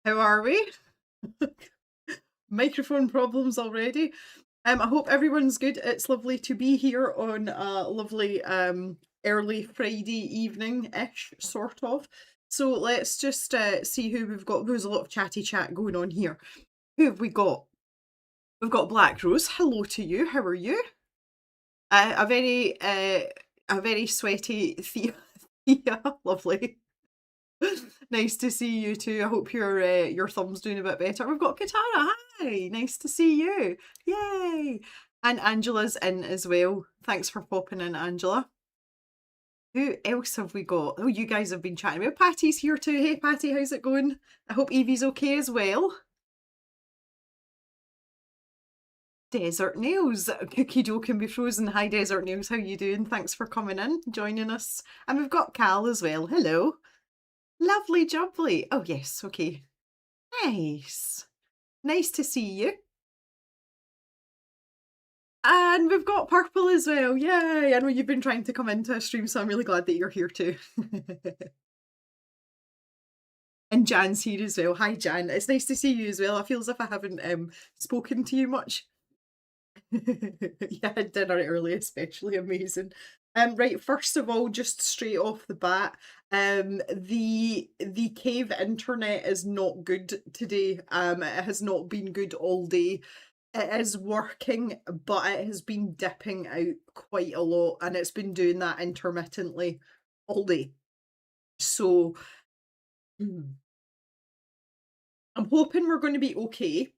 How are we? Microphone problems already. I hope everyone's good. It's lovely to be here on a lovely early Friday evening-ish, sort of. So let's just see who we've got. There's a lot of chatty chat going on here. Who have we got? We've got Black Rose. Hello to you. How are you? A very sweaty Thea. Thea. Lovely. Nice to see you too. I hope your thumb's doing a bit better. We've got Katara. Hi, nice to see you. Yay! And Angela's in as well. Thanks for popping in, Angela. Who else have we got? Oh, you guys have been chatting about. Patty's here too. Hey, Patty, how's it going? I hope Evie's okay as well. Desert Nails. Cookie dough can be frozen. Hi, Desert Nails. How you doing? Thanks for coming in, joining us. And we've got Cal as well. Hello. Lovely jubbly. Oh, yes. Okay. Nice. Nice to see you. And we've got Purple as well. Yay! I know you've been trying to come into a stream, so I'm really glad that you're here too. And Jan's here as well. Hi, Jan. It's nice to see you as well. I feel as if I haven't spoken to you much. Yeah, dinner early, especially amazing. Right, first of all, just straight off the bat, the cave internet is not good today. It has not been good all day. It is working, but it has been dipping out quite a lot, and it's been doing that intermittently all day. So I'm hoping we're going to be okay.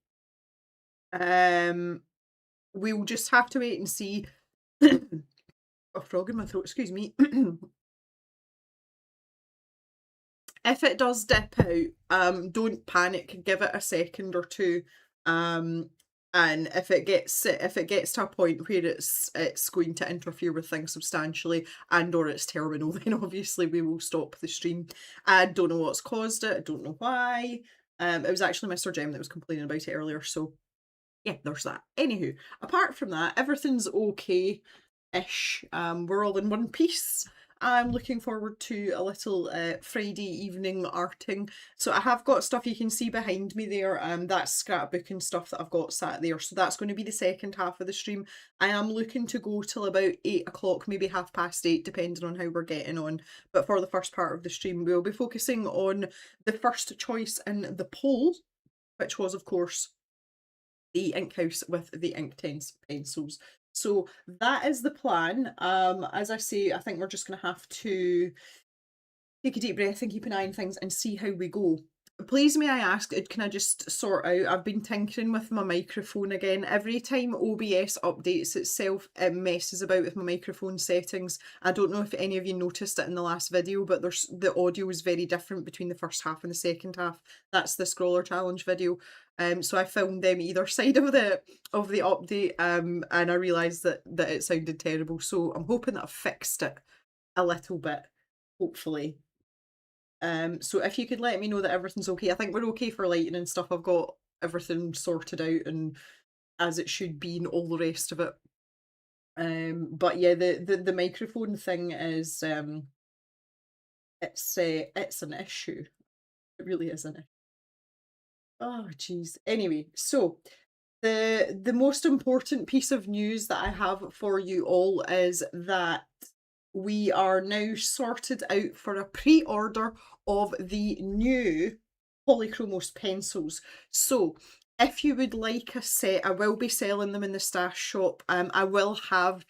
We'll just have to wait and see. A frog in my throat, excuse me. If it does dip out, don't panic. Give it a second or two. And if it gets to a point where it's going to interfere with things substantially and or it's terminal, then obviously we will stop the stream. I don't know what's caused it. I don't know why. It was actually Mr. Jem that was complaining about it earlier. So yeah, there's that. Anywho, apart from that, everything's okay-ish. We're all in one piece. I'm looking forward to a little Friday evening arting. So I have got stuff you can see behind me there. That's scrapbooking stuff that I've got sat there. So that's going to be the second half of the stream. I am looking to go till about 8 o'clock, maybe 8:30, depending on how we're getting on. But for the first part of the stream, we'll be focusing on the first choice in the poll, which was, of course, the ink house with the ink pencils. So that is the plan. As I say, I think we're just going to have to take a deep breath and keep an eye on things and see how we go. Please may I ask, can I just sort out, I've been tinkering with my microphone again. Every time OBS updates itself, it messes about with my microphone settings. I don't know if any of you noticed it in the last video, but the audio is very different between the first half and the second half. That's the scroller challenge video. So I filmed them either side of the update, and I realised that it sounded terrible. So I'm hoping that I've fixed it a little bit, hopefully. So if you could let me know that everything's okay. I think we're okay for lighting and stuff. I've got everything sorted out and as it should be and all the rest of it. But yeah, the microphone thing is it's an issue. It really is an issue. Oh geez. Anyway, so the most important piece of news that I have for you all is that we are now sorted out for a pre-order of the new Polychromos pencils. So if you would like a set, I will be selling them in the stash shop. I will have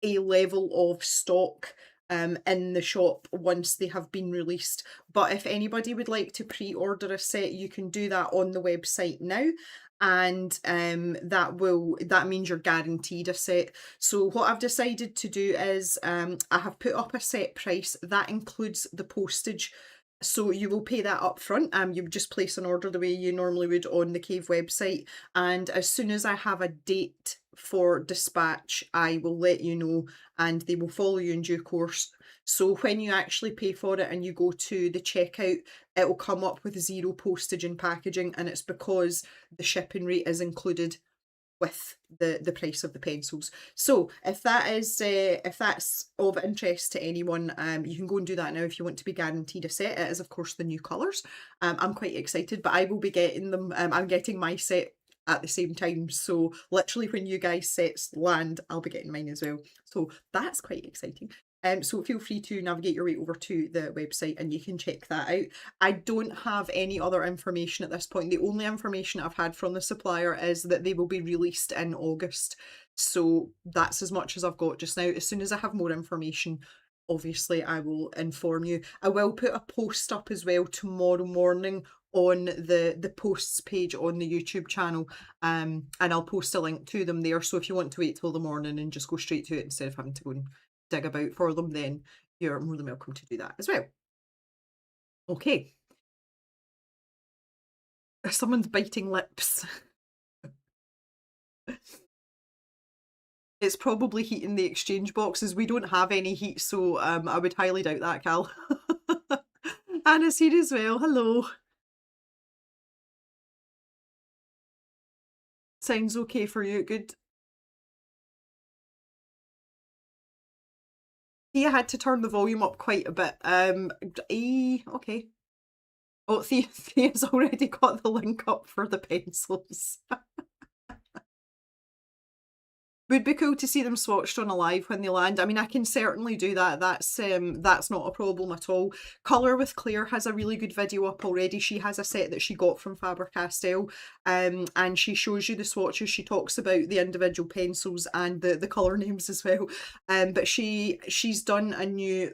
a level of stock in the shop once they have been released. But if anybody would like to pre-order a set, you can do that on the website now. And that means you're guaranteed a set. So what I've decided to do is I have put up a set price that includes the postage. So you will pay that up front. You would just place an order the way you normally would on the Cave website. And as soon as I have a date for dispatch, I will let you know and they will follow you in due course. So when you actually pay for it and you go to the checkout, it will come up with 0 postage and packaging, and it's because the shipping rate is included with the price of the pencils. So if that's of interest to anyone, you can go and do that now if you want to be guaranteed a set. It is of course the new colours. I'm quite excited, but I will be getting them. I'm getting my set at the same time, so literally when you guys sets land, I'll be getting mine as well. So that's quite exciting. So feel free to navigate your way over to the website and you can check that out. I don't have any other information at this point. The only information I've had from the supplier is that they will be released in August. So that's as much as I've got just now. As soon as I have more information, obviously I will inform you. I will put a post up as well tomorrow morning on the posts page on the YouTube channel, and I'll post a link to them there. So if you want to wait till the morning and just go straight to it instead of having to go and dig about for them, then you're more than welcome to do that as well. Okay. Someone's biting lips. It's probably heating the exchange boxes. We don't have any heat, so I would highly doubt that, Cal. Anna's here as well. Hello. Sounds okay for you. Good. Thea had to turn the volume up quite a bit. Okay. Oh, Thea's already got the link up for the pencils. Would be cool to see them swatched on a live when they land. I mean, I can certainly do that. That's not a problem at all. Colour with Claire has a really good video up already. She has a set that she got from Faber-Castell, and she shows you the swatches. She talks about the individual pencils and the colour names as well. But she's done a new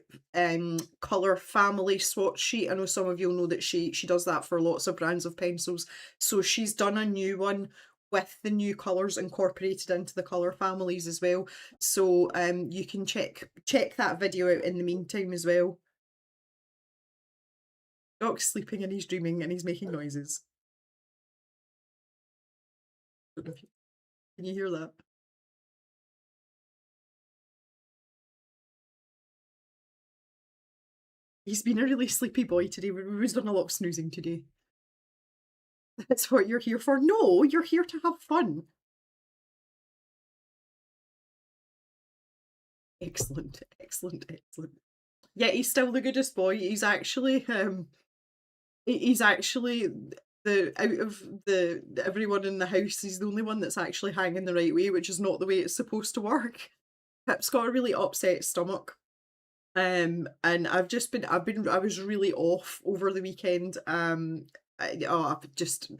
colour family swatch sheet. I know some of you'll know that she does that for lots of brands of pencils. So she's done a new one with the new colours incorporated into the colour families as well. So you can check that video out in the meantime as well. Doc's sleeping and he's dreaming and he's making noises. Can you hear that? He's been a really sleepy boy today. We've done a lot of snoozing today. That's what you're here for. No, you're here to have fun. Excellent, excellent, excellent. Yeah, he's still the goodest boy. He's actually the out of the everyone in the house, he's the only one that's actually hanging the right way, which is not the way it's supposed to work. Pip's got a really upset stomach. And I was really off over the weekend. I've just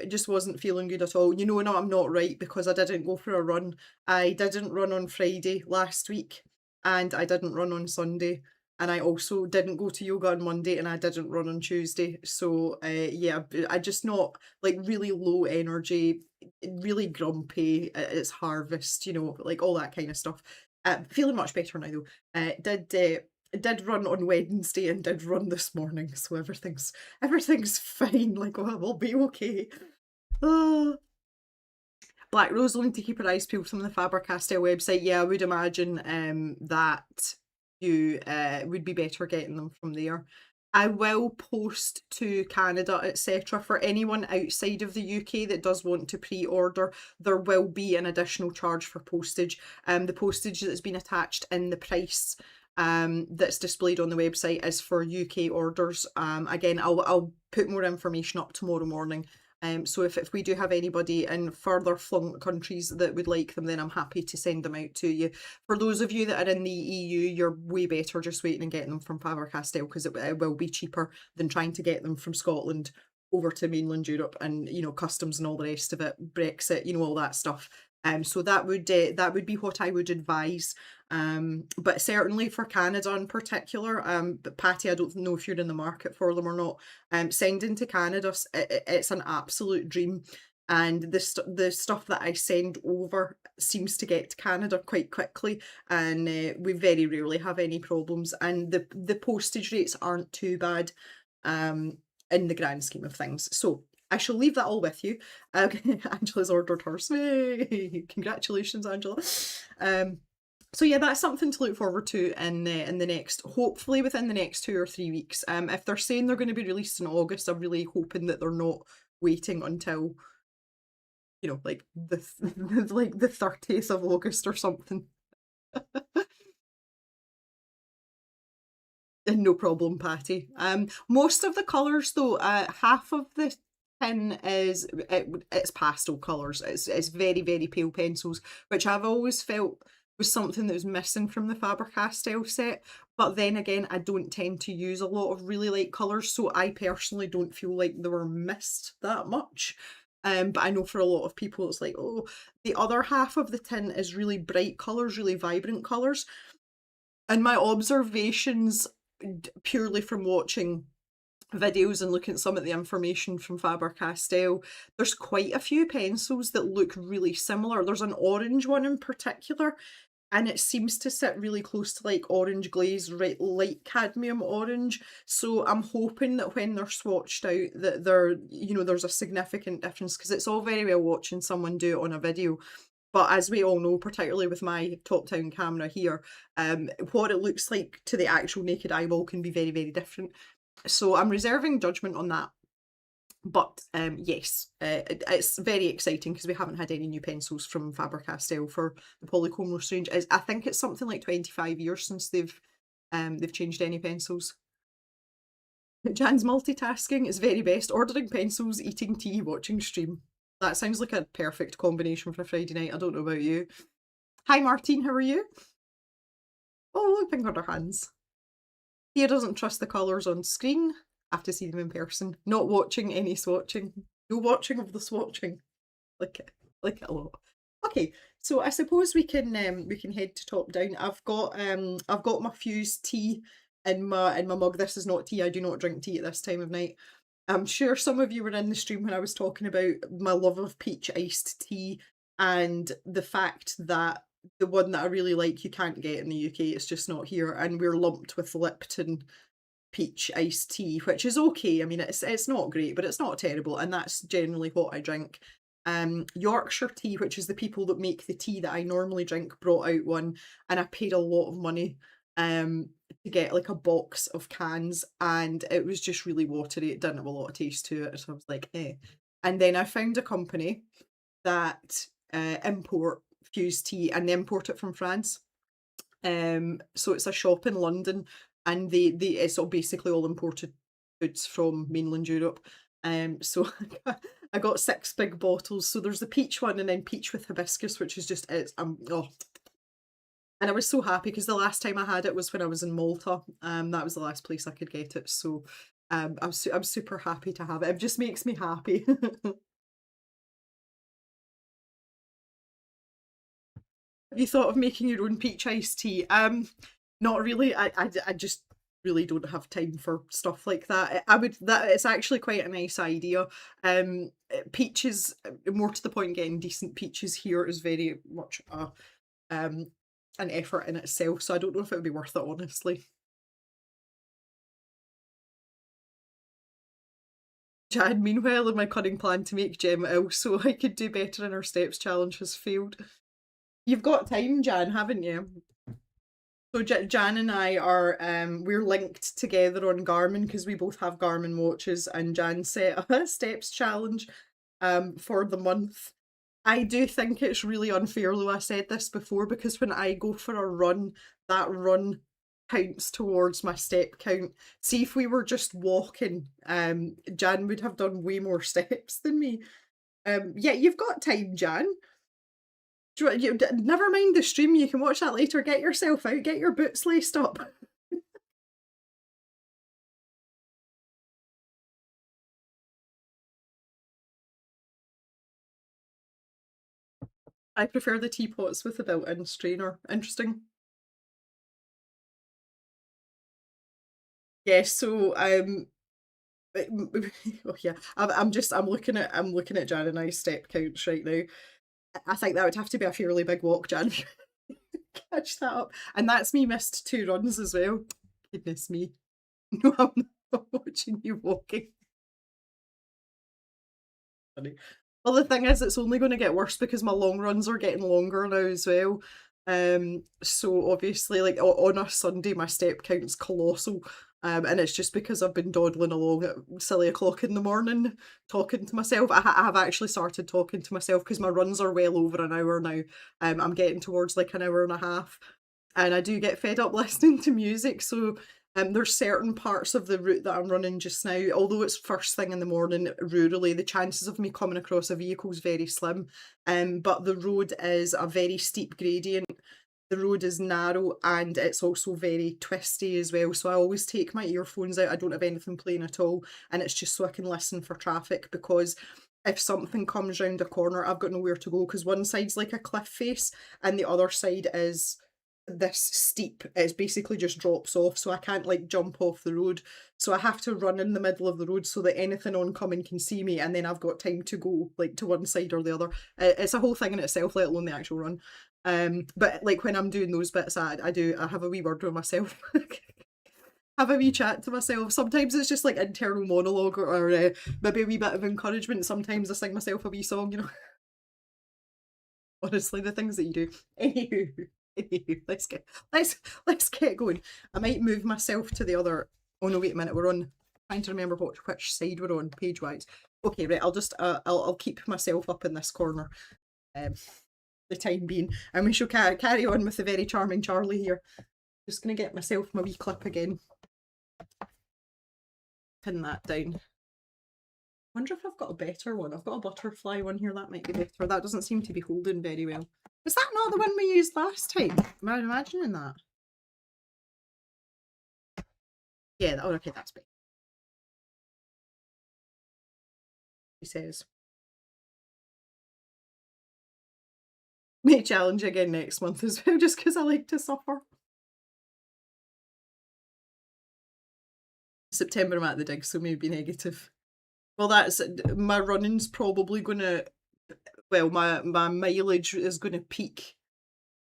just wasn't feeling good at all. You know, no, I'm not right because I didn't go for a run. I didn't run on Friday last week, and I didn't run on Sunday, and I also didn't go to yoga on Monday, and I didn't run on Tuesday. So yeah, I just not like really low energy, really grumpy. It's harvest, you know, like all that kind of stuff. Feeling much better now though. Did run on Wednesday and did run this morning, so everything's fine. Like, oh, we'll be okay. Oh. Black Rose will need to keep her eyes peeled from the Faber-Castell website. Yeah, I would imagine that you would be better getting them from there. I will post to Canada, etc. For anyone outside of the UK that does want to pre-order, there will be an additional charge for postage. The postage that's been attached in the price that's displayed on the website is for UK orders. Again, I'll put more information up tomorrow morning. So if we do have anybody in further flung countries that would like them, then I'm happy to send them out to you. For those of you that are in the EU, you're way better just waiting and getting them from Faber-Castell, because it will be cheaper than trying to get them from Scotland over to mainland Europe, and customs and all the rest of it, Brexit, all that stuff. So that would be what I would advise. But certainly for Canada in particular, but Patty, I don't know if you're in the market for them or not. Sending to Canada, it's an absolute dream. And the stuff that I send over seems to get to Canada quite quickly, and we very rarely have any problems. And the postage rates aren't too bad, in the grand scheme of things. So I shall leave that all with you. Angela's ordered hers. Yay! Congratulations, Angela. So yeah, that's something to look forward to in the next, hopefully within the next 2 or 3 weeks. If they're saying they're going to be released in August, I'm really hoping that they're not waiting until like the like the 30th of August or something. No problem, Patty. Most of the colours though, half of the tin it's pastel colours. It's very, very pale pencils, which I've always felt was something that was missing from the Faber-Castell set. But then again, I don't tend to use a lot of really light colours, so I personally don't feel like they were missed that much. But I know for a lot of people it's like, oh, the other half of the tin is really bright colours, really vibrant colours. And my observations, purely from watching videos and looking at some of the information from Faber-Castell, there's quite a few pencils that look really similar. There's an orange one in particular, and it seems to sit really close to like orange glaze, right, light cadmium orange. So I'm hoping that when they're swatched out that there's a significant difference, because it's all very well watching someone do it on a video. But as we all know, particularly with my top-down camera here, what it looks like to the actual naked eyeball can be very, very different. So I'm reserving judgment on that. But yes, it's very exciting because we haven't had any new pencils from Faber-Castell for the Polychromos range. I think it's something like 25 years since they've changed any pencils. Jan's multitasking is very best. Ordering pencils, eating tea, watching stream. That sounds like a perfect combination for a Friday night. I don't know about you. Hi Martine, how are you? Oh, look, Pink on her hands. Thea doesn't trust the colours on screen. I have to see them in person. Not watching any swatching. No watching of the swatching. Like it a lot. Okay, so I suppose we can head to top down. I've got my Fused tea in my mug. This is not tea. I do not drink tea at this time of night. I'm sure some of you were in the stream when I was talking about my love of peach iced tea, and the fact that the one that I really like you can't get in the UK, it's just not here, and we're lumped with Lipton peach iced tea, which is okay. I mean, it's not great, but it's not terrible, and that's generally what I drink. Yorkshire Tea, which is the people that make the tea that I normally drink, brought out one, and I paid a lot of money to get like a box of cans, and it was just really watery. It didn't have a lot of taste to it, so I was like, eh. And then I found a company that import Fused tea, and they import it from France. So it's a shop in London, and it's all basically all imported foods from mainland Europe. So I got 6 big bottles. So there's the peach one, and then peach with hibiscus, which is just oh. And I was so happy because the last time I had it was when I was in Malta. That was the last place I could get it. So I'm super happy to have it. It just makes me happy. Have you thought of making your own peach iced tea? Not really. I just really don't have time for stuff like that. It's actually quite a nice idea. Peaches, more to the point, getting decent peaches here is very much an effort in itself, so I don't know if it would be worth it, honestly. Jan, meanwhile, in my cunning plan to make Gemma ill so I could do better in her steps challenge has failed. You've got time, Jan, haven't you? So Jan and I are we're linked together on Garmin because we both have Garmin watches, and Jan set a steps challenge for the month. I do think it's really unfair, though I said this before, because when I go for a run, that run counts towards my step count. See, if we were just walking, Jan would have done way more steps than me. Yeah, you've got time, Jan. Never mind the stream, you can watch that later. Get yourself out, get your boots laced up. I prefer the teapots with the built-in strainer. Interesting. Yeah, so oh yeah, I'm looking at Jan and I's step counts right now. I think that would have to be a fairly big walk, Jan. Catch that up. And that's me missed 2 runs as well. Goodness me. No, I'm not watching you walking. Funny. Well, the thing is, it's only going to get worse because my long runs are getting longer now as well. So obviously, like on a Sunday, my step count's colossal. And it's just because I've been dawdling along at silly o'clock in the morning, talking to myself. I have actually started talking to myself because my runs are well over an hour now. I'm getting towards like an hour and a half, and I do get fed up listening to music. So there's certain parts of the route that I'm running just now, although it's first thing in the morning, rurally, the chances of me coming across a vehicle is very slim. But the road is a very steep gradient. The road is narrow and it's also very twisty as well. So I always take my earphones out. I don't have anything playing at all. And it's just so I can listen for traffic, because if something comes round a corner, I've got nowhere to go, because one side's like a cliff face and the other side is this steep. It's basically just drops off, so I can't like jump off the road. So I have to run in the middle of the road so that anything oncoming can see me, and then I've got time to go like to one side or the other. It's a whole thing in itself, let alone the actual run. But like when I'm doing those bits, I have a wee word with myself. Have a wee chat to myself. Sometimes it's just like internal monologue, or maybe a wee bit of encouragement. Sometimes I sing myself a wee song, you know. Honestly, the things that you do. Anywho, let's get going. I might move myself to the other. Oh no, wait a minute. We're on. Trying to remember which side we're on page wise. Okay, right. I'll just I'll keep myself up in this corner, the time being, and we shall carry on with the very charming Charlie here. Just gonna get myself my wee clip again. Pin that down. Wonder if I've got a better one. I've got a butterfly one here, that might be better. That doesn't seem to be holding very well. Was that not the one we used last time? Am I imagining that? Yeah, oh, okay, that's better. He says. May challenge again next month as well, just because I like to suffer. September I'm at the dig, so maybe negative. Well, that's my running's probably gonna. Well, my mileage is gonna peak.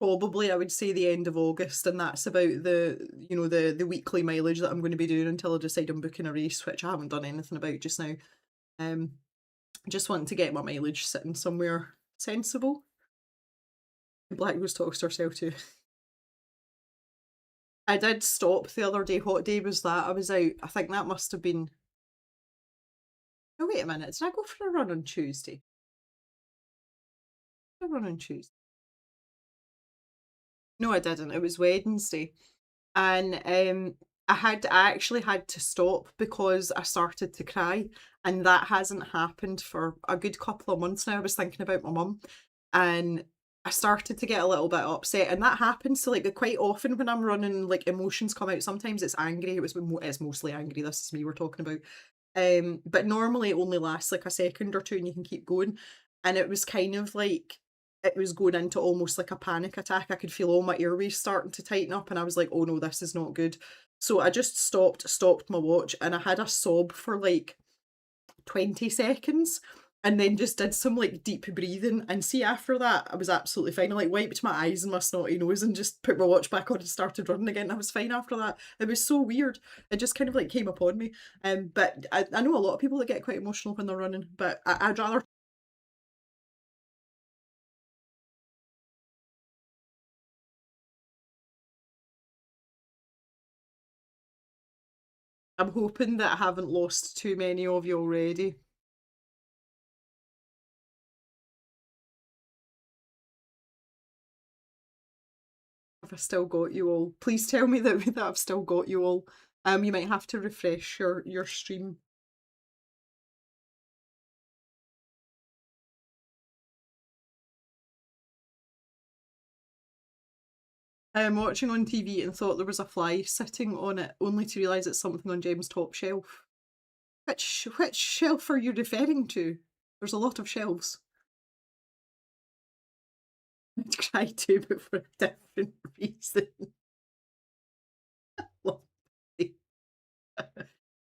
Probably, I would say the end of August, and that's about the weekly mileage that I'm going to be doing until I decide I'm booking a race, which I haven't done anything about just now. Just wanting to get my mileage sitting somewhere sensible. Black Rose talks to herself too. I did stop the other day. What day was that? I was out. I think that must have been. Oh, wait a minute. Did I go for a run on Tuesday? Did I run on Tuesday? No, I didn't. It was Wednesday. And I actually had to stop because I started to cry, and that hasn't happened for a good couple of months now. I was thinking about my mum, and I started to get a little bit upset, and that happens. So like quite often when I'm running, like emotions come out. Sometimes it's angry. It's mostly angry. This is me we're talking about. But normally it only lasts like a second or two, and you can keep going. And it was kind of like it was going into almost like a panic attack. I could feel all my airways starting to tighten up, and I was like, oh no, this is not good. So I just stopped my watch, and I had a sob for like 20 seconds, and then just did some like deep breathing. And see, after that, I was absolutely fine. I like wiped my eyes and my snotty nose and just put my watch back on and started running again. I was fine after that. It was so weird. It just kind of like came upon me. But I know a lot of people that get quite emotional when they're running, but I'd rather. I'm hoping that I haven't lost too many of you already. Have I still got you all? Please tell me that I've still got you all. You might have to refresh your stream. I'm watching on TV and thought there was a fly sitting on it, only to realise it's something on Jem's top shelf. Which shelf are you referring to? There's a lot of shelves. I'd cry too, but for a different reason.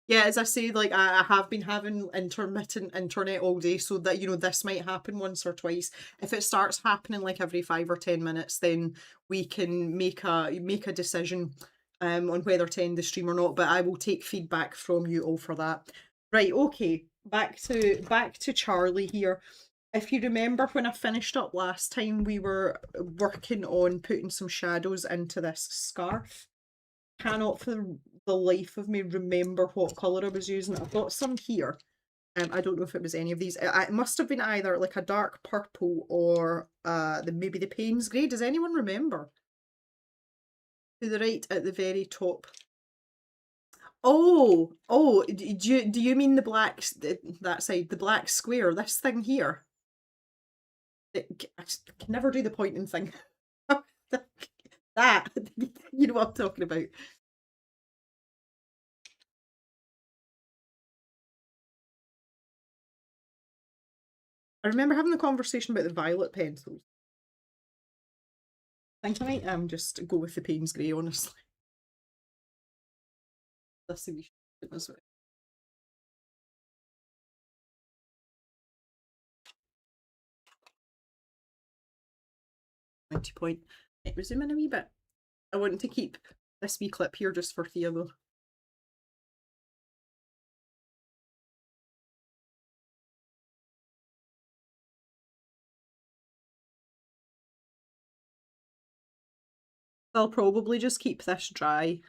Yeah, as I say, like I have been having intermittent internet all day, so that this might happen once or twice. If it starts happening like every 5 or 10 minutes, then we can make a decision on whether to end the stream or not. But I will take feedback from you all for that. Right, okay. Back to Charlie here. If you remember when I finished up last time, we were working on putting some shadows into this scarf. Cannot for the life of me remember what colour I was using. I've got some here. I don't know if it was any of these. It must have been either like a dark purple or maybe the Payne's grey. Does anyone remember? To the right at the very top. Oh, do you mean the black, that side, the black square, this thing here? I can never do the pointing thing. That, you know what I'm talking about. I remember having the conversation about the violet pencils. I think I might just go with the Payne's grey, honestly. That's the wee as well. 20 point. Right, resume in a wee bit. I want to keep this wee clip here just for Theodore. I'll probably just keep this dry.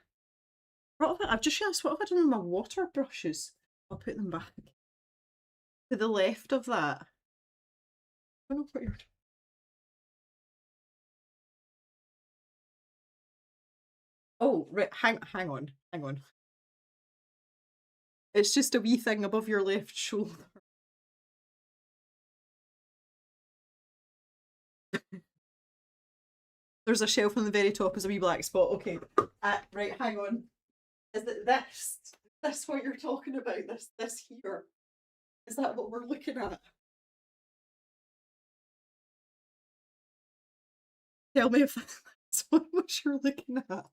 I've just realised, what have I done with my water brushes? I'll put them back. To the left of that. I don't know what you're doing. Oh, right, hang on. It's just a wee thing above your left shoulder. There's a shelf on the very top as a wee black spot. Okay. Right, hang on. Is it this what you're talking about? This here? Is that what we're looking at? Tell me if that's what you're looking at.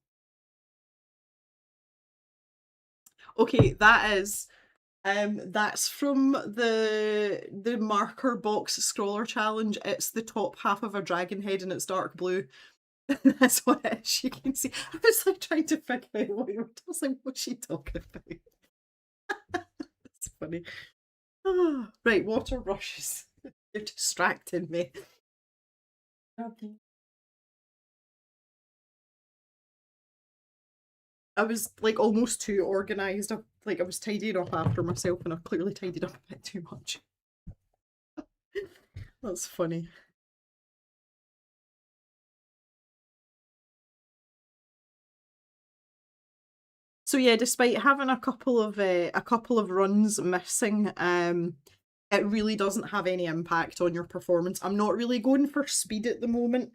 Okay, that's from the marker box scroller challenge. It's the top half of a dragon head and it's dark blue. That's what it is. You can see. I was like trying to figure out what you were. I was like, what's she talking about? It's funny. Right, water brushes. You're distracting me. Okay. I was like almost too organised. I was tidying up after myself and I clearly tidied up a bit too much. That's funny. So yeah, despite having a couple of runs missing, it really doesn't have any impact on your performance. I'm not really going for speed at the moment.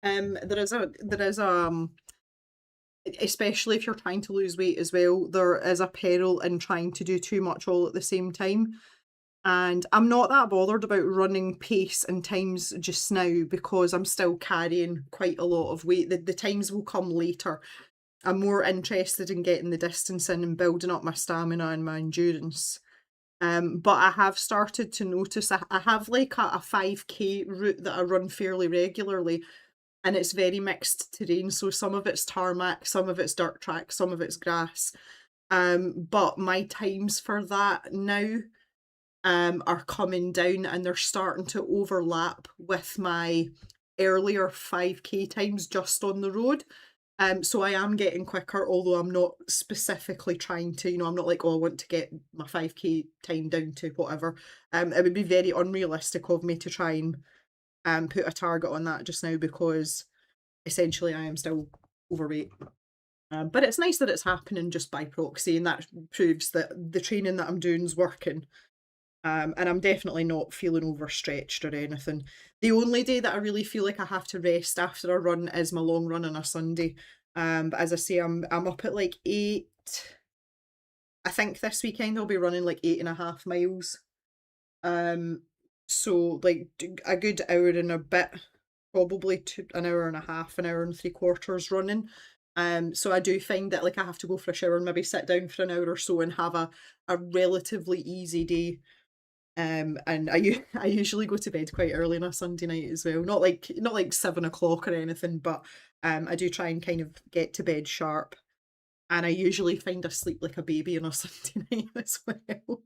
There is especially if you're trying to lose weight as well, there is a peril in trying to do too much all at the same time. And I'm not that bothered about running pace and times just now because I'm still carrying quite a lot of weight. The times will come later. I'm more interested in getting the distance in and building up my stamina and my endurance. But I have started to notice I have like a 5k route that I run fairly regularly, and it's very mixed terrain. So some of it's tarmac, some of it's dirt track, some of it's grass. But my times for that now are coming down and they're starting to overlap with my earlier 5k times just on the road. So I am getting quicker, although I'm not specifically trying to, I'm not like, oh, I want to get my 5K time down to whatever. It would be very unrealistic of me to try and put a target on that just now because essentially I am still overweight. But it's nice that it's happening just by proxy, and that proves that the training that I'm doing is working. And I'm definitely not feeling overstretched or anything. The only day that I really feel like I have to rest after a run is my long run on a Sunday. But as I say, I'm up at like 8. I think this weekend I'll be running like 8.5 miles. Um, so like a good hour and a bit, probably an hour and a half, an hour and 3/4 running. So I do find that like I have to go for a shower and maybe sit down for an hour or so and have a relatively easy day. And I usually go to bed quite early on a Sunday night as well. Not like 7 o'clock or anything, but I do try and kind of get to bed sharp. And I usually find I sleep like a baby on a Sunday night as well.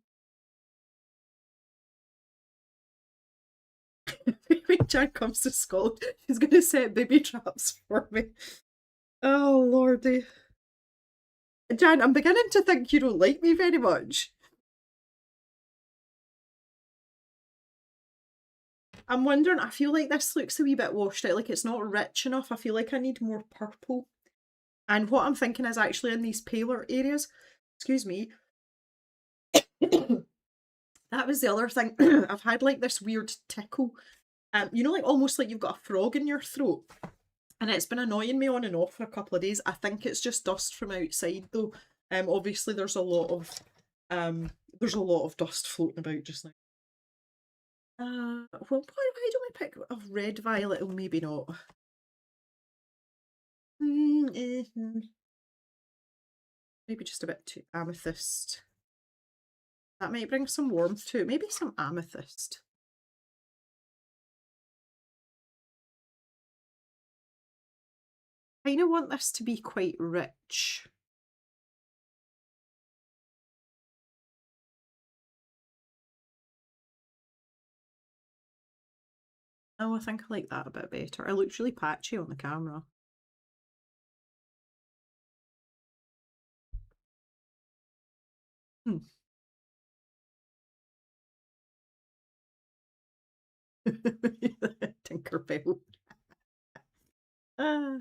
When Jan comes to school, she's gonna set baby traps for me. Oh lordy. Jan, I'm beginning to think you don't like me very much. I'm wondering, I feel like this looks a wee bit washed out, like it's not rich enough. I feel like I need more purple. And what I'm thinking is actually in these paler areas, excuse me, that was the other thing. I've had like this weird tickle. Like almost like you've got a frog in your throat. And it's been annoying me on and off for a couple of days. I think it's just dust from outside though. Obviously there's a lot of dust floating about just now. Well, why don't we pick a red violet? Oh, maybe not. Maybe just a bit too amethyst. That might bring some warmth to it. Maybe some amethyst. I kind of want this to be quite rich. Oh, I think I like that a bit better. It looks really patchy on the camera. Hmm. Tinkerbell. Uh,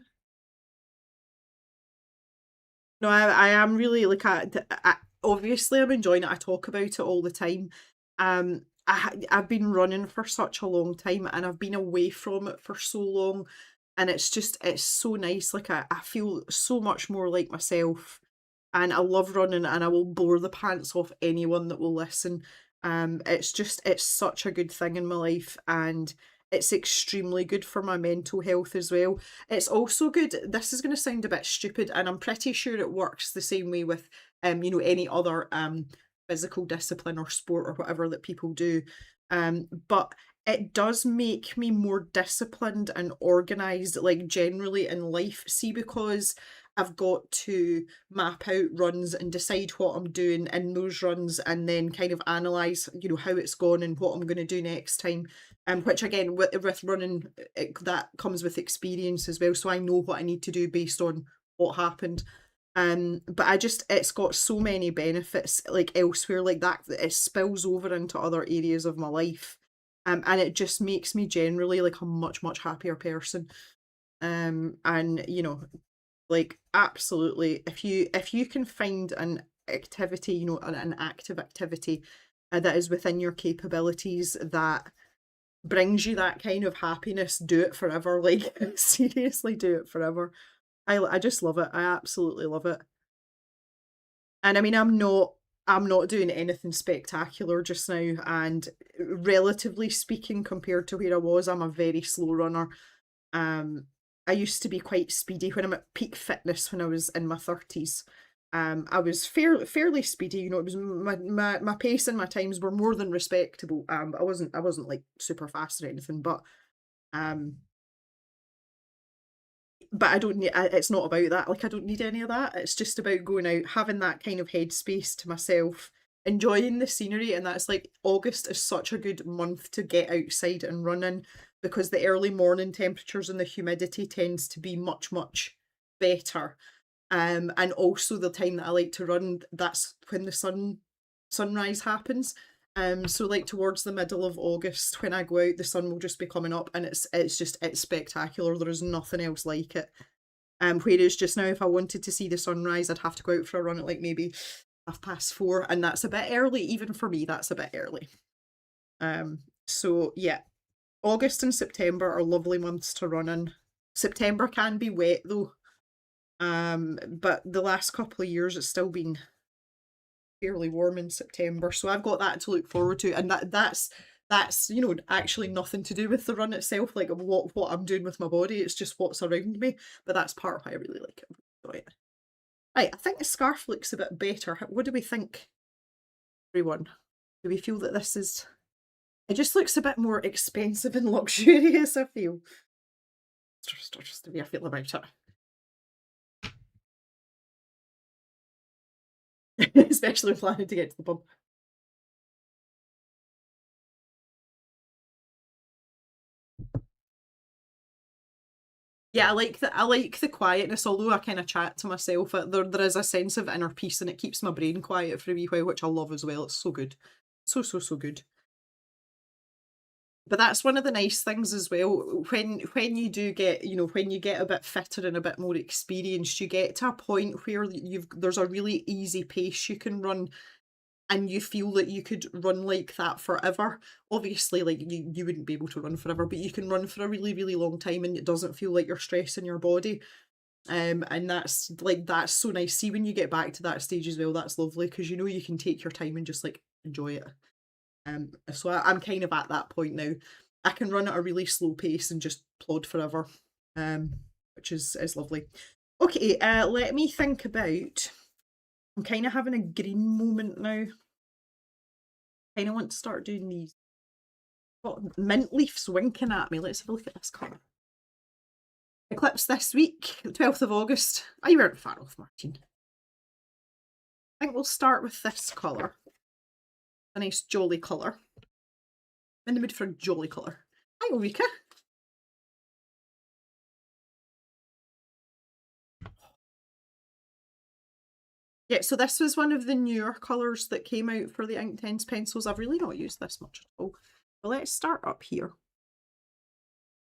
no, I am really like obviously I'm enjoying it. I talk about it all the time. I've been running for such a long time and I've been away from it for so long, and it's so nice. Like I feel so much more like myself, and I love running and I will bore the pants off anyone that will listen. It's such a good thing in my life, and it's extremely good for my mental health as well. It's also good, this is going to sound a bit stupid, and I'm pretty sure it works the same way with any other physical discipline or sport or whatever that people do. But it does make me more disciplined and organized, like generally in life. See, because I've got to map out runs and decide what I'm doing in those runs, and then kind of analyze, how it's gone and what I'm going to do next time. Which again, with running, that comes with experience as well. So I know what I need to do based on what happened. But it's got so many benefits like elsewhere, like that it spills over into other areas of my life. And it just makes me generally like a much, much happier person. And like absolutely, if you can find an activity, an active activity that is within your capabilities that brings you that kind of happiness, do it forever. Like seriously, do it forever. I just love it. I absolutely love it. And I mean, I'm not doing anything spectacular just now, and relatively speaking, compared to where I was, I'm a very slow runner. I used to be quite speedy when I'm at peak fitness when I was in my 30s. I was fairly speedy, it was my pace and my times were more than respectable. I wasn't like super fast or anything, um but I don't need, it's not about that. Like I don't need any of that. It's just about going out, having that kind of headspace to myself, enjoying the scenery. And that's like August is such a good month to get outside and run in, because the early morning temperatures and the humidity tends to be much, much better. And also the time that I like to run, that's when the sunrise happens. So like towards the middle of August when I go out, the sun will just be coming up and it's spectacular. There is nothing else like it. Whereas just now, if I wanted to see the sunrise, I'd have to go out for a run at like maybe 4:30, and that's a bit early. Even for me, that's a bit early. So yeah, August and September are lovely months to run in. September can be wet though. But the last couple of years it's still been fairly warm in September, so I've got that to look forward to, and that's you know, actually nothing to do with the run itself, like what I'm doing with my body, it's just what's around me, but that's part of why I really like it. I enjoy it. Right, I think the scarf looks a bit better. What do we think, everyone? Do we feel that this is... It just looks a bit more expensive and luxurious, I feel. Just the way I feel about it. Especially planning to get to the pub. Yeah, I like the quietness, although I kind of chat to myself. There is a sense of inner peace and it keeps my brain quiet for a wee while, which I love as well. It's so good. So good. But that's one of the nice things as well. When you do get, you know, when you get a bit fitter and a bit more experienced, you get to a point where there's a really easy pace you can run and you feel that you could run like that forever. Obviously, like you wouldn't be able to run forever, but you can run for a really, really long time and it doesn't feel like you're stressing your body. And that's so nice. See, when you get back to that stage as well, that's lovely because you know you can take your time and just like enjoy it. So I'm kind of at that point now. I can run at a really slow pace and just plod forever, which is lovely. Okay, let me think about... I'm kind of having a green moment now. Kind of want to start doing these. Got mint leaf's winking at me. Let's have a look at this colour. Eclipse this week, 12th of August. Oh, you weren't far off, Martin. I think we'll start with this colour. A nice jolly colour. I'm in the mood for a jolly colour. Hi, Ulrika. Yeah, so this was one of the newer colours that came out for the Inktense pencils. I've really not used this much at all. But let's start up here.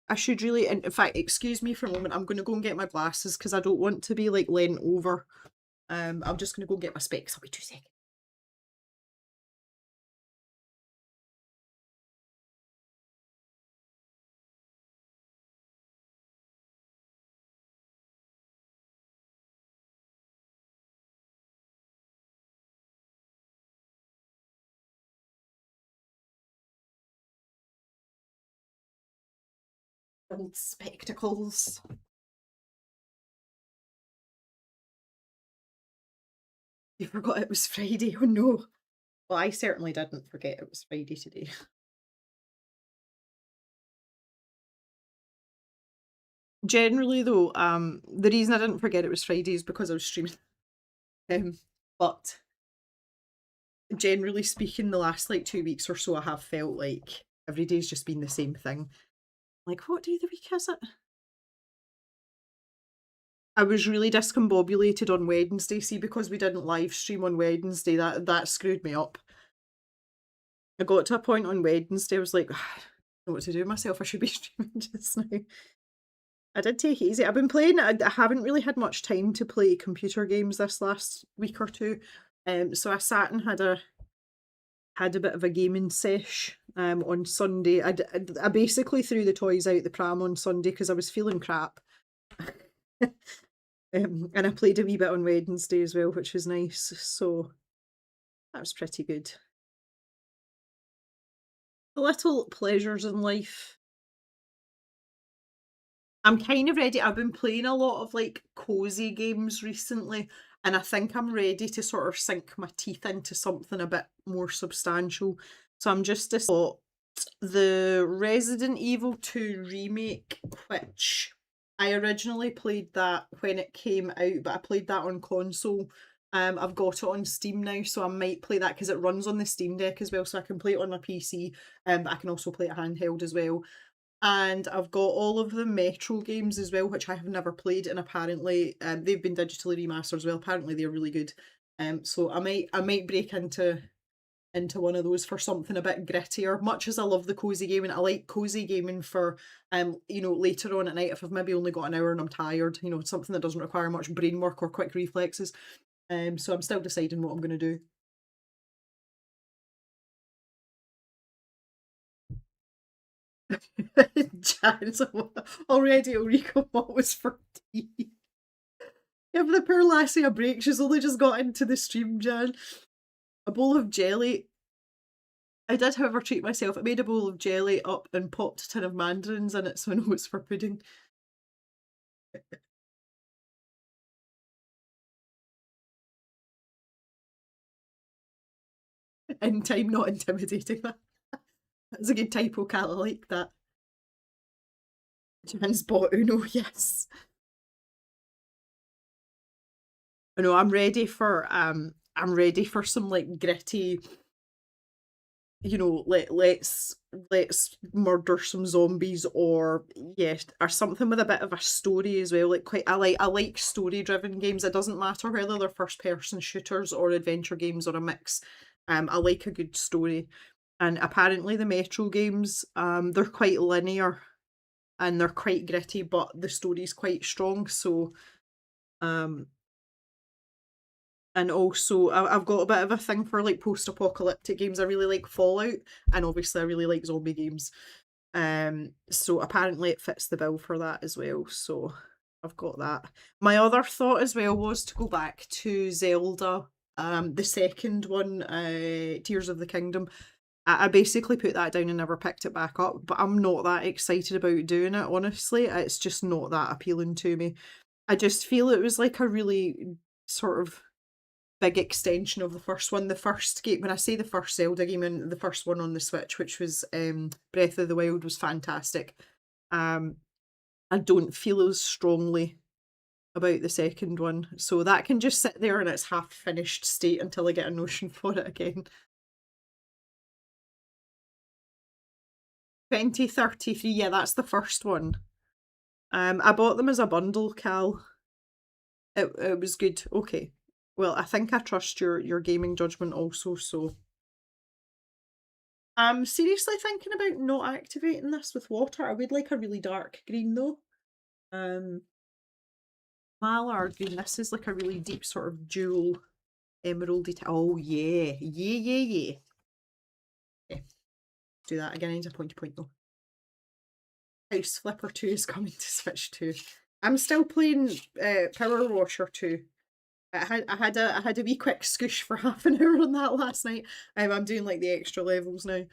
I should really, in fact, excuse me for a moment, I'm going to go and get my glasses because I don't want to be like leant over. I'm just going to go and get my specs. I'll be 2 seconds. Old spectacles. You forgot it was Friday. Oh no. Well, I certainly didn't forget it was Friday today. Generally though, the reason I didn't forget it was Friday is because I was streaming. But generally speaking, the last like 2 weeks or so, I have felt like every day's just been the same thing. Like, what day of the week is it? I was really discombobulated on Wednesday, see, because we didn't live stream on Wednesday, that screwed me up. I got to a point on Wednesday, I was like, I don't know what to do with myself, I should be streaming just now. I did take it easy. I've been playing, I haven't really had much time to play computer games this last week or two. So I sat and had a bit of a gaming sesh on Sunday. I basically threw the toys out the pram on Sunday because I was feeling crap. And I played a wee bit on Wednesday as well, which was nice. So that was pretty good. The little pleasures in life. I'm kind of ready. I've been playing a lot of like cozy games recently, and I think I'm ready to sort of sink my teeth into something a bit more substantial. So I'm just the Resident Evil 2 remake, which I originally played that when it came out, but I played that on console. I've got it on Steam now, so I might play that because it runs on the Steam Deck as well, so I can play it on my PC, but I can also play it handheld as well. and I've got all of the Metro games as well, which I have never played, and apparently, they've been digitally remastered as well. Apparently, they're really good. So I might break into one of those for something a bit grittier. Much as I love the cozy gaming, I like cozy gaming for later on at night if I've maybe only got an hour and I'm tired. Something that doesn't require much brain work or quick reflexes. So I'm still deciding what I'm going to do. Jan's already Ulrika, what was for tea? Give the poor lassie a break. She's only just got into the stream, Jan. A bowl of jelly. I did, however, treat myself. I made a bowl of jelly up and popped a tin of mandarins in it, so I know it's for pudding. In time, not intimidating. That's a good typo, Cal. I like that. Jan's bought Uno, yes. I know I'm ready for some like gritty, let's murder some zombies, or yes, or something with a bit of a story as well. Like quite I like story driven games. It doesn't matter whether they're first person shooters or adventure games or a mix. I like a good story. And apparently the Metro games, they're quite linear and they're quite gritty, but the story's quite strong. So um and also I've got a bit of a thing for like post-apocalyptic games. I really like Fallout, and obviously I really like zombie games. So apparently it fits the bill for that as well. So I've got that. My other thought as well was to go back to Zelda, the second one, Tears of the Kingdom. I basically put that down and never picked it back up, but I'm not that excited about doing it, honestly. It's just not that appealing to me. I just feel it was like a really sort of big extension of the first one. The first game, when I say the first Zelda game, and the first one on the Switch, which was Breath of the Wild, was fantastic. Um, I don't feel as strongly about the second one, so that can just sit there in its half finished state until I get a notion for it again. 2033, yeah, that's the first one. I bought them as a bundle, Cal. It was good. Okay. Well, I think I trust your gaming judgment also, so I'm seriously thinking about not activating this with water. I would like a really dark green though. Um Mallard green. This is like a really deep sort of jewel emeraldy. Oh yeah. Yeah, yeah, yeah. Okay. Do that again. I need a pointy point though. House Flipper 2 is coming to Switch 2. I'm still playing Power Washer 2. I had a wee quick scoosh for half an hour on that last night. I'm doing like the extra levels now.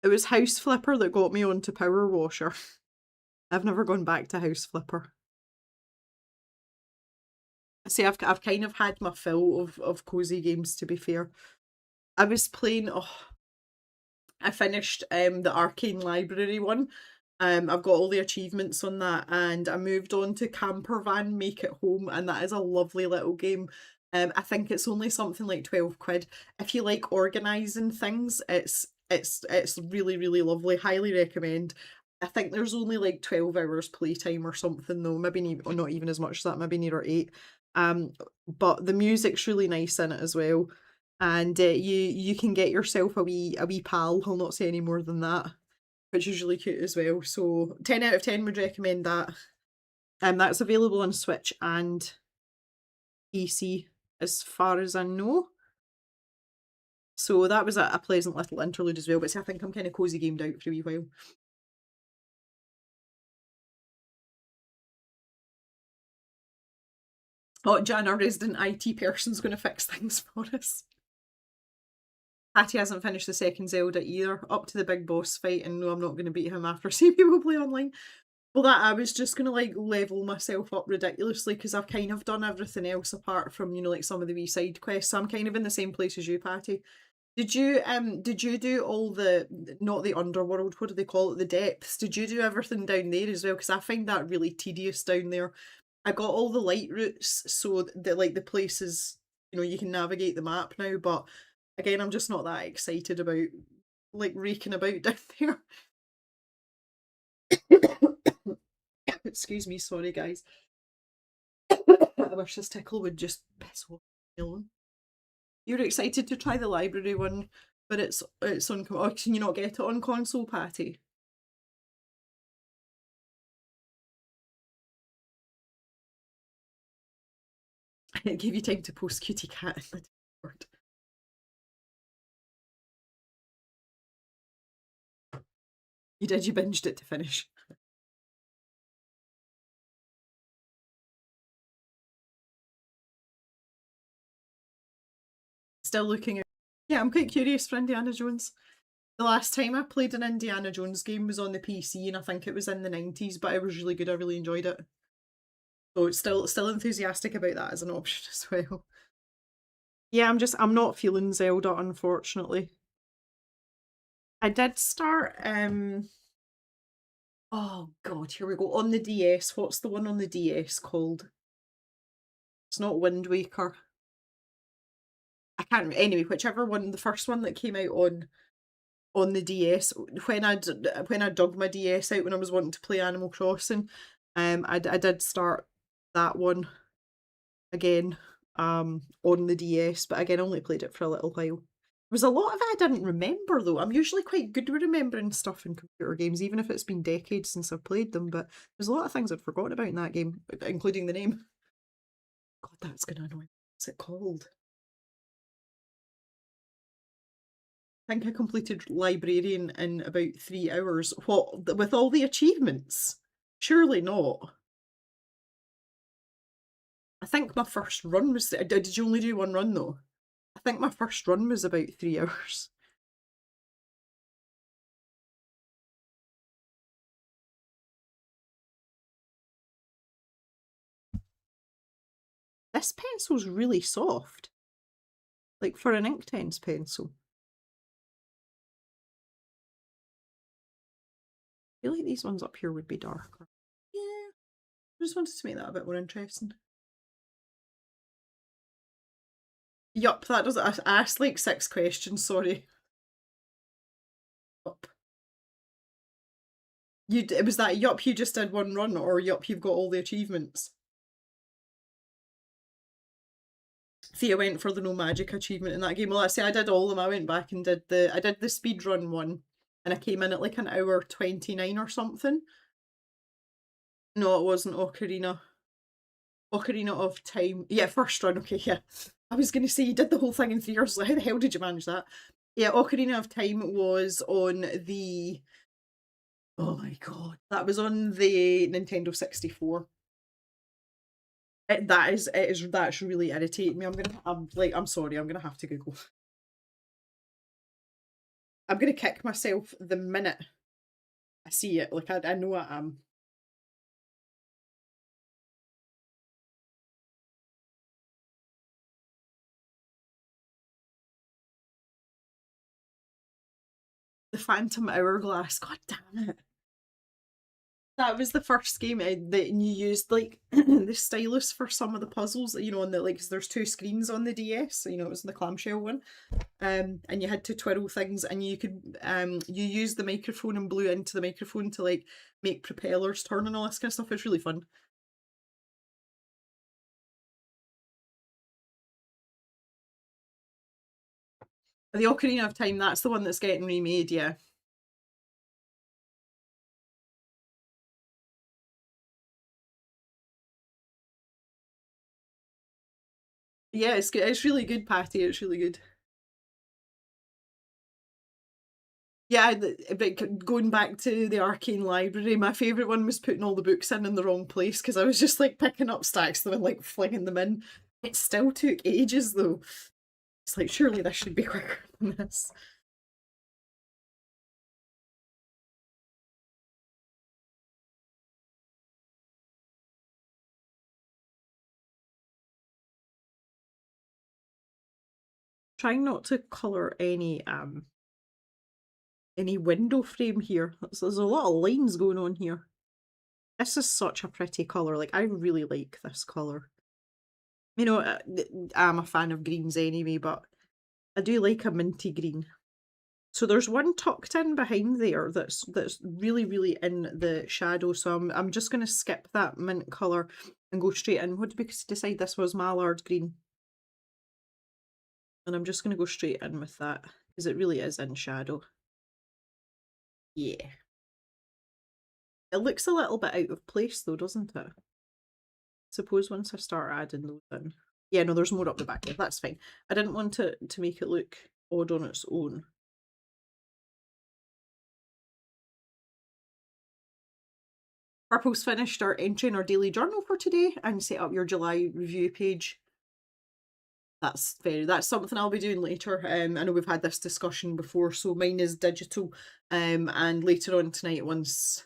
It was House Flipper that got me onto Power Washer. I've never gone back to House Flipper. See, I've kind of had my fill of cozy games, to be fair. I was playing. Oh, I finished the Arcane Library one. I've got all the achievements on that, and I moved on to Camper Van Make It Home, and that is a lovely little game. I think it's only something like 12 quid. If you like organising things, it's really, really lovely. Highly recommend. I think there's only like 12 hours playtime or something though, maybe or not even as much as that, maybe nearer 8. Um, but the music's really nice in it as well. And you can get yourself a wee pal. I'll not say any more than that, which is really cute as well. So 10 out of 10 would recommend that. That's available on Switch and PC as far as I know. So that was a pleasant little interlude as well. But see, I think I'm kind of cozy gamed out for a wee while. Oh, Jan, our resident IT person's going to fix things for us. Hattie hasn't finished the second Zelda either, up to the big boss fight, and no, I'm not going to beat him after seeing people play online. Well, that I was just gonna like level myself up ridiculously because I've kind of done everything else apart from like some of the wee side quests. So I'm kind of in the same place as you, Patty. Did you do all the, not the underworld, what do they call it, the depths? Did you do everything down there as well? Because I find that really tedious down there. I got all the light routes, so that like the places, you can navigate the map now, but again I'm just not that excited about like raking about down there. Excuse me, sorry guys. I wish this tickle would just piss off me alone. You're excited to try the library one, but it's on. Oh, can you not get it on console, Patty? It gave you time to post cutie cat in the Discord. You did, you binged it to finish. Still looking at. Yeah, I'm quite curious for Indiana Jones. The last time I played an Indiana Jones game was on the PC, and I think it was in the 90s, but it was really good. I really enjoyed it. So still enthusiastic about that as an option as well. Yeah, I'm not feeling Zelda, unfortunately. I did start oh god, here we go. On the DS. What's the one on the DS called? It's not Wind Waker. I can't remember. Anyway, whichever one, the first one that came out on the DS, when I dug my DS out when I was wanting to play Animal Crossing, I did start that one again on the DS, but again I only played it for a little while. There was a lot of it I didn't remember though. I'm usually quite good with remembering stuff in computer games, even if it's been decades since I've played them, but there's a lot of things I'd forgotten about in that game, including the name. God, that's gonna annoy me. What's it called? I think I completed Librarian in about 3 hours. What, with all the achievements? Surely not. I think my first run was. Did you only do one run though? I think my first run was about 3 hours. This pencil's really soft. Like for an Inktense pencil. I feel like these ones up here would be darker. Yeah, I just wanted to make that a bit more interesting. Yup, that does. I asked like 6 questions, sorry. Yup. It was that yup, you just did one run, or yup, you've got all the achievements. Thea went for the no magic achievement in that game. Well, I say I did all of them. I went back and did the speed run one, and I came in at like an hour 29 or something. No, it wasn't Ocarina. Ocarina of Time. Yeah, first run. Okay, yeah. I was gonna say you did the whole thing in 3 years. How the hell did you manage that? Yeah, Ocarina of Time was on the. Oh my god, that was on the Nintendo 64. That's really irritating me. I'm sorry. I'm gonna have to Google. I'm gonna kick myself the minute I see it. Like I know I am. The Phantom Hourglass. God damn it. That was the first game that you used like the stylus for some of the puzzles, you know, on the like 'cause there's 2 screens on the DS, so, you know, it was in the clamshell one. And you had to twirl things and you could you use the microphone and blew into the microphone to like make propellers turn and all this kind of stuff. It's really fun. The Ocarina of Time, that's the one that's getting remade, yeah. Yeah, it's good. It's really good, Patty. It's really good. Yeah, but going back to the arcane library, my favourite one was putting all the books in the wrong place because I was just like picking up stacks of them and like flinging them in. It still took ages though. It's like, surely this should be quicker than this. Trying not to colour any window frame here. There's a lot of lines going on here. This is such a pretty colour. Like, I really like this colour. You know, I'm a fan of greens anyway, but I do like a minty green. So there's one tucked in behind there that's really, really in the shadow. So I'm just gonna skip that mint colour and go straight in. What did we decide this was? Mallard green. And I'm just gonna go straight in with that because it really is in shadow. Yeah. It looks a little bit out of place though, doesn't it? Suppose once I start adding those in. Yeah, no, there's more up the back there. That's fine. I didn't want to make it look odd on its own. Purple's finished our entry in our daily journal for today and set up your July review page. That's something I'll be doing later. I know we've had this discussion before, so mine is digital. And later on tonight, once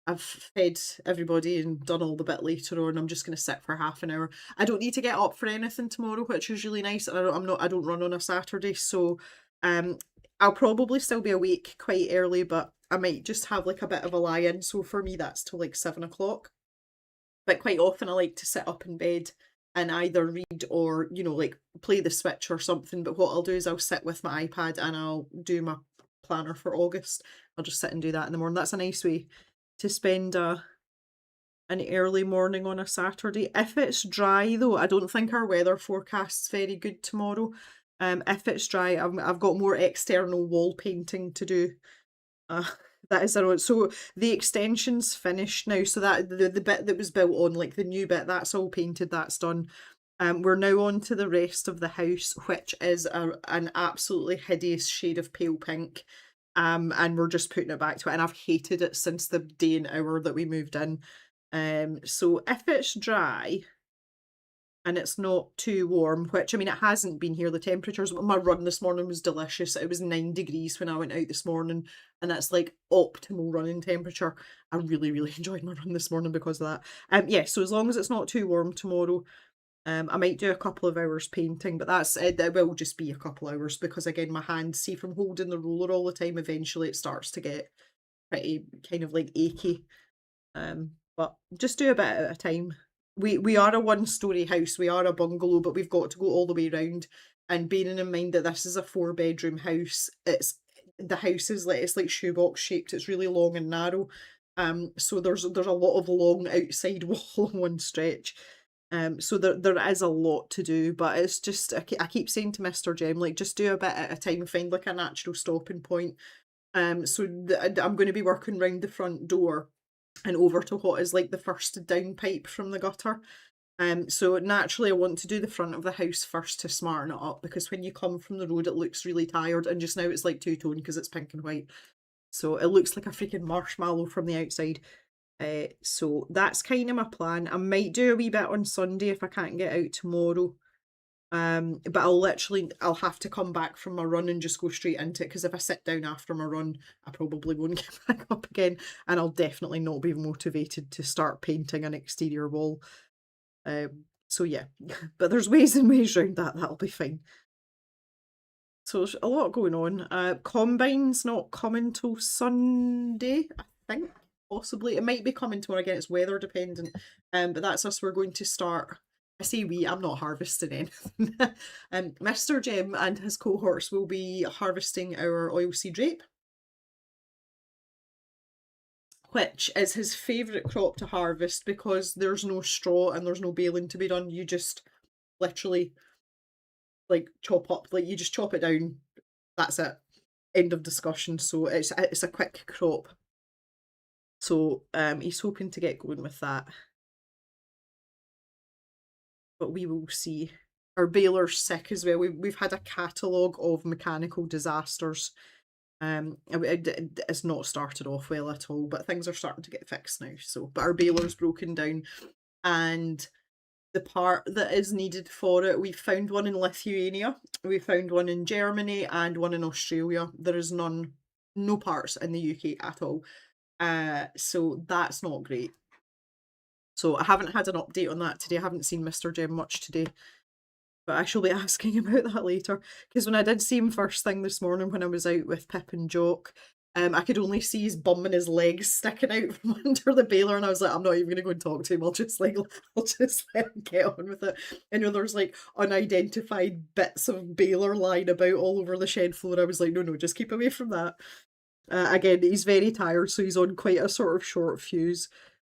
I've fed everybody and done all the bit later on, I'm just going to sit for half an hour. I don't need to get up for anything tomorrow, which is really nice. And I don't run on a Saturday, so I'll probably still be awake quite early, but I might just have like a bit of a lie-in. So for me, that's till like 7 o'clock. But quite often I like to sit up in bed and either read or, you know, like play the Switch or something. But what I'll do is I'll sit with my iPad and I'll do my planner for August. I'll just sit and do that in the morning. That's a nice way to spend an early morning on a Saturday. If it's dry though, I don't think our weather forecast's very good tomorrow. If it's dry, I've got more external wall painting to do. That is so the extension's finished now, so that the bit that was built on, like the new bit, that's all painted, that's done. We're now on to the rest of the house, which is an absolutely hideous shade of pale pink. And we're just putting it back to it, and I've hated it since the day and hour that we moved in. So if it's dry and it's not too warm, which I mean it hasn't been here, the temperatures, my run this morning was delicious. It was 9 degrees when I went out this morning, and that's like optimal running temperature. I really, really enjoyed my run this morning because of that. Yeah, so as long as it's not too warm tomorrow, I might do a couple of hours painting, but that's it. It will just be a couple hours because again, my hands, see from holding the roller all the time, eventually it starts to get pretty kind of like achy. But just do a bit at a time. We are a one-story house, we are a bungalow, but we've got to go all the way round. And bearing in mind that this is a 4-bedroom house, the house is like, it's like shoebox shaped. It's really long and narrow. So there's a lot of long outside wall on one stretch. So there is a lot to do, but it's just I keep saying to Mr. Jem, like, just do a bit at a time, find like a natural stopping point. So I'm going to be working round the front door and over to what is like the first downpipe from the gutter. So naturally I want to do the front of the house first to smarten it up, because when you come from the road it looks really tired, and just now it's like two-tone because it's pink and white. So it looks like a freaking marshmallow from the outside. So that's kind of my plan. I might do a wee bit on Sunday if I can't get out tomorrow. But I'll have to come back from my run and just go straight into it, because if I sit down after my run, I probably won't get back up again, and I'll definitely not be motivated to start painting an exterior wall. So yeah, but there's ways and ways around that, that'll be fine. So there's a lot going on. Combine's not coming till Sunday, I think. Possibly. It might be coming tomorrow again, it's weather dependent. But that's us, we're going to start. I say we, I'm not harvesting anything. Mr. Jem and his cohorts will be harvesting our oilseed rape, which is his favourite crop to harvest because there's no straw and there's no baling to be done. You just literally like chop up, like you just chop it down. That's it. End of discussion. So it's a quick crop. So he's hoping to get going with that. But we will see. Our baler's sick as well. We've had a catalogue of mechanical disasters. It's not started off well at all, but things are starting to get fixed now. So, but our baler's broken down, and the part that is needed for it, we found one in Lithuania, we found one in Germany, and one in Australia. There is no parts in the UK at all. So that's not great. So I haven't had an update on that today. I haven't seen Mr. Jem much today, but I shall be asking about that later. Because when I did see him first thing this morning when I was out with Pip and Jock, I could only see his bum and his legs sticking out from under the baler, and I was like, "I'm not even gonna go and talk to him. I'll just like I'll just let him get on with it." I know there's like unidentified bits of baler lying about all over the shed floor. I was like, "No, no, just keep away from that." Again, he's very tired, so he's on quite a sort of short fuse.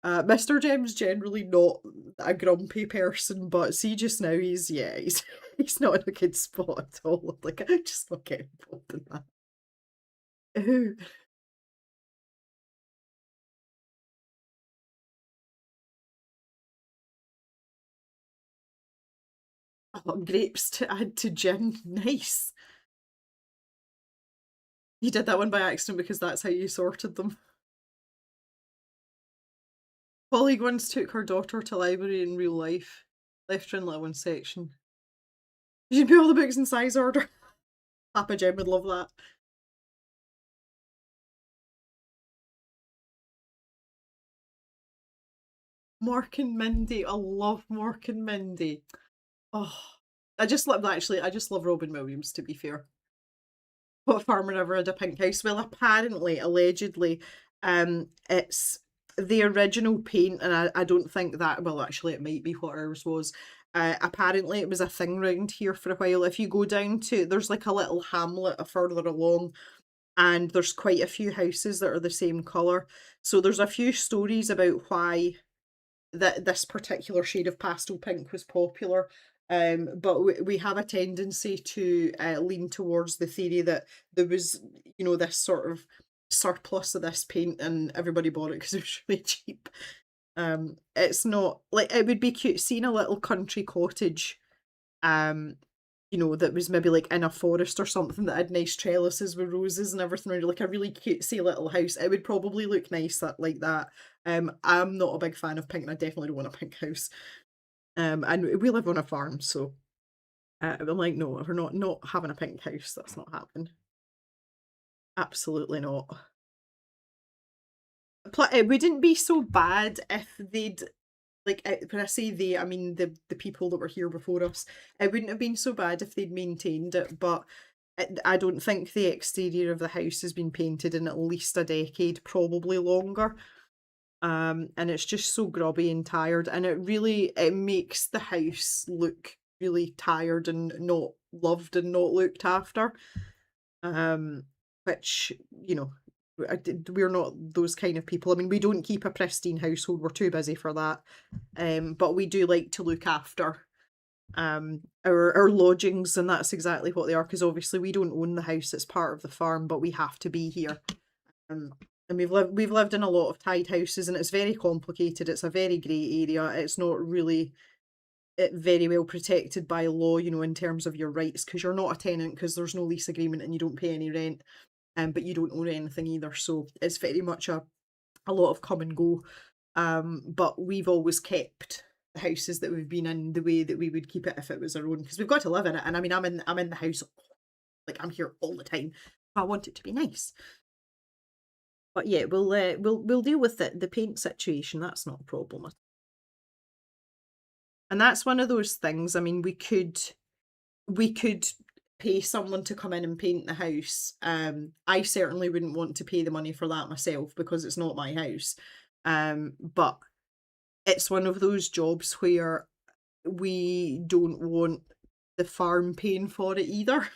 Mr. Jem's generally not a grumpy person, but see just now he's yeah, he's he's not in a good spot at all. Like I'm just not getting involved in that. Who? Oh, grapes to add to gin. Nice. You did that one by accident because that's how you sorted them. Colleague once took her daughter to library in real life. Left her in that one section. You should put all the books in size order. Papa Jem would love that. Mork and Mindy. I love Mork and Mindy. Oh, I just love Robin Williams, to be fair. What farmer ever had a pink house? Well, apparently, allegedly, it's the original paint, and I don't think that, well, actually, it might be what ours was. Apparently, it was a thing round here for a while. If you go down to, there's like a little hamlet a further along, and there's quite a few houses that are the same colour. So there's a few stories about why that this particular shade of pastel pink was popular. But we have a tendency to lean towards the theory that there was, you know, this sort of surplus of this paint and everybody bought it because it was really cheap. It's not like it would be cute seeing a little country cottage, um, you know, that was maybe like in a forest or something that had nice trellises with roses and everything around, like a really cutesy little house. It would probably look nice like that. I'm not a big fan of pink, and I definitely don't want a pink house. And we live on a farm, so I'm like, no, we're not having a pink house. That's not happening. Absolutely not. It wouldn't be so bad if they'd like when I say they, I mean the people that were here before us. It wouldn't have been so bad if they'd maintained it, but I don't think the exterior of the house has been painted in at least a decade, probably longer. And it's just so grubby and tired, and it makes the house look really tired and not loved and not looked after. Um, which, you know, we're not those kind of people. I mean, we don't keep a pristine household, we're too busy for that. But we do like to look after our lodgings, and that's exactly what they are, because obviously we don't own the house, it's part of the farm, but we have to be here. Um, and we've lived in a lot of tied houses, and it's very complicated. It's a very grey area. It's not really very well protected by law, you know, in terms of your rights, because you're not a tenant, because there's no lease agreement and you don't pay any rent. But you don't own anything either. So it's very much a lot of come and go. But we've always kept the houses that we've been in the way that we would keep it if it was our own, because we've got to live in it. And I mean, I'm in the house, like I'm here all the time. I want it to be nice. But yeah, we'll deal with the paint situation. That's not a problem. And that's one of those things. I mean, we could pay someone to come in and paint the house. I certainly wouldn't want to pay the money for that myself because it's not my house. But it's one of those jobs where we don't want the farm paying for it either.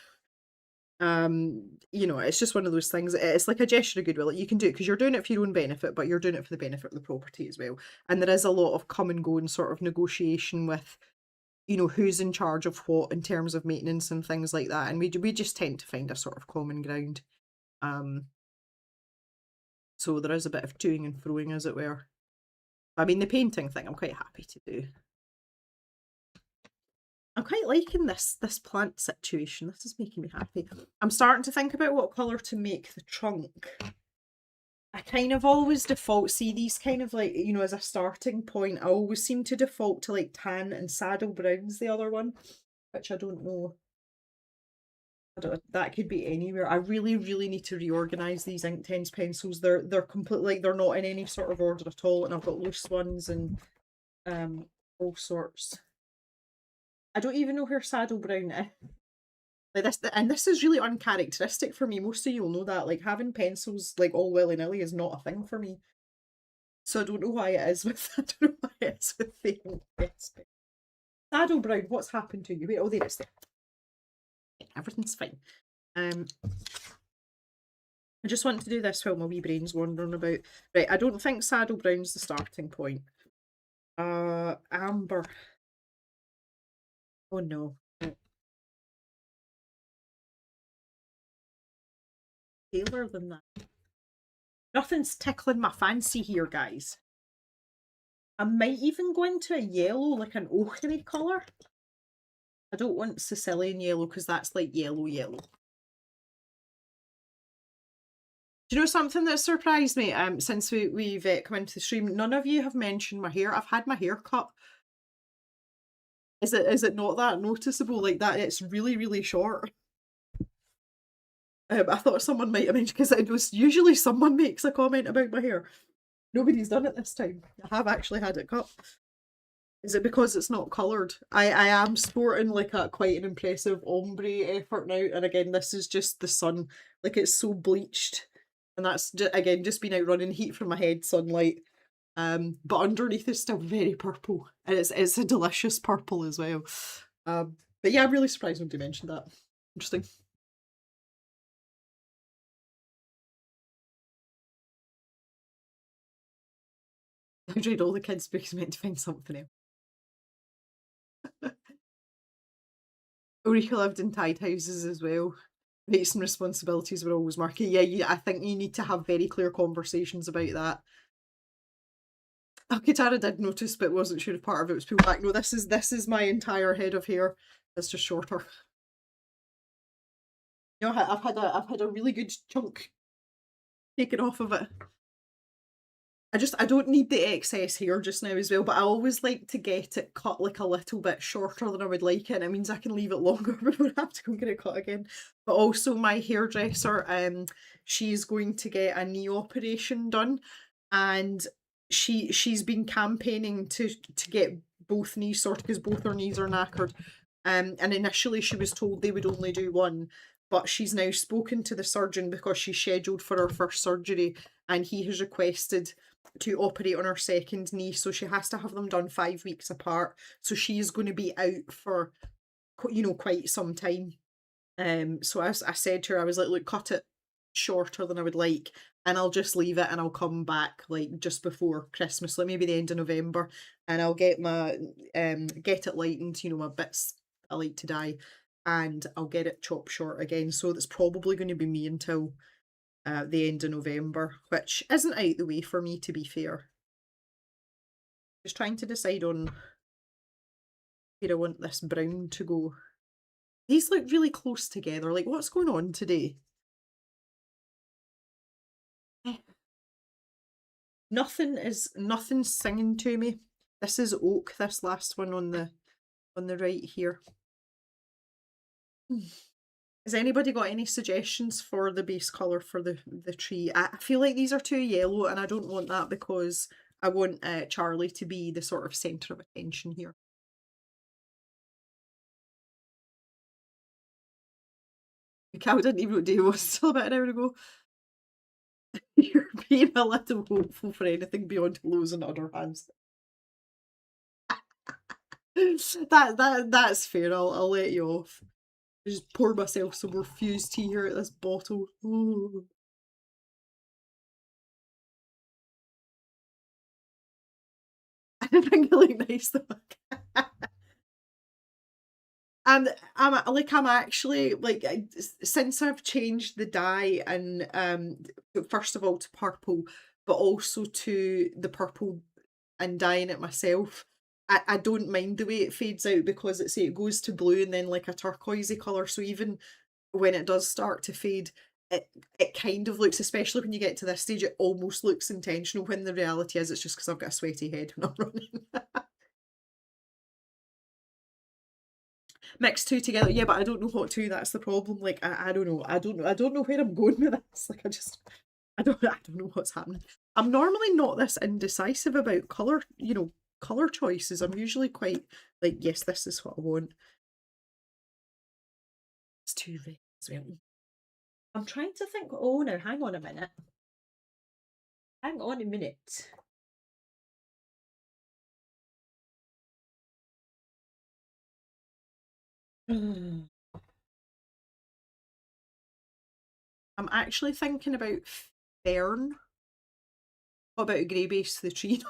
You know, it's just one of those things. It's like a gesture of goodwill. Like, you can do it because you're doing it for your own benefit, but you're doing it for the benefit of the property as well. And there is a lot of come and go and sort of negotiation with, you know, who's in charge of what in terms of maintenance and things like that. And we just tend to find a sort of common ground. Um, so there is a bit of toing and froing, as it were. I mean, the painting thing, I'm quite happy to do. I'm quite liking this plant situation. This is making me happy. I'm starting to think about what colour to make the trunk. I kind of always default, see these kind of like, you know, as a starting point, I always seem to default to like tan and saddle brown's the other one, which I don't know. I don't, that could be anywhere. I really, really need to reorganise these Inktense pencils. They're completely like they're not in any sort of order at all, and I've got loose ones and all sorts. I don't even know where saddle brown is. Like this, and this is really uncharacteristic for me. Most of you will know that. Like having pencils like all willy-nilly is not a thing for me. So I don't know why it is with I don't know why it is with the yes. Saddle Brown, what's happened to you? Wait, oh there it's there. Everything's fine. I just want to do this while my wee brain's wandering about. Right, I don't think Saddle Brown's the starting point. Amber. Oh no. Paler than that. Nothing's tickling my fancy here, guys. I might even go into a yellow, like an ochre colour. I don't want Sicilian yellow because that's like yellow yellow. Do you know something that surprised me since we've come into the stream? None of you have mentioned my hair. I've had my hair cut. Is it not that noticeable like that? It's really, really short. I thought someone might have mentioned, because it was usually someone makes a comment about my hair. Nobody's done it this time. I have actually had it cut. Is it because it's not coloured? I am sporting like a quite an impressive ombre effort now, and again this is just the sun. Like it's so bleached, and that's again just been out running, heat from my head, sunlight. But underneath is still very purple, and it's a delicious purple as well. But yeah, I'm really surprised nobody mentioned that. Interesting. I've read all the kids' books meant to find something else. Ulrika lived in tied houses as well. Rights and responsibilities were always murky. Yeah, I think you need to have very clear conversations about that. Katara did notice, but wasn't sure if part of it was pulled back. No, this is my entire head of hair. It's just shorter. You know, I've had a really good chunk taken off of it. I don't need the excess hair just now as well, but I always like to get it cut like a little bit shorter than I would like it, and it means I can leave it longer before I have to go and get it cut again. But also my hairdresser, she's going to get a knee operation done, and she's been campaigning to get both knees sorted because both her knees are knackered. And initially she was told they would only do one, but she's now spoken to the surgeon because she's scheduled for her first surgery, and he has requested to operate on her second knee, so she has to have them done 5 weeks apart. So she's going to be out for, you know, quite some time. So I said to her, I was like, look, cut it shorter than I would like, and I'll just leave it, and I'll come back like just before Christmas, like maybe the end of November, and I'll get my get it lightened, you know, my bits I like to dye, and I'll get it chopped short again. So that's probably going to be me until the end of November, which isn't out the way for me, to be fair. Just trying to decide on where I want this brown to go. These look really close together. Like, what's going on today? Nothing's singing to me. This is oak, this last one on the right here. Has anybody got any suggestions for the base colour for the tree? I feel like these are too yellow, and I don't want that because I want Charlie to be the sort of centre of attention here. The cow didn't even know what day it was till about an hour ago. You're being a little hopeful for anything beyond hellos and other hands. That's fair. I'll let you off. I just pour myself some more fused tea here at this bottle. Ooh. I think it look nice though. And I'm actually like, since I've changed the dye, and first of all to purple, but also to the purple and dyeing it myself, I don't mind the way it fades out, because it goes to blue and then like a turquoisey colour, so even when it does start to fade, it kind of looks, especially when you get to this stage, it almost looks intentional, when the reality is it's just because I've got a sweaty head when I'm running. Mix two together, yeah, but I don't know what two, that's the problem. Like I don't know. I don't know where I'm going with this. Like I don't know what's happening. I'm normally not this indecisive about colour, you know, colour choices. I'm usually quite like, yes, this is what I want. It's too red as well. I'm trying to think. Oh, now hang on a minute. Hang on a minute. I'm actually thinking about fern. What about a grey base to the tree?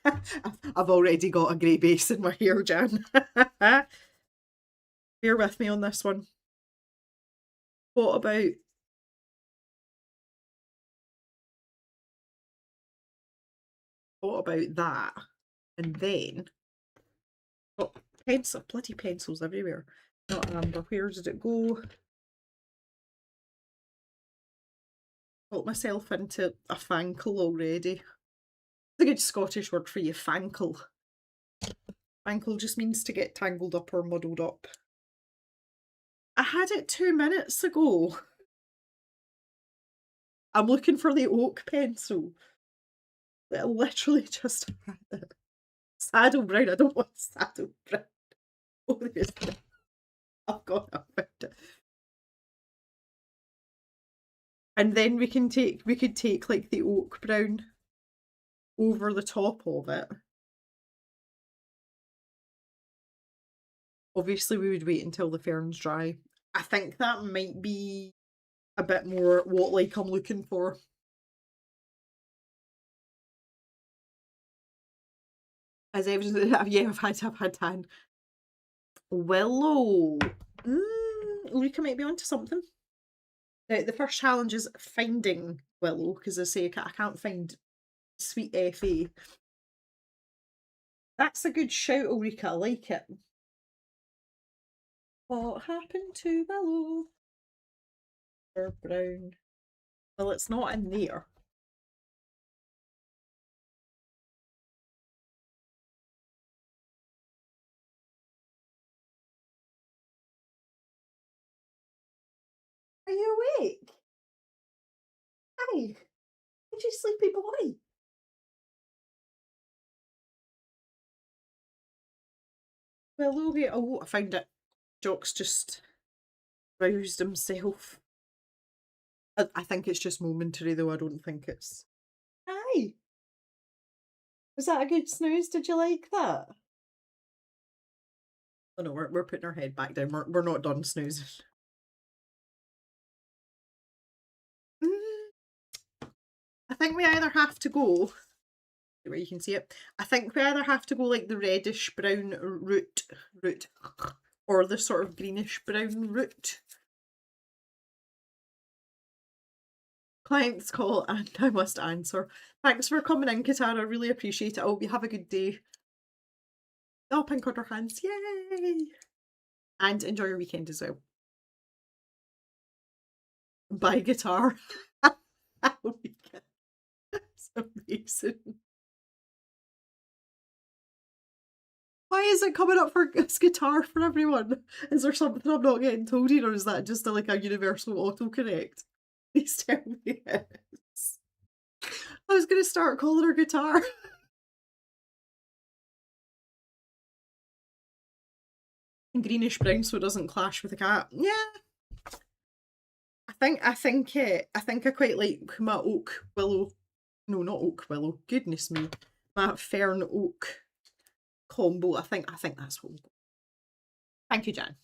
I've already got a grey base in my hair, Jan. Bear with me on this one. What about that? And then oh, bloody pencils everywhere. Not amber. Where did it go? Got myself into a fankle already. It's a good Scottish word for you, fankle. Fankle just means to get tangled up or muddled up. I had it 2 minutes ago. I'm looking for the oak pencil. I literally just had it. Saddle brown. I don't want saddle brown. Oh, I've got it. And then we could take like the oak brown over the top of it. Obviously we would wait until the fern's dry. I think that might be a bit more what like I'm looking for. As evidence that yeah, I've had tan. Willow. Ulrika might be onto something. Now the first challenge is finding willow, because I say I can't find sweet FA. That's a good shout, Ulrika, I like it. What happened to willow? Or brown. Well, it's not in there. Are you awake? Hi. Did you sleepy boy? Willow here. Oh, I found it. Jock's just roused himself. I think it's just momentary though, I don't think it's... Hi! Was that a good snooze? Did you like that? Oh no, we're putting our head back down. We're not done snoozing. I think we either have to go where you can see it. I think we either have to go like the reddish brown root or the sort of greenish brown root. Client's call and I must answer. Thanks for coming in, Katara. Really appreciate it. I hope you have a good day. Oh, pink order hands. Yay! And enjoy your weekend as well. Buy guitar. That's amazing. Why is it coming up for this guitar for everyone? Is there something I'm not getting told here, or is that just like a universal autocorrect? Please tell me yes. I was going to start calling her guitar. Greenish brown so it doesn't clash with the cat. Yeah. I think I quite like my oak willow. No, not oak willow. Goodness me. My fern oak combo. I think that's what we'll go. Thank you, Jan.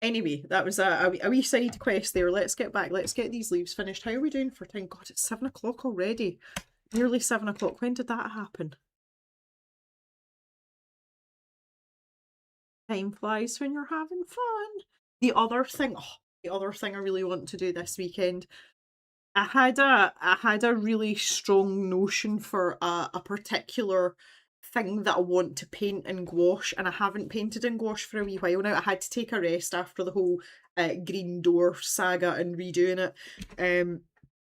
Anyway, that was a wee side quest there. Let's get back. Let's get these leaves finished. How are we doing for time? God, it's 7 o'clock already. Nearly 7 o'clock. When did that happen? Time flies when you're having fun. The other thing I really want to do this weekend, I had a really strong notion for a particular thing that I want to paint in gouache, and I haven't painted in gouache for a wee while now. I had to take a rest after the whole green door saga and redoing it.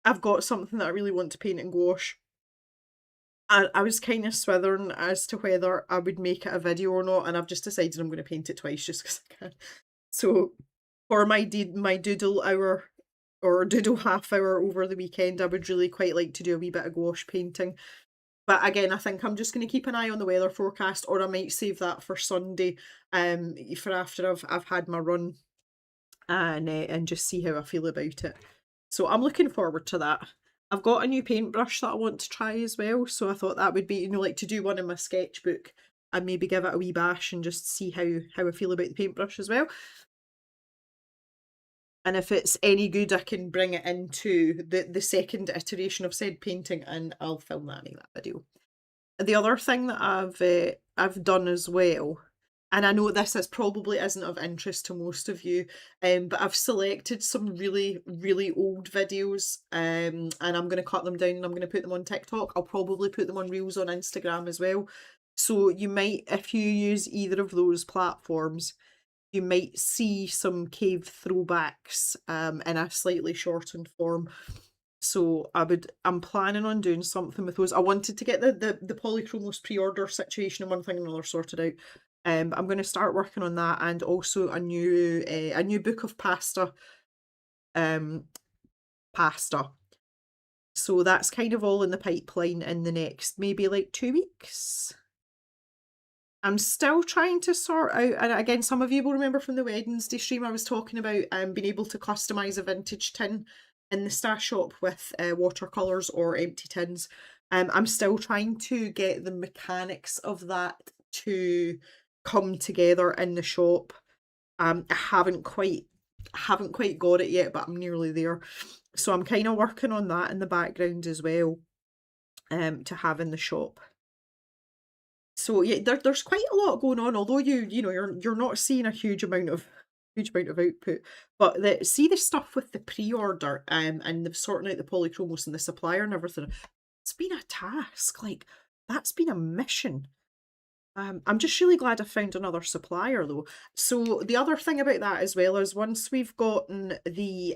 I've got something that I really want to paint in gouache. I was kind of swithering as to whether I would make it a video or not, and I've just decided I'm going to paint it twice just because I can. So for my doodle hour or doodle half hour over the weekend, I would really quite like to do a wee bit of gouache painting. But again, I think I'm just going to keep an eye on the weather forecast, or I might save that for Sunday, for after I've had my run. and just see how I feel about it. So I'm looking forward to that. I've got a new paintbrush that I want to try as well, so I thought that would be, like to do one in my sketchbook and maybe give it a wee bash and just see how I feel about the paintbrush as well. And if it's any good, I can bring it into the second iteration of said painting and I'll film that and make that video. The other thing that I've done as well, and I know this probably isn't of interest to most of you, but I've selected some really, really old videos, and I'm going to cut them down and I'm going to put them on TikTok. I'll probably put them on Reels on Instagram as well. So you might, if you use either of those platforms, you might see some cave throwbacks in a slightly shortened form. So I'm planning on doing something with those. I wanted to get the Polychromos pre-order situation and one thing and another sorted out. I'm going to start working on that, and also a new book of pasta. Pasta. So that's kind of all in the pipeline in the next maybe like 2 weeks. I'm still trying to sort out, and again, some of you will remember from the Wednesday stream I was talking about being able to customise a vintage tin in the stash shop with watercolours or empty tins. I'm still trying to get the mechanics of that to come together in the shop. I haven't quite got it yet, but I'm nearly there. So I'm kind of working on that in the background as well, to have in the shop. So yeah, there's quite a lot going on. Although you're not seeing a huge amount of output, but see the stuff with the pre-order and the sorting out the Polychromos and the supplier and everything. It's been a task. Like that's been a mission. I'm just really glad I found another supplier though. So the other thing about that as well is once we've gotten the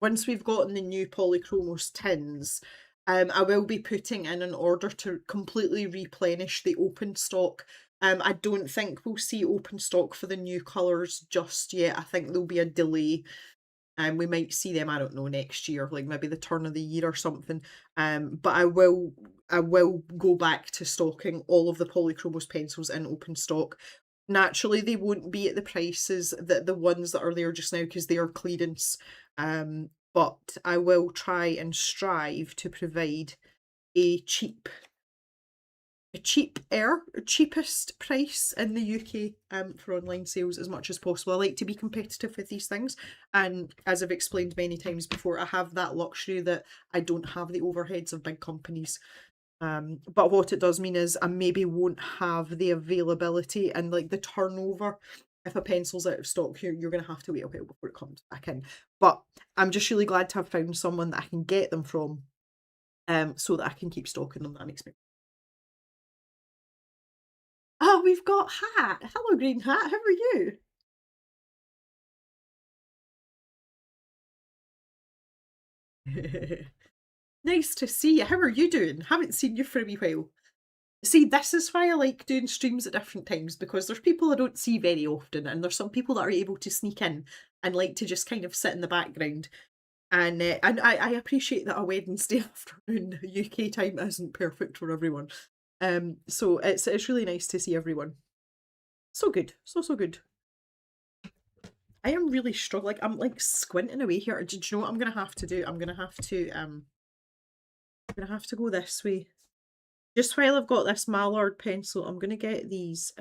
new Polychromos tins, I will be putting in an order to completely replenish the open stock. I don't think we'll see open stock for the new colours just yet. I think there'll be a delay. We might see them, I don't know, next year, like maybe the turn of the year or something. But I will go back to stocking all of the Polychromos pencils in open stock. Naturally, they won't be at the prices that the ones that are there just now because they are clearance. But I will try and strive to provide a cheapest price in the UK for online sales as much as possible. I like to be competitive with these things, and as I've explained many times before, I have that luxury that I don't have the overheads of big companies. But what it does mean is I maybe won't have the availability and like the turnover. If a pencil's out of stock, you're going to have to wait a while before it comes back in. But I'm just really glad to have found someone that I can get them from, so that I can keep stocking them. That makes me. Oh, we've got Hat. Hello, Green Hat. How are you? Nice to see you. How are you doing? Haven't seen you for a wee while. See, this is why I like doing streams at different times, because there's people I don't see very often, and there's some people that are able to sneak in and like to just kind of sit in the background. And I appreciate that a Wednesday afternoon UK time isn't perfect for everyone. So it's really nice to see everyone. So good, so good. I am really struggling. I'm like squinting away here. Do you know what I'm gonna have to do? I'm gonna have to go this way. Just while I've got this mallard pencil, I'm gonna get these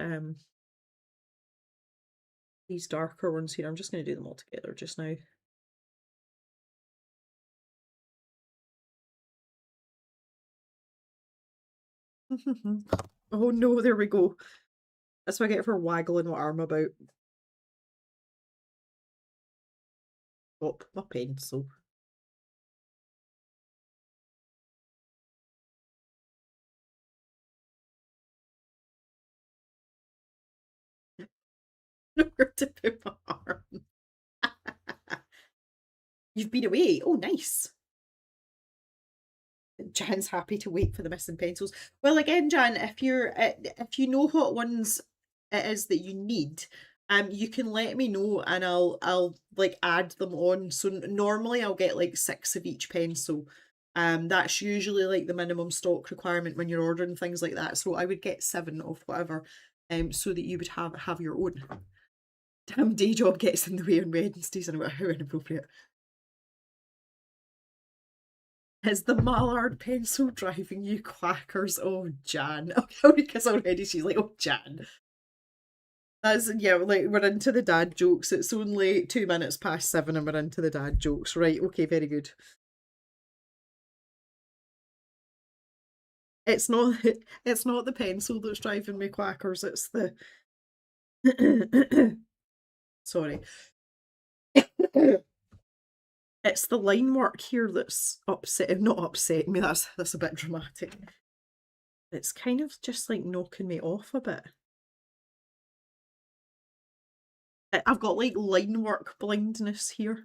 darker ones here. I'm just gonna do them all together just now. Oh no, there we go. That's what I get for waggling my arm about. Drop my pencil. Nowhere to put my arm. You've been away. Oh, nice. Jan's happy to wait for the missing pencils. Well, again, Jan, if you know what ones it is that you need, you can let me know and I'll like add them on. So normally I'll get like 6 of each pencil. That's usually like the minimum stock requirement when you're ordering things like that. So I would get 7 of whatever, so that you would have your own. Damn day job gets in the way on Wednesdays, and how inappropriate. Is the mallard pencil driving you quackers? Oh, Jan. Oh, because already she's like, oh, Jan. That's, yeah, like, we're into the dad jokes. It's only 2 minutes past 7 and we're into the dad jokes. Right, okay, very good. It's not it's not the pencil that's driving me quackers, it's the sorry. It's the line work here that's not upsetting me, that's a bit dramatic. It's kind of just like knocking me off a bit. I've got like line work blindness here.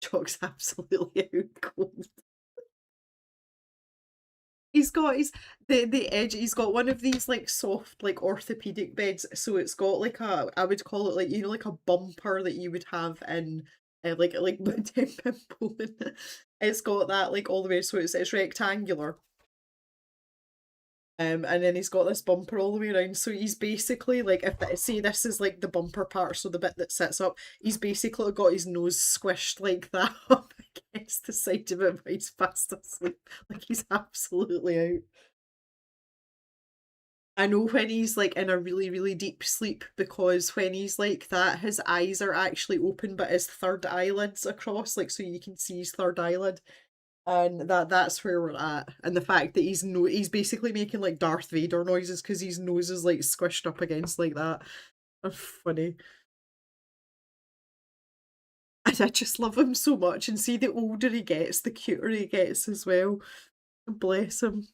Chalk's absolutely out cold. He's got his the edge. He's got one of these like soft like orthopedic beds. So it's got like I would call it like like a bumper that you would have in like Poland. It's got that like all the way. So it's rectangular. And then he's got this bumper all the way around. So he's basically like, if say this is like the bumper part, so the bit that sits up, he's basically got his nose squished like that up against the side of it, but he's fast asleep. Like he's absolutely out. I know when he's like in a really, really deep sleep, because when he's like that, his eyes are actually open, but his third eyelid's across, like so you can see his third eyelid. And that's where we're at. And the fact that he's basically making like Darth Vader noises because his nose is like squished up against like that. Oh, funny. And I just love him so much, and see the older he gets, the cuter he gets as well. Bless him.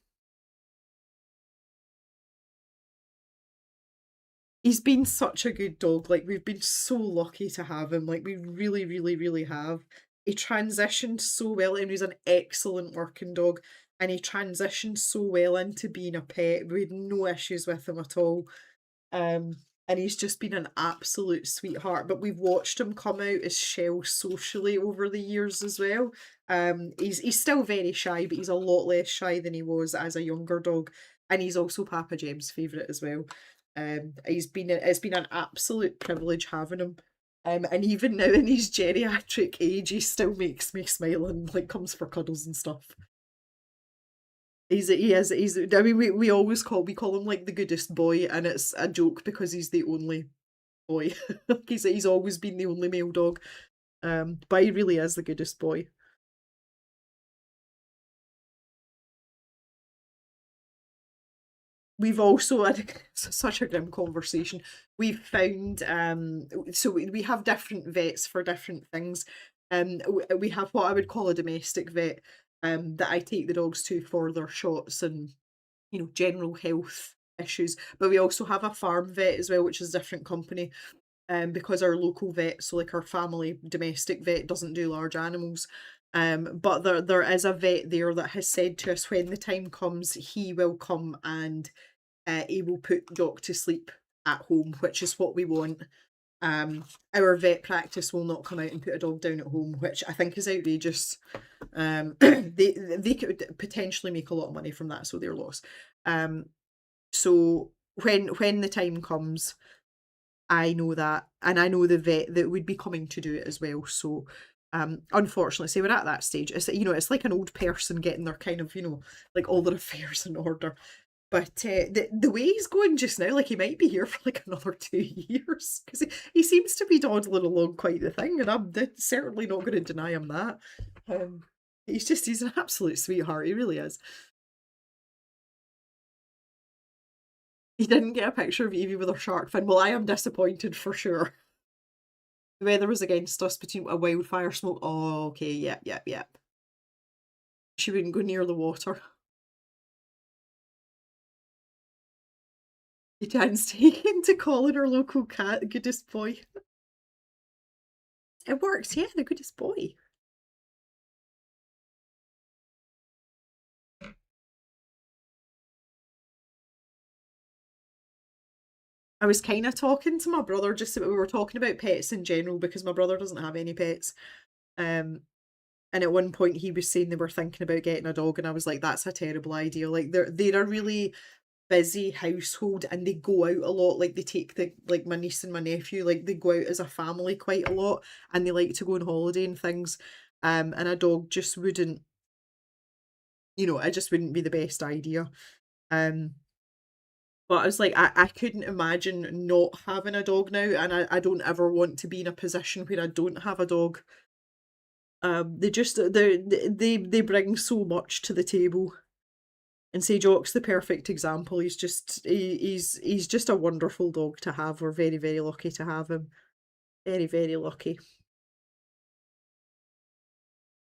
He's been such a good dog. Like, we've been so lucky to have him. Like, we really, really, really have. He transitioned so well, and he's an excellent working dog. And he transitioned so well into being a pet. We had no issues with him at all. Um, and he's just been an absolute sweetheart. But we've watched him come out his shell socially over the years as well. He's still very shy, but he's a lot less shy than he was as a younger dog. And he's also Papa Jem's favourite as well. It's been an absolute privilege having him. And even now in his geriatric age, he still makes me smile and like comes for cuddles and stuff. He's I mean we always call him like the goodest boy, and it's a joke because he's the only boy. He's always been the only male dog. But he really is the goodest boy. We've also had such a grim conversation. We've found so we have different vets for different things. We have what I would call a domestic vet that I take the dogs to for their shots and general health issues. But we also have a farm vet as well, which is a different company. Because our local vet, so like our family domestic vet, doesn't do large animals. But there is a vet there that has said to us when the time comes, he will come and he will put Doc to sleep at home, which is what we want. Our vet practice will not come out and put a dog down at home, which I think is outrageous. They could potentially make a lot of money from that, so they're lost. So when the time comes, I know that, and I know the vet that would be coming to do it as well. So, unfortunately, say we're at that stage. It's like an old person getting their kind of like all their affairs in order. But the way he's going just now, like he might be here for like another 2 years because he seems to be dawdling along quite the thing, and I'm certainly not going to deny him that. He's an absolute sweetheart. He really is. He didn't get a picture of Evie with her shark fin. Well, I am disappointed for sure. The weather was against us between a wildfire smoke. Oh, okay, yep, yep, yep. She wouldn't go near the water. Dan's taken to calling her local cat the goodest boy. It works, yeah, the goodest boy. I was kind of talking to my brother just about, we were talking about pets in general because my brother doesn't have any pets. Um, And at one point he was saying they were thinking about getting a dog, and I was like, "That's a terrible idea." Like, they're a really busy household, and they go out a lot. Like, they take my niece and my nephew, like, they go out as a family quite a lot, and they like to go on holiday and things. And a dog just wouldn't, it just wouldn't be the best idea. Um, but I was like, I couldn't imagine not having a dog now, and I don't ever want to be in a position where I don't have a dog. They just they bring so much to the table. And say Jock's the perfect example. He's just a wonderful dog to have. We're very, very lucky to have him. Very, very lucky.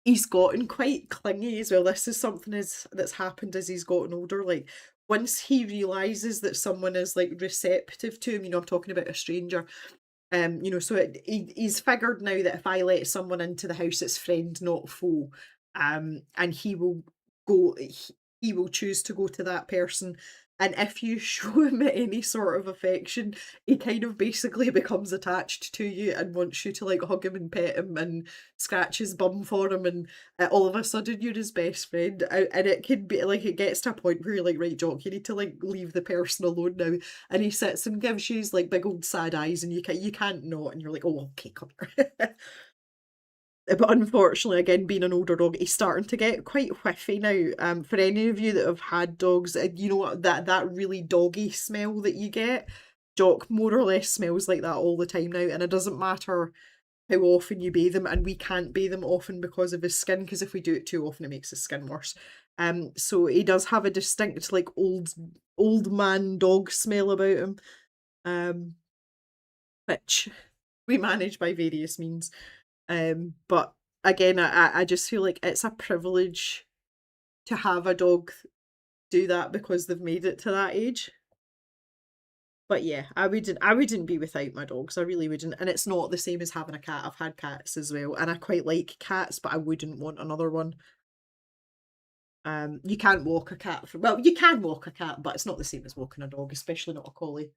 He's gotten quite clingy as well. This is something that's happened as he's gotten older. Like, once he realizes that someone is like receptive to him, I'm talking about a stranger. So he's figured now that if I let someone into the house, it's friend, not foe. And go, he will choose to go to that person. And if you show him any sort of affection, he kind of basically becomes attached to you and wants you to like hug him and pet him and scratch his bum for him. And all of a sudden, you're his best friend. And it can be like, it gets to a point where you're like, right, Jock, you need to like leave the person alone now. And he sits and gives you his like big old sad eyes, and you can't not, and you're like, oh, okay, come here. But unfortunately, again, being an older dog, he's starting to get quite whiffy now. For any of you that have had dogs, you know what, that really doggy smell that you get, Jock more or less smells like that all the time now, and it doesn't matter how often you bathe him, and we can't bathe him often because of his skin, because if we do it too often, it makes his skin worse. So he does have a distinct like old man dog smell about him, um, which we manage by various means. But again, I just feel like it's a privilege to have a dog do that because they've made it to that age. But yeah, I wouldn't be without my dogs. I really wouldn't. And it's not the same as having a cat. I've had cats as well, and I quite like cats, but I wouldn't want another one. You can't walk a cat well, you can walk a cat, but it's not the same as walking a dog, especially not a collie.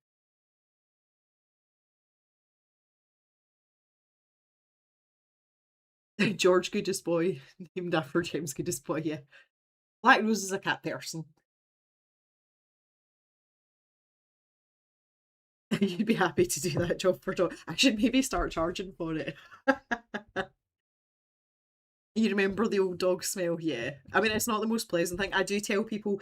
George Goodest Boy, named after James Goodest Boy, yeah. Black Rose is a cat person. You'd be happy to do that job for dog. I should maybe start charging for it. You remember the old dog smell? Yeah. I mean, it's not the most pleasant thing. I do tell people,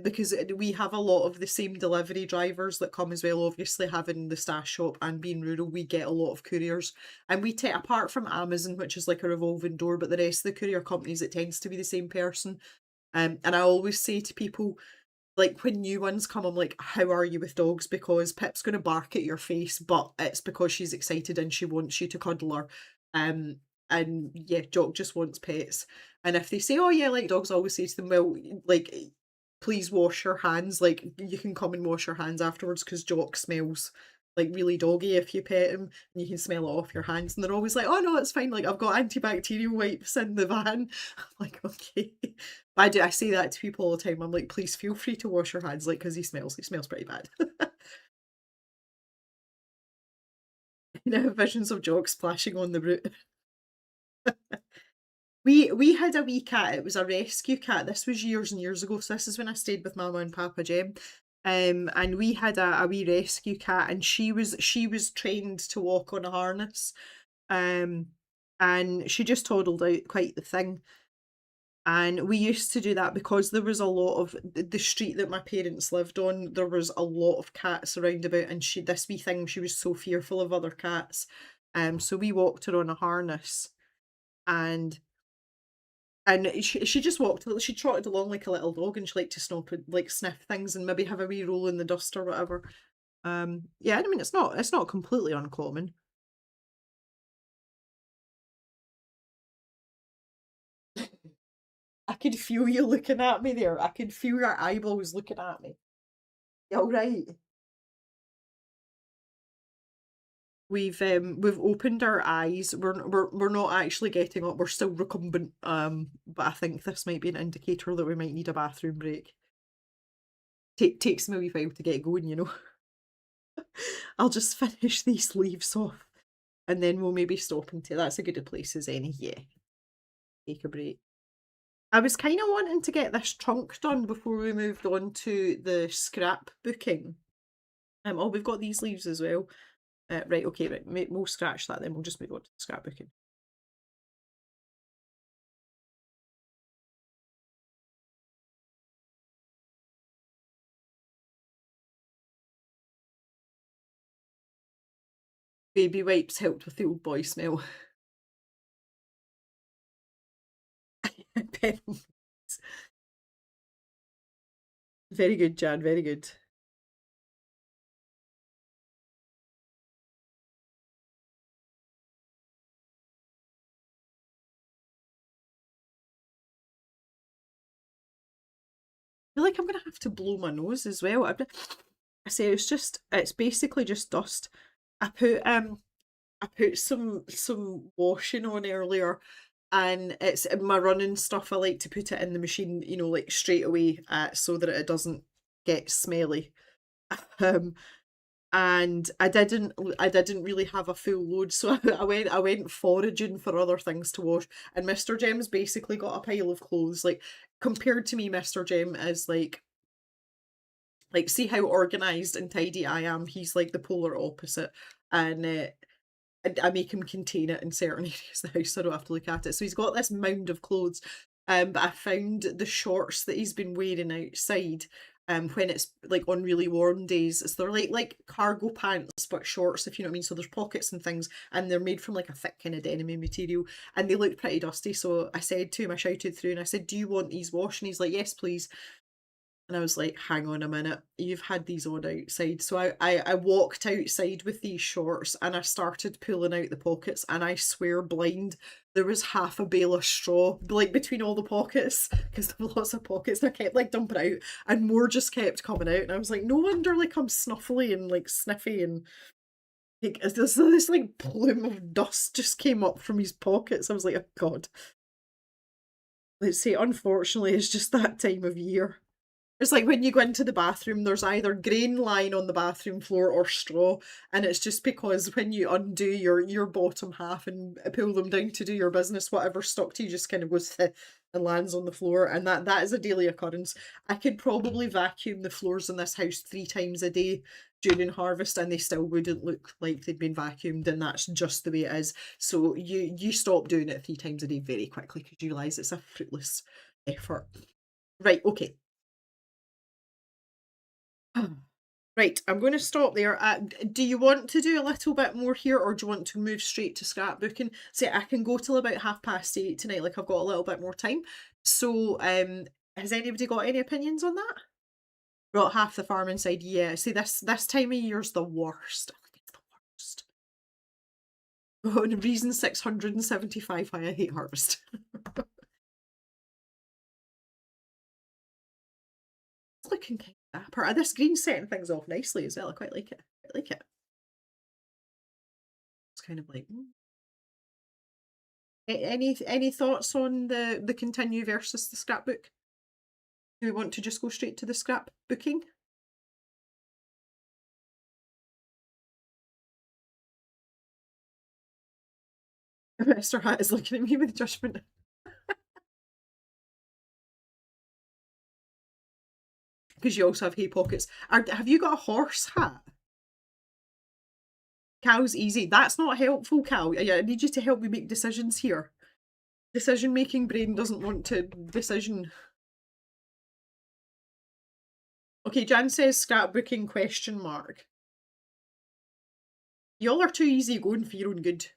because we have a lot of the same delivery drivers that come as well. Obviously, having the stash shop and being rural, we get a lot of couriers. And we take, apart from Amazon, which is like a revolving door, but the rest of the courier companies, it tends to be the same person. And I always say to people, like, when new ones come, I'm like, "How are you with dogs?" Because Pip's gonna bark at your face, but it's because she's excited and she wants you to cuddle her. Um, and yeah, Jock just wants pets. And if they say, "Oh yeah," like dogs, I always say to them, "Well, like, please wash your hands. Like, you can come and wash your hands afterwards because Jock smells like really doggy if you pet him, and you can smell it off your hands." And they're always like, "Oh no, it's fine. Like, I've got antibacterial wipes in the van." I'm like, okay. But I say that to people all the time. I'm like, please feel free to wash your hands, like, because he smells pretty bad. Visions of Jock splashing on the root. We had a wee cat. It was a rescue cat. This was years and years ago. So this is when I stayed with Mama and Papa Jem. And we had a wee rescue cat, and she was trained to walk on a harness. Um, and she just toddled out quite the thing. And we used to do that because there was a lot of the street that my parents lived on, there was a lot of cats around about, and this wee thing, she was so fearful of other cats. So we walked her on a harness, and she just walked, she trotted along like a little dog, and she liked to sniff things and maybe have a wee roll in the dust or whatever. Yeah, I mean, it's not completely uncommon. I could feel you looking at me there. I could feel your eyeballs looking at me. You all right? We've opened our eyes. We're not actually getting up. We're still recumbent. But I think this might be an indicator that we might need a bathroom break. Takes me a wee while to get going. I'll just finish these leaves off, and then we'll maybe stop and take. That's a good a place as any. Yeah. take a break. I was kind of wanting to get this trunk done before we moved on to the scrap booking. Oh, we've got these leaves as well. Right, okay, right. We'll scratch that then. We'll just move on to the scrapbooking. Baby wipes helped with the old boy smell. Very good, Jan, very good. I feel like I'm gonna have to blow my nose as well. I say it's basically just dust. I put I put some washing on earlier, and it's my running stuff. I like to put it in the machine, you know, like straight away, so that it doesn't get smelly. Um, and I didn't really have a full load, so I went foraging for other things to wash. And Mr. Jem's basically got a pile of clothes. Like compared to me, Mr. Jem is like see how organized and tidy I am. He's like the polar opposite, and I make him contain it in certain areas of the house so I don't have to look at it. So he's got this mound of clothes. But I found the shorts that he's been wearing outside when it's like on really warm days. So they're like cargo pants but shorts, if you know what I mean. So there's pockets and things, and they're made from like a thick kind of denim material, and they look pretty dusty. So I said to him, I shouted through and I said, "Do you want these washed?" And he's like, "Yes, please." And I was like, hang on a minute, you've had these on outside. So I walked outside with these shorts and I started pulling out the pockets, and I swear blind, there was half a bale of straw like between all the pockets because there were lots of pockets. And I kept like dumping out and more just kept coming out. And I was like, no wonder like I'm snuffly and like sniffy and like this like plume of dust just came up from his pockets. I was like, oh God. Let's say unfortunately it's just that time of year. It's like when you go into the bathroom, there's either grain lying on the bathroom floor or straw, and it's just because when you undo your bottom half and pull them down to do your business, whatever stuck to you just kind of goes and lands on the floor, and that is a daily occurrence. I could probably vacuum the floors in this house 3 times a day during harvest, and they still wouldn't look like they'd been vacuumed, and that's just the way it is. So you stop doing it 3 times a day very quickly because you realise it's a fruitless effort. Right, okay. Right, I'm going to stop there. Do you want to do a little bit more here, or do you want to move straight to scrapbooking? Say I can go till about 8:30 tonight, like I've got a little bit more time. So, has anybody got any opinions on that? Got half the farming side, yeah. See, this time of year's the worst. I think it's the worst. Oh, and reason 675 why I hate harvest. It's looking kind of dapper. This green's setting things off nicely as well. I quite like it. I quite like it. It's kind of like. Any thoughts on the continue versus the scrapbook? Do we want to just go straight to the scrap booking? Mr. Hat is looking at me with judgment. Because you also have hay pockets. Have you got a horse hat? Cal's easy. That's not helpful, Cal. I need you to help me make decisions here. Decision making brain doesn't want to decision. Okay, Jan says scrapbooking question mark. Y'all are too easy going for your own good.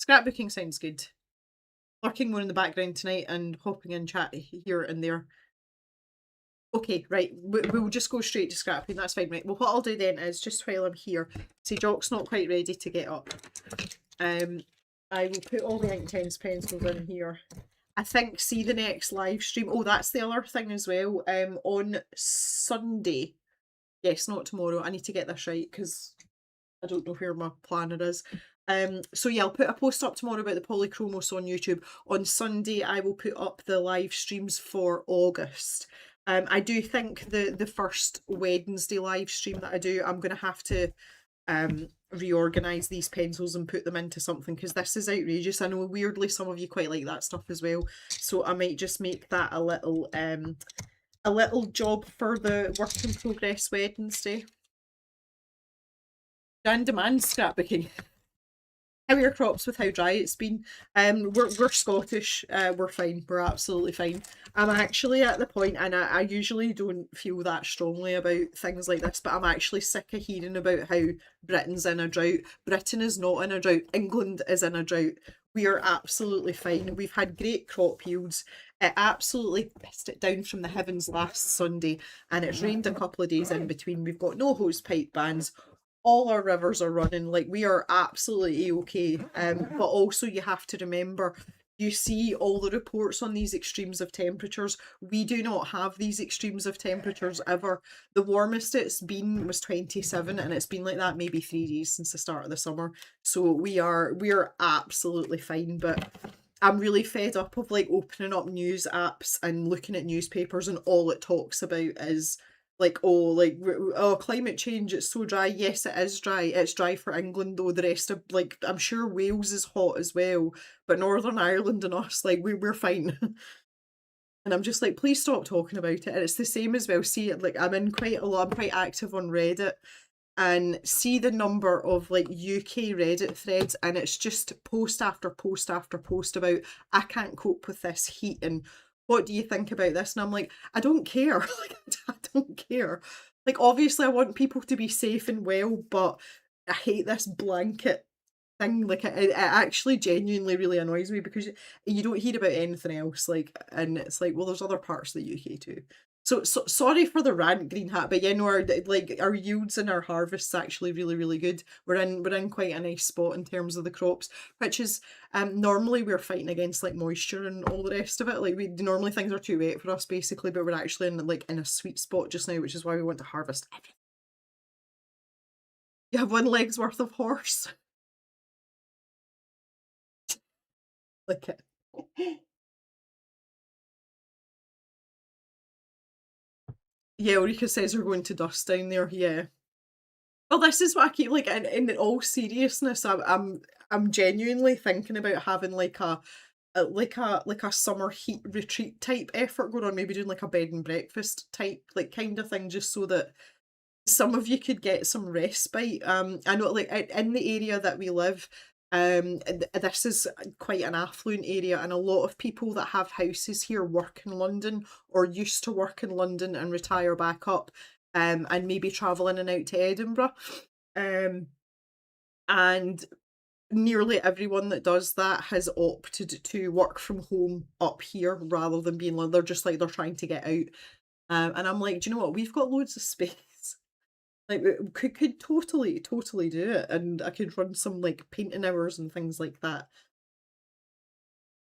Scrapbooking sounds good. Lurking more in the background tonight and hopping in chat here and there. Okay, right. We'll just go straight to scrapping. That's fine, right? Well, what I'll do then is just while I'm here, see, Jock's not quite ready to get up. I will put all the ink pens pencils in here. I think see the next live stream. Oh, that's the other thing as well. On Sunday. Yes, not tomorrow. I need to get this right because I don't know where my planner is. So yeah, I'll put a post up tomorrow about the polychromos on YouTube. On Sunday, I will put up the live streams for August. I do think the first Wednesday live stream that I do, I'm going to have to reorganize these pencils and put them into something, because this is outrageous. I know weirdly some of you quite like that stuff as well, so I might just make that a little job for the work in progress Wednesday. Dan demands scrapbooking. How are your crops with how dry it's been? We're Scottish. We're fine. We're absolutely fine. I'm actually at the point, and I usually don't feel that strongly about things like this, but I'm actually sick of hearing about how Britain's in a drought. Britain is not in a drought. England is in a drought. We are absolutely fine. We've had great crop yields. It absolutely pissed it down from the heavens last Sunday, and it's rained a couple of days in between. We've got no hose pipe bans. All our rivers are running, like we are absolutely okay. But also you have to remember, you see all the reports on these extremes of temperatures. We do not have these extremes of temperatures ever. The warmest it's been was 27, and it's been like that maybe 3 days since the start of the summer. So we are absolutely fine. But I'm really fed up of like opening up news apps and looking at newspapers, and all it talks about is like, oh, climate change, it's so dry. Yes, it is dry. It's dry for England though. The rest of, like, I'm sure Wales is hot as well, but Northern Ireland and us, like, we're fine. And I'm just like, please stop talking about it. And it's the same as well. See, like, I'm quite active on Reddit, and see the number of like UK Reddit threads, and it's just post after post after post about, I can't cope with this heat, and what do you think about this? And I'm like, I don't care. Like, I don't care. Like, obviously I want people to be safe and well, but I hate this blanket thing. Like, it actually genuinely really annoys me, because you don't hear about anything else. Like, and it's like, well, there's other parts of the UK too. So sorry for the rant, Green Hat, but yeah, no, our yields and our harvests actually really good. We're in quite a nice spot in terms of the crops, which is normally we're fighting against like moisture and all the rest of it. Like, normally things are too wet for us basically, but we're actually in a sweet spot just now, which is why we want to harvest everything. You have 1 leg's worth of horse. Like it. Yeah, Ulrika says we're going to dust down there. Yeah. Well, this is what I keep like in all seriousness. I'm genuinely thinking about having like a summer heat retreat type effort going on. Maybe doing like a bed and breakfast type like kind of thing, just so that some of you could get some respite. I know, like, in the area that we live, this is quite an affluent area, and a lot of people that have houses here work in London, or used to work in London and retire back up, and maybe travel in and out to Edinburgh. And nearly everyone that does that has opted to work from home up here rather than being, they're just like, they're trying to get out. And I'm like, do you know what? We've got loads of space. Like, we could totally do it, and I could run some like painting hours and things like that.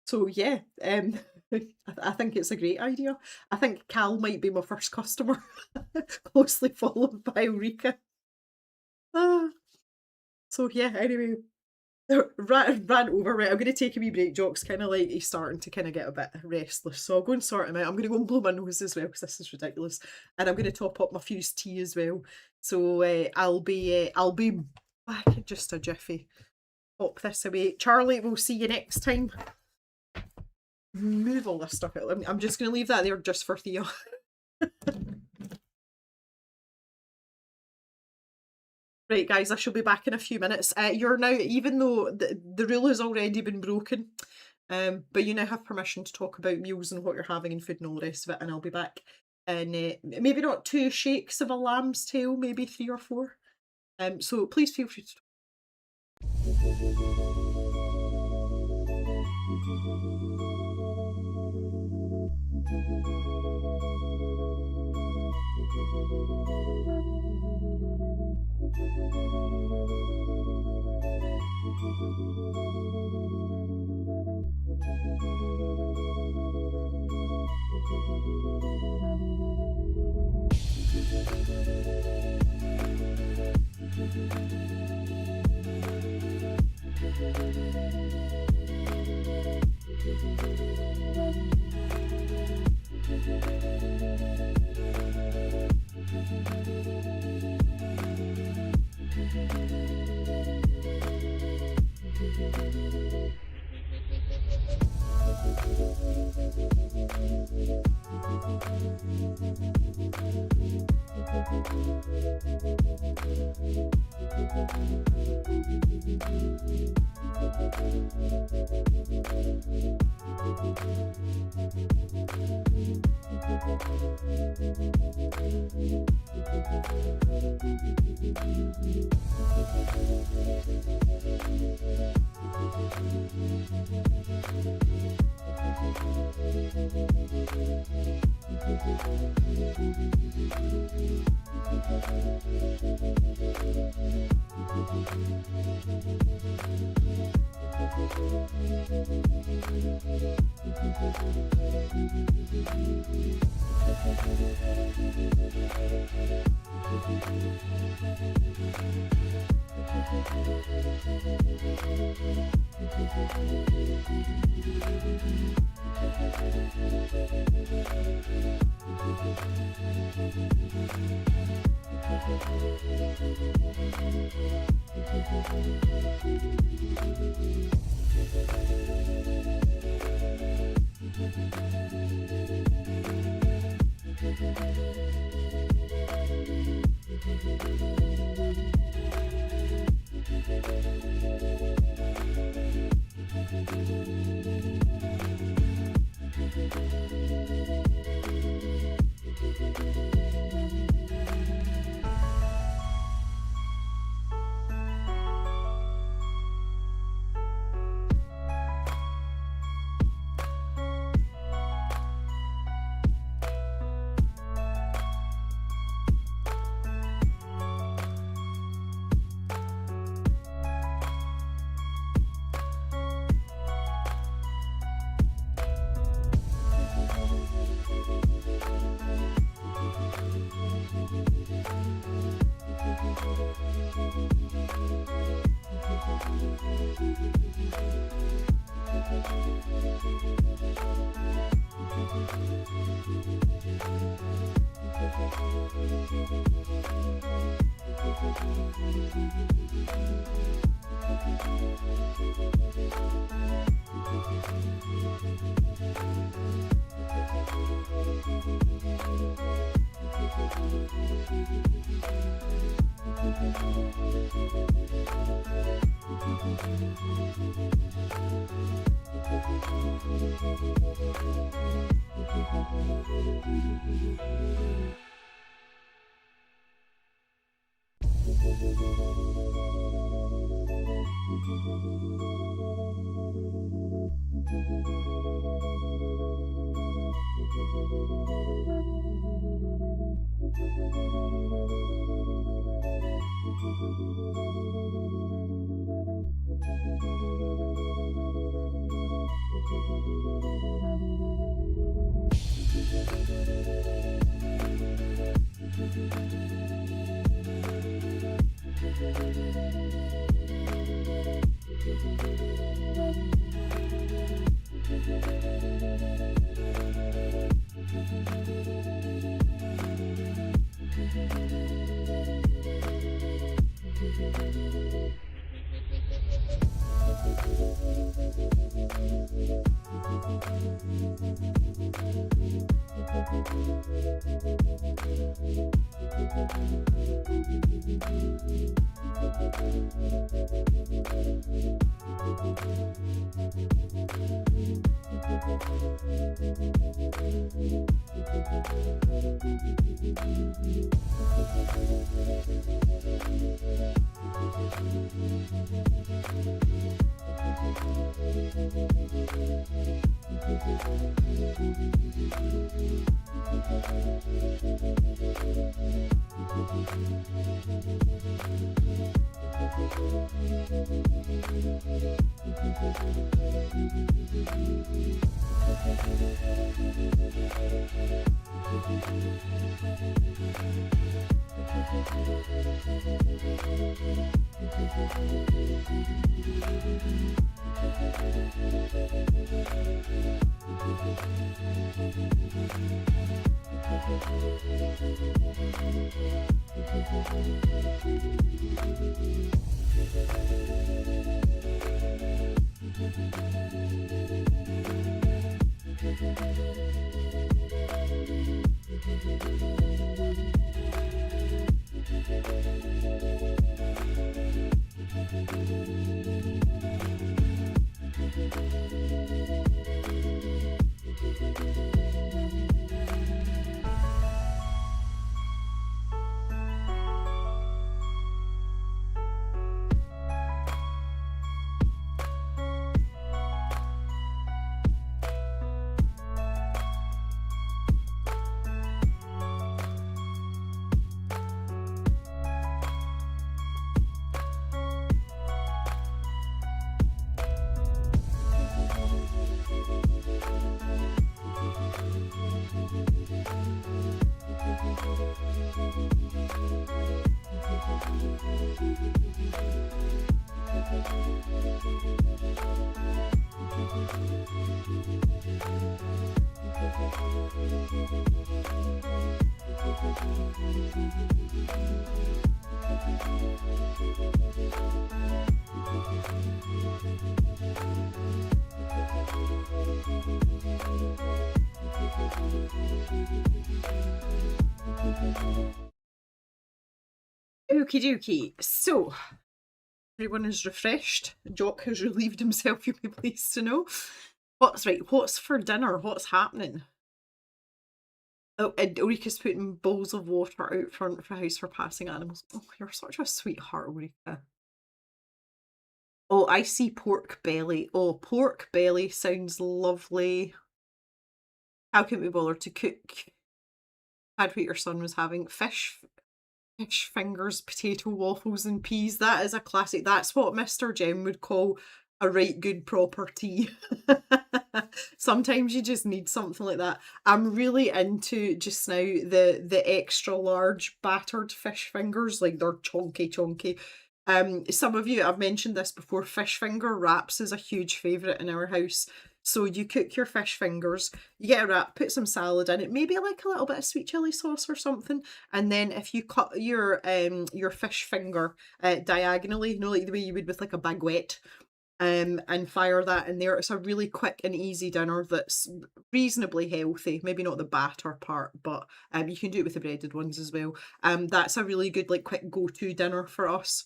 So yeah, I think it's a great idea. I think Cal might be my first customer, closely followed by Ulrika. So yeah, anyway, rant over. Right, I'm going to take a wee break. Jock's kind of like, he's starting to kind of get a bit restless, so I'll go and sort him out. I'm going to go and blow my nose as well, because this is ridiculous, and I'm going to top up my fused tea as well. So I'll be back in just a jiffy. Pop this away. Charlie, we'll see you next time. Move all this stuff out. I'm just going to leave that there just for Theo. Right, guys, I shall be back in a few minutes. You're now, even though the rule has already been broken, but you now have permission to talk about meals and what you're having and food and all the rest of it, and I'll be back in maybe not 2 shakes of a lamb's tail, maybe 3 or 4. So please feel free to talk. Okie dokie. So, everyone is refreshed. Jock has relieved himself, you'll be pleased to know. What's for dinner? What's happening? Oh, and Ulrika's putting bowls of water out front of the house for passing animals. Oh, you're such a sweetheart, Ulrika. Oh, I see pork belly. Oh, pork belly sounds lovely. How can we bother to cook? Had what your son was having. Fish fingers, potato waffles and peas. That is a classic. That's what Mr. Jem would call a right good proper tea. Sometimes you just need something like that. I'm really into just now the extra large battered fish fingers, like they're chonky. Some of you, I've mentioned this before, fish finger wraps is a huge favourite in our house. So you cook your fish fingers, you get a wrap, put some salad in it, maybe like a little bit of sweet chilli sauce or something, and then if you cut your fish finger diagonally, you know, like the way you would with like a baguette, and fire that in there. It's a really quick and easy dinner that's reasonably healthy. Maybe not the batter part, but you can do it with the breaded ones as well. That's a really good like quick go-to dinner for us.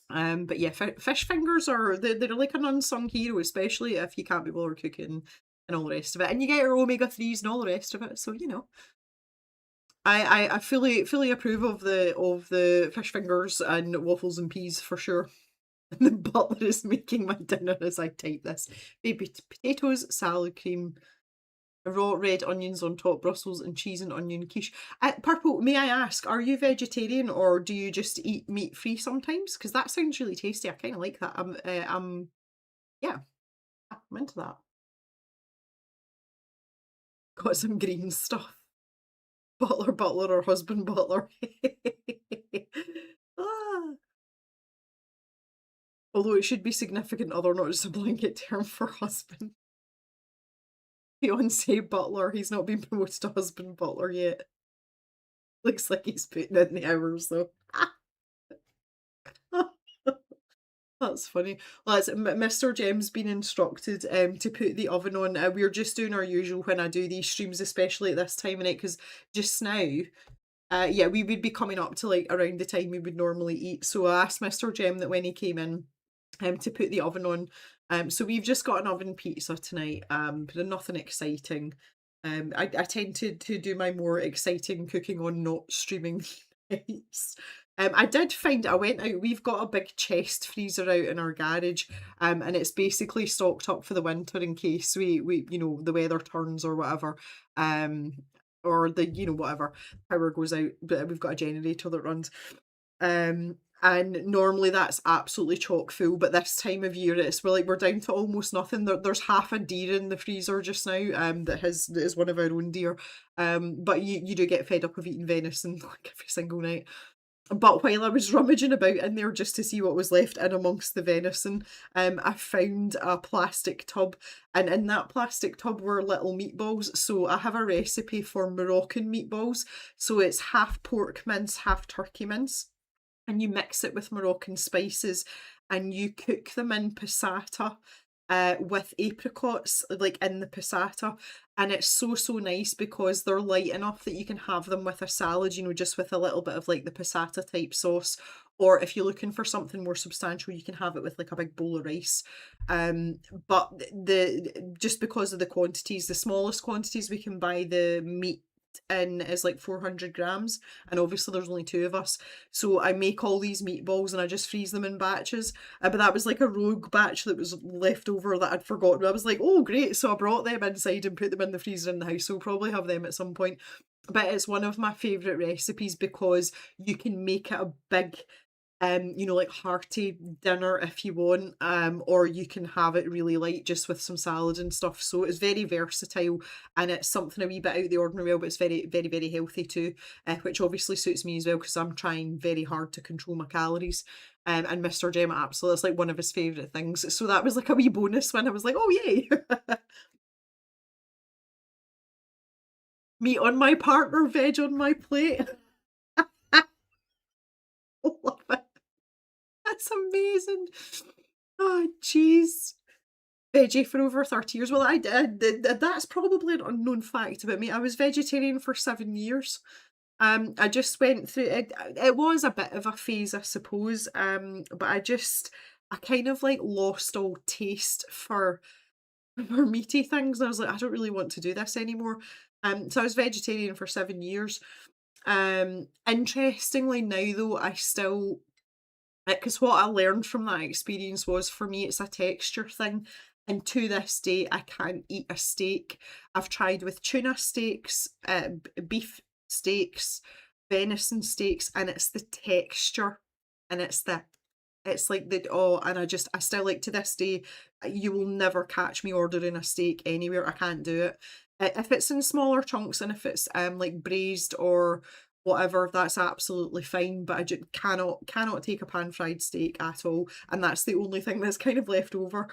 But yeah, fish fingers they're like an unsung hero, especially if you can't be bothered cooking and all the rest of it. And you get your omega-3s and all the rest of it. So, you know. I fully approve of the fish fingers and waffles and peas for sure. And the butler is making my dinner as I type this. Baby potatoes, salad cream, raw red onions on top, Brussels and cheese and onion quiche. Purple, may I ask, are you vegetarian or do you just eat meat free sometimes? Because that sounds really tasty. I kind of like that. Yeah, I'm into that. Got some green stuff. Butler or husband butler. Ah. Although it should be significant other, not just a blanket term for husband. Fiance butler, he's not been promoted to husband butler yet. Looks like he's putting in the hours though. That's funny. Well, Mr. Jem's been instructed to put the oven on. We're just doing our usual when I do these streams, especially at this time of night, because just now, yeah, we would be coming up to like around the time we would normally eat. So I asked Mr. Jem that when he came in, to put the oven on. So we've just got an oven pizza tonight, but nothing exciting. I tend to do my more exciting cooking on not streaming nights. I did find I went out, we've got a big chest freezer out in our garage, and it's basically stocked up for the winter in case we you know, the weather turns or whatever, or the, you know, whatever, power goes out, but we've got a generator that runs. And normally that's absolutely chock full, but this time of year we're down to almost nothing. There's half a deer in the freezer just now, that is one of our own deer. But you do get fed up of eating venison like every single night. But while I was rummaging about in there just to see what was left in amongst the venison, I found a plastic tub, and in that plastic tub were little meatballs. So I have a recipe for Moroccan meatballs. So it's half pork mince, half turkey mince, and you mix it with Moroccan spices and you cook them in passata. with apricots, like, in the passata, and it's so, so nice because they're light enough that you can have them with a salad, you know, just with a little bit of, like, the passata type sauce, or if you're looking for something more substantial, you can have it with, like, a big bowl of rice. But the just because of the quantities, the smallest quantities we can buy the meat in is like 400 grams, and obviously there's only two of us, so I make all these meatballs and I just freeze them in batches. But that was like a rogue batch that was left over that I'd forgotten. I was like, oh great, so I brought them inside and put them in the freezer in the house, so we'll probably have them at some point. But it's one of my favourite recipes because you can make it a big, you know, like, hearty dinner if you want, or you can have it really light just with some salad and stuff. So it's very versatile, and it's something a wee bit out of the ordinary, but it's very, very, very healthy too, which obviously suits me as well because I'm trying very hard to control my calories. And Mr. Gemma absolutely, it's like one of his favourite things. So that was like a wee bonus when I was like, oh yay, meat on my partner, veg on my plate. Love it. That's amazing. Oh, jeez. Veggie for over 30 years. Well, I did. That's probably an unknown fact about me. I was vegetarian for 7 years. I just went through it. It was a bit of a phase, I suppose. But I kind of like lost all taste for meaty things. I was like, I don't really want to do this anymore. So I was vegetarian for 7 years. Interestingly, now though, I still, because what I learned from that experience was, for me, it's a texture thing. And to this day, I can't eat a steak. I've tried with tuna steaks, beef steaks, venison steaks, and it's the texture, and it's like the, oh, and I still, like, to this day, you will never catch me ordering a steak anywhere. I can't do it. If it's in smaller chunks and if it's like braised or whatever, that's absolutely fine. But I just cannot take a pan fried steak at all, and that's the only thing that's kind of left over.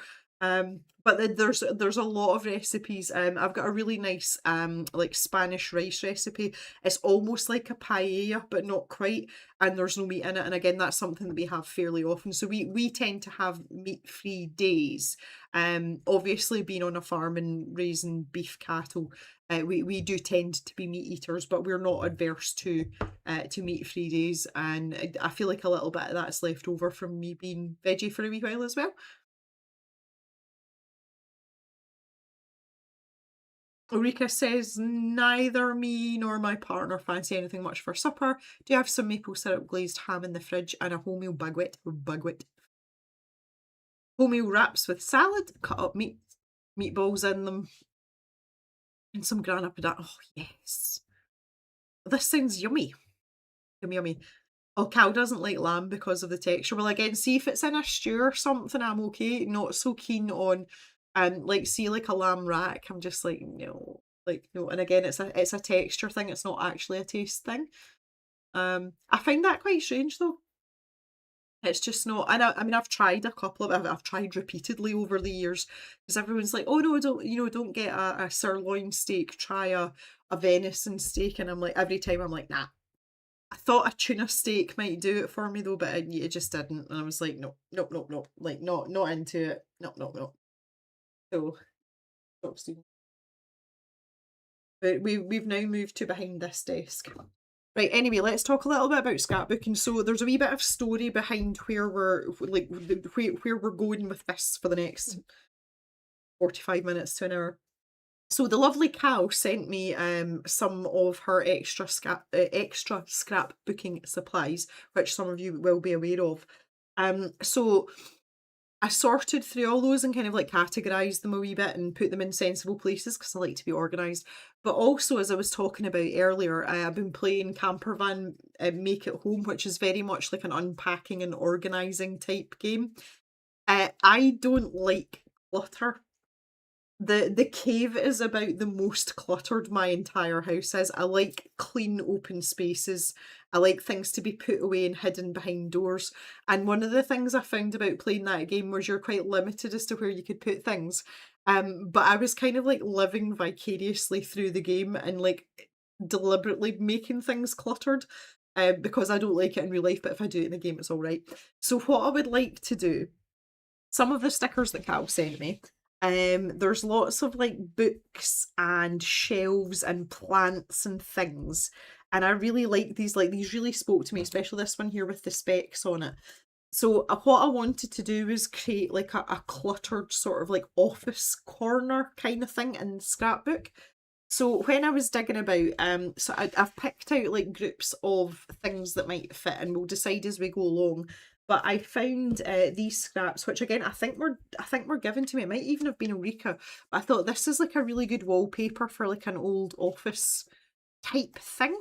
But then there's a lot of recipes. I've got a really nice like Spanish rice recipe. It's almost like a paella, but not quite, and there's no meat in it. And again, that's something that we have fairly often. So we tend to have meat-free days. Obviously being on a farm and raising beef cattle, we do tend to be meat eaters, but we're not adverse to meat-free days. And I feel like a little bit of that's left over from me being veggie for a wee while as well. Ulrika says, neither me nor my partner fancy anything much for supper. Do you have some maple syrup glazed ham in the fridge and a wholemeal baguette? Baguette. Wholemeal wraps with salad, cut up meatballs in them, and some grana padano. Oh, yes. This sounds yummy. Yummy, yummy. Oh, Cal doesn't like lamb because of the texture. Well, again, see if it's in a stew or something, I'm okay. Not so keen on, like, see, like a lamb rack, I'm just like, no, like, no. And again, it's a texture thing. It's not actually a taste thing. I find that quite strange though. It's just not, and I mean, I've tried a couple of, I've tried repeatedly over the years because everyone's like, oh no, don't get a sirloin steak, try a venison steak, and I'm like, every time I'm like, nah. I thought a tuna steak might do it for me though, but it just didn't. And I was like, no, no, no, no, like, not into it. No, no, no. So, stop Stephen. But we've now moved to behind this desk. Right, anyway, let's talk a little bit about scrapbooking. So there's a wee bit of story behind where we're like where we're going with this for the next 45 minutes to an hour. So the lovely Cow sent me some of her extra scrapbooking supplies, which some of you will be aware of. So I sorted through all those and kind of like categorized them a wee bit and put them in sensible places because I like to be organized. But also, as I was talking about earlier, I've been playing Campervan Make It Home, which is very much like an unpacking and organizing type game. I don't like clutter. The cave is about the most cluttered my entire house is. I like clean open spaces. I like things to be put away and hidden behind doors. And one of the things I found about playing that game was you're quite limited as to where you could put things. But I was kind of like living vicariously through the game and like deliberately making things cluttered. Because I don't like it in real life, but if I do it in the game, it's all right. So what I would like to do some of the stickers that Cal sent me. There's lots of like books and shelves and plants and things. And I really like these, like these really spoke to me, especially this one here with the specs on it. So what I wanted to do was create like a cluttered sort of like office corner kind of thing in the scrapbook. So when I was digging about, so I've picked out like groups of things that might fit, and we'll decide as we go along. But I found these scraps, which again I think were given to me. It might even have been Ulrika. But I thought this is like a really good wallpaper for like an old office type thing,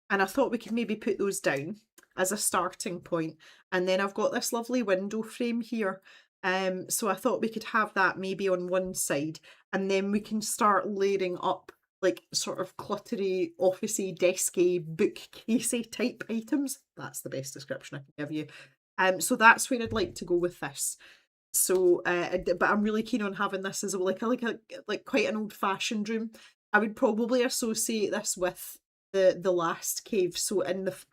and I thought we could maybe put those down as a starting point. And then I've got this lovely window frame here. So I thought we could have that maybe on one side, and then we can start layering up like sort of cluttery, officey, desky, bookcasey type items. That's the best description I can give you. So that's where I'd like to go with this. So, but I'm really keen on having this as like quite an old fashioned room. I would probably associate this with the last cave. So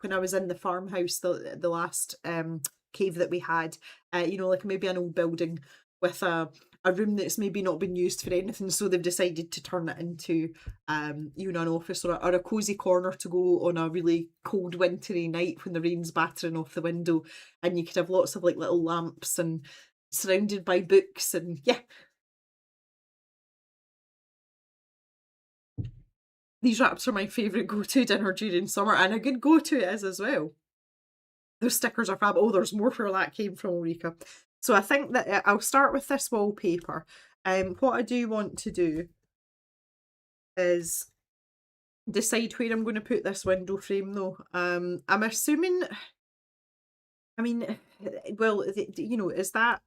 when I was in the farmhouse, the last cave that we had, like maybe an old building with a room that's maybe not been used for anything, so they've decided to turn it into an office or a cozy corner to go on a really cold wintry night when the rain's battering off the window, and you could have lots of like little lamps and surrounded by books, and yeah. These wraps are my favourite go-to dinner during summer, and a good go-to it is as well. Those stickers are fab. Oh, there's more where that came from, Ulrika. So I think that I'll start with this wallpaper. What I do want to do is decide where I'm going to put this window frame though. I'm assuming, I mean, well, is that,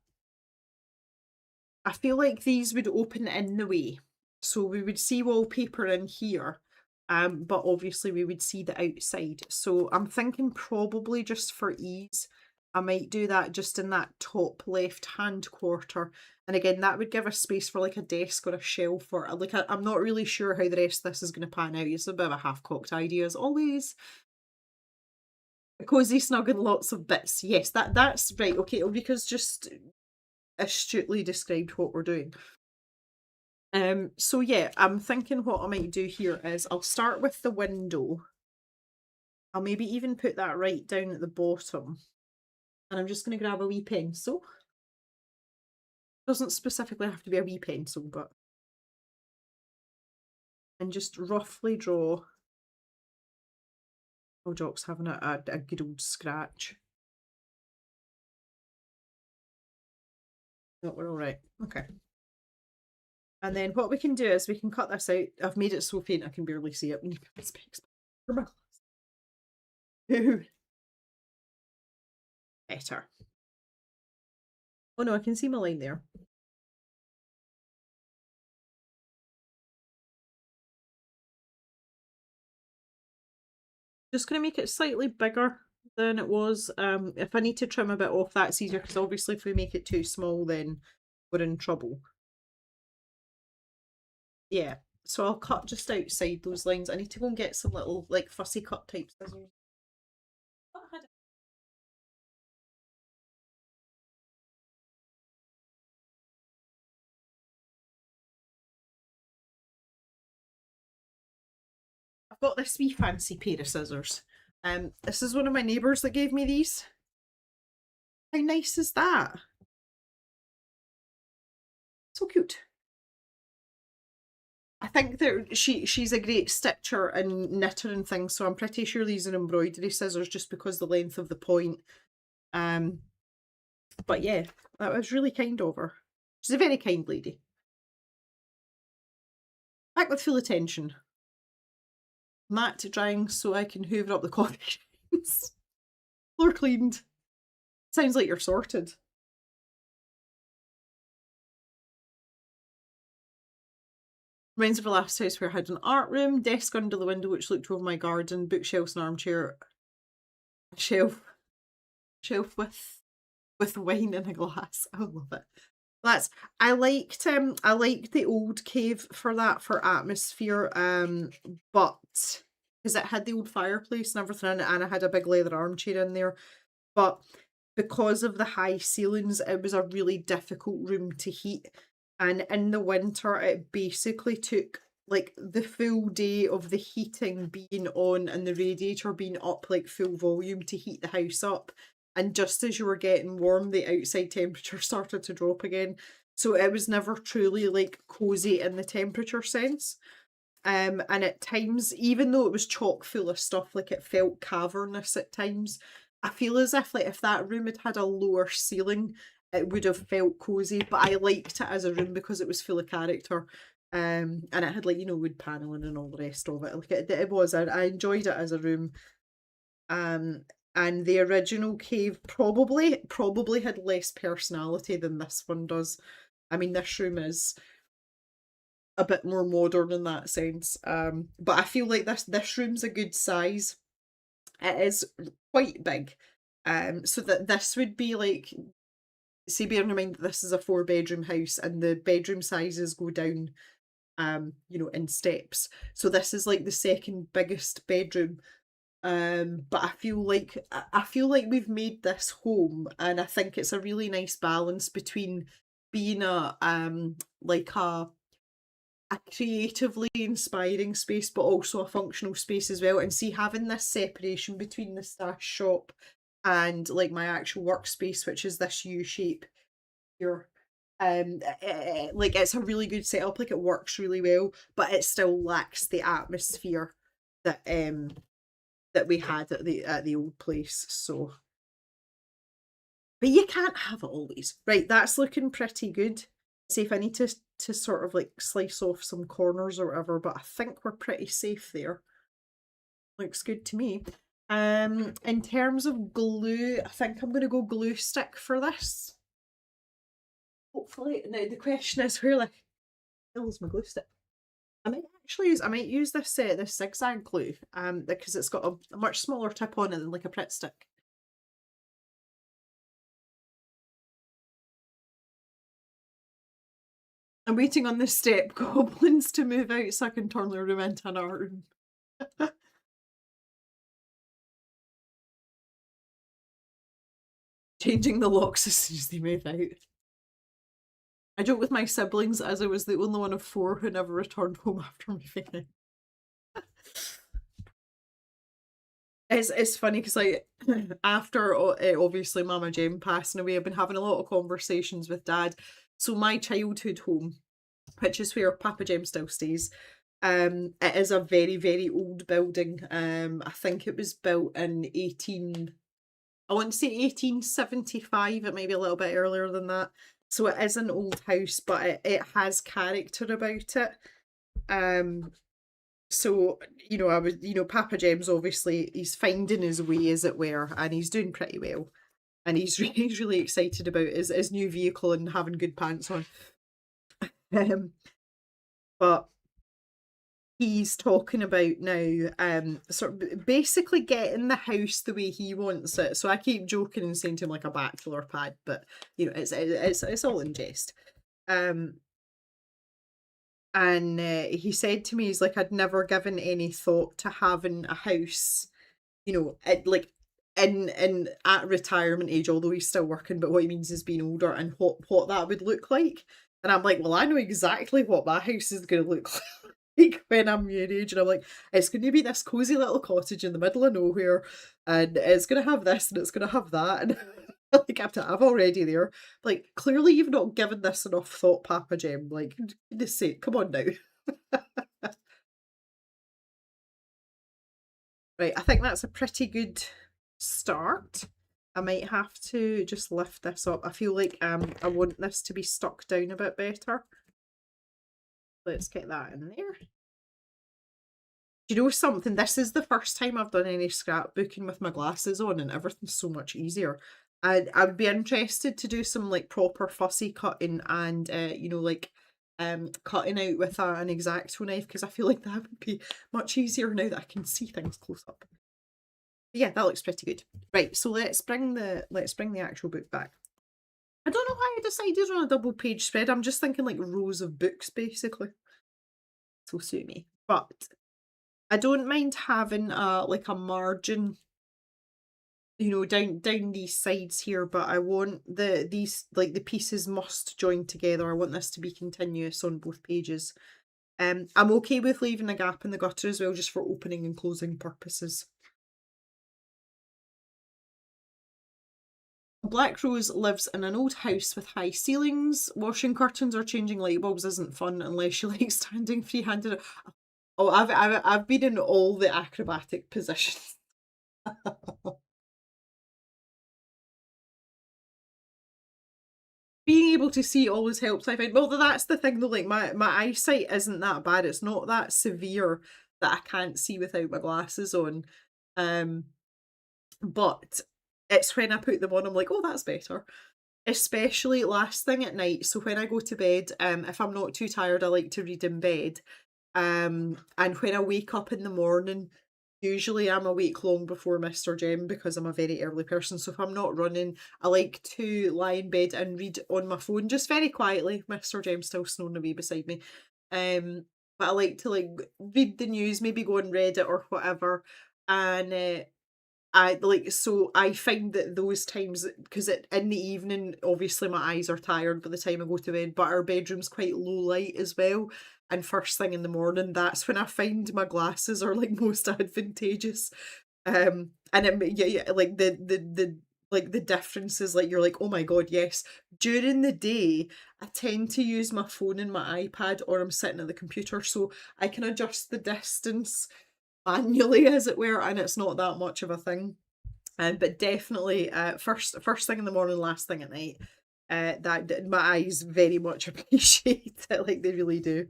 I feel like these would open in the way. So we would see wallpaper in here, but obviously we would see the outside. So I'm thinking probably just for ease, I might do that just in that top left hand quarter. And again, that would give us space for like a desk or a shelf, or like I'm not really sure how the rest of this is going to pan out. It's a bit of a half-cocked idea as always. Cozy, snug, and lots of bits. Yes, that's right. Okay, Ulrika's just astutely described what we're doing. So yeah, I'm thinking what I might do here is I'll start with the window. I'll maybe even put that right down at the bottom. And I'm just going to grab a wee pencil. Doesn't specifically have to be a wee pencil, but... And just roughly draw... Oh, Jock's having a good old scratch. No, we're alright. Okay. And then what we can do is we can cut this out. I've made it so faint I can barely see it. Better. Oh no, I can see my line there. Just going to make it slightly bigger than it was. If I need to trim a bit off, that's easier, because obviously if we make it too small, then we're in trouble. Yeah, so I'll cut just outside those lines. I need to go and get some little like fussy cut type scissors. I've got this wee fancy pair of scissors. This is one of my neighbours that gave me these. How nice is that? So cute. I think that she's a great stitcher and knitter and things, so I'm pretty sure these are embroidery scissors just because the length of the point. But yeah, that was really kind of her. She's a very kind lady. Back with full attention. Mat drying so I can hoover up the coffee machines. Floor cleaned. Sounds like you're sorted. Reminds of the last house where I had an art room, desk under the window which looked over my garden, bookshelves and armchair, shelf with wine in a glass. I love it. I liked the old cave for that, for atmosphere, but because it had the old fireplace and everything in it, and I had a big leather armchair in there. But because of the high ceilings, it was a really difficult room to heat. And in the winter, it basically took like the full day of the heating being on and the radiator being up like full volume to heat the house up. And just as you were getting warm, the outside temperature started to drop again. So it was never truly like cozy in the temperature sense. And at times, even though it was chock full of stuff, like it felt cavernous at times. I feel as if like if that room had had a lower ceiling, it would have felt cozy. But I liked it as a room because it was full of character. And it had like, you know, wood paneling and all the rest of it. Like it was, I enjoyed it as a room. Um, and the original cave probably had less personality than this one does. I mean, this room is a bit more modern in that sense. But I feel like this room's a good size. It is quite big. So that this would be like, see, bearing in mind that this is a 4-bedroom house and the bedroom sizes go down, you know, in steps. So this is like the second biggest bedroom. But I feel like we've made this home, and I think it's a really nice balance between being like a creatively inspiring space, but also a functional space as well. And see, having this separation between the stash shop and like my actual workspace, which is this U shape here. Like it's a really good setup, like it works really well, but it still lacks the atmosphere that that we had at the old place. So, but you can't have it always. Right, that's looking pretty good. See if I need to sort of like slice off some corners or whatever, but I think we're pretty safe there. Looks good to me. In terms of glue, I think I'm gonna go glue stick for this. Hopefully. Now the question is where the hell is my glue stick? I might use this zigzag glue, because it's got a much smaller tip on it than like a Pritt stick. I'm waiting on the step goblins to move out so I can turn the room into an art room. Changing the locks as soon as they move out. I joke with my siblings as I was the only one of 4 who never returned home after moving out. It's funny because like after obviously Mama Jem passing away, I've been having a lot of conversations with Dad. So my childhood home, which is where Papa Jem still stays, it is a very old building. I think it was built in I want to say 1875. It might be a little bit earlier than that. So it is an old house, but it has character about it. So, you know, Papa Jem's obviously, he's finding his way, as it were, and he's doing pretty well. And he's really excited about his new vehicle and having good pants on. But he's talking about now, sort of basically getting the house the way he wants it. So I keep joking and saying to him like a bachelor pad, but you know, it's all in jest. And he said to me, he's like, I'd never given any thought to having a house, you know, like in at retirement age, although he's still working, but what he means is being older and what that would look like. And I'm like, well, I know exactly what my house is going to look like when I'm your age. And I'm like, it's going to be this cozy little cottage in the middle of nowhere, and it's going to have this and it's going to have that. And like I've already there. Like, clearly you've not given this enough thought, Papa Jem. Like, goodness sake, come on now. Right, I think that's a pretty good start. I might have to just lift this up. I feel like I want this to be stuck down a bit better. Let's get that in there. Do you know something? This is the first time I've done any scrapbooking with my glasses on, and everything's so much easier. I'd be interested to do some like proper fussy cutting and you know, like cutting out with an X-Acto knife, because I feel like that would be much easier now that I can see things close up. But yeah, that looks pretty good. Right, so let's bring the actual book back. I don't know why I decided on a double page spread. I'm just thinking like rows of books basically. So suit me. But I don't mind having like a margin you know, down these sides here, but I want these like the pieces must join together. I want this to be continuous on both pages. I'm okay with leaving a gap in the gutter as well, just for opening and closing purposes. Black Rose lives in an old house with high ceilings. Washing curtains or changing light bulbs isn't fun unless you like standing free-handed. Oh, I've been in all the acrobatic positions. Being able to see always helps, I find. Well, that's the thing though, like my eyesight isn't that bad. It's not that severe that I can't see without my glasses on. Um, but it's when I put them on, I'm like, oh, that's better. Especially last thing at night. So when I go to bed, if I'm not too tired, I like to read in bed. And when I wake up in the morning, usually I'm awake long before Mr. Jem because I'm a very early person. So if I'm not running, I like to lie in bed and read on my phone just very quietly. Mr. Jem's still snoring away beside me. But I like to like read the news, maybe go on Reddit or whatever. And I like so I find that those times because in the evening, obviously my eyes are tired by the time I go to bed, but our bedroom's quite low light as well. And first thing in the morning, that's when I find my glasses are like most advantageous. And yeah, like the like the differences, like you're like, oh my god, yes. During the day, I tend to use my phone and my iPad, or I'm sitting at the computer, so I can adjust the distance manually, as it were, and it's not that much of a thing. But definitely, first thing in the morning, last thing at night. That my eyes very much appreciate it, like they really do.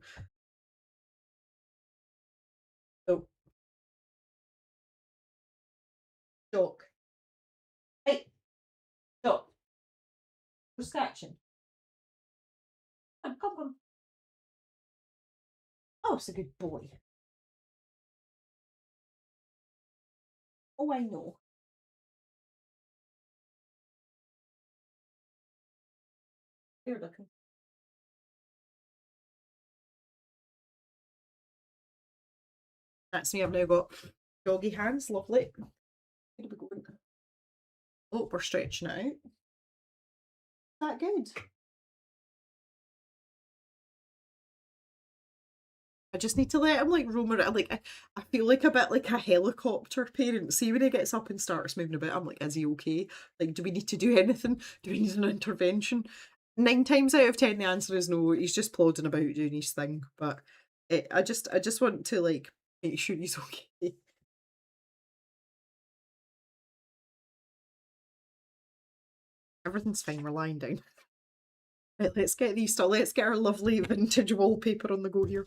Oh, stop! Hey, stop! We're scratching. Come, come. Oh, it's a good boy. Oh, I know. Here, look. That's me. I've now got doggy hands. Lovely. Where are we going? Oh, we're stretching it out. That good. I just need to let him like roam around. Like I feel like a bit like a helicopter parent. See when he gets up and starts moving about, I'm like, is he okay? Like, do we need to do anything? Do we need an intervention? 9 times out of 10, the answer is no. He's just plodding about doing his thing. But I just want to like make sure he's okay. Everything's fine. We're lying down. Right, let's get these stuff. Let's get our lovely vintage wallpaper on the go here.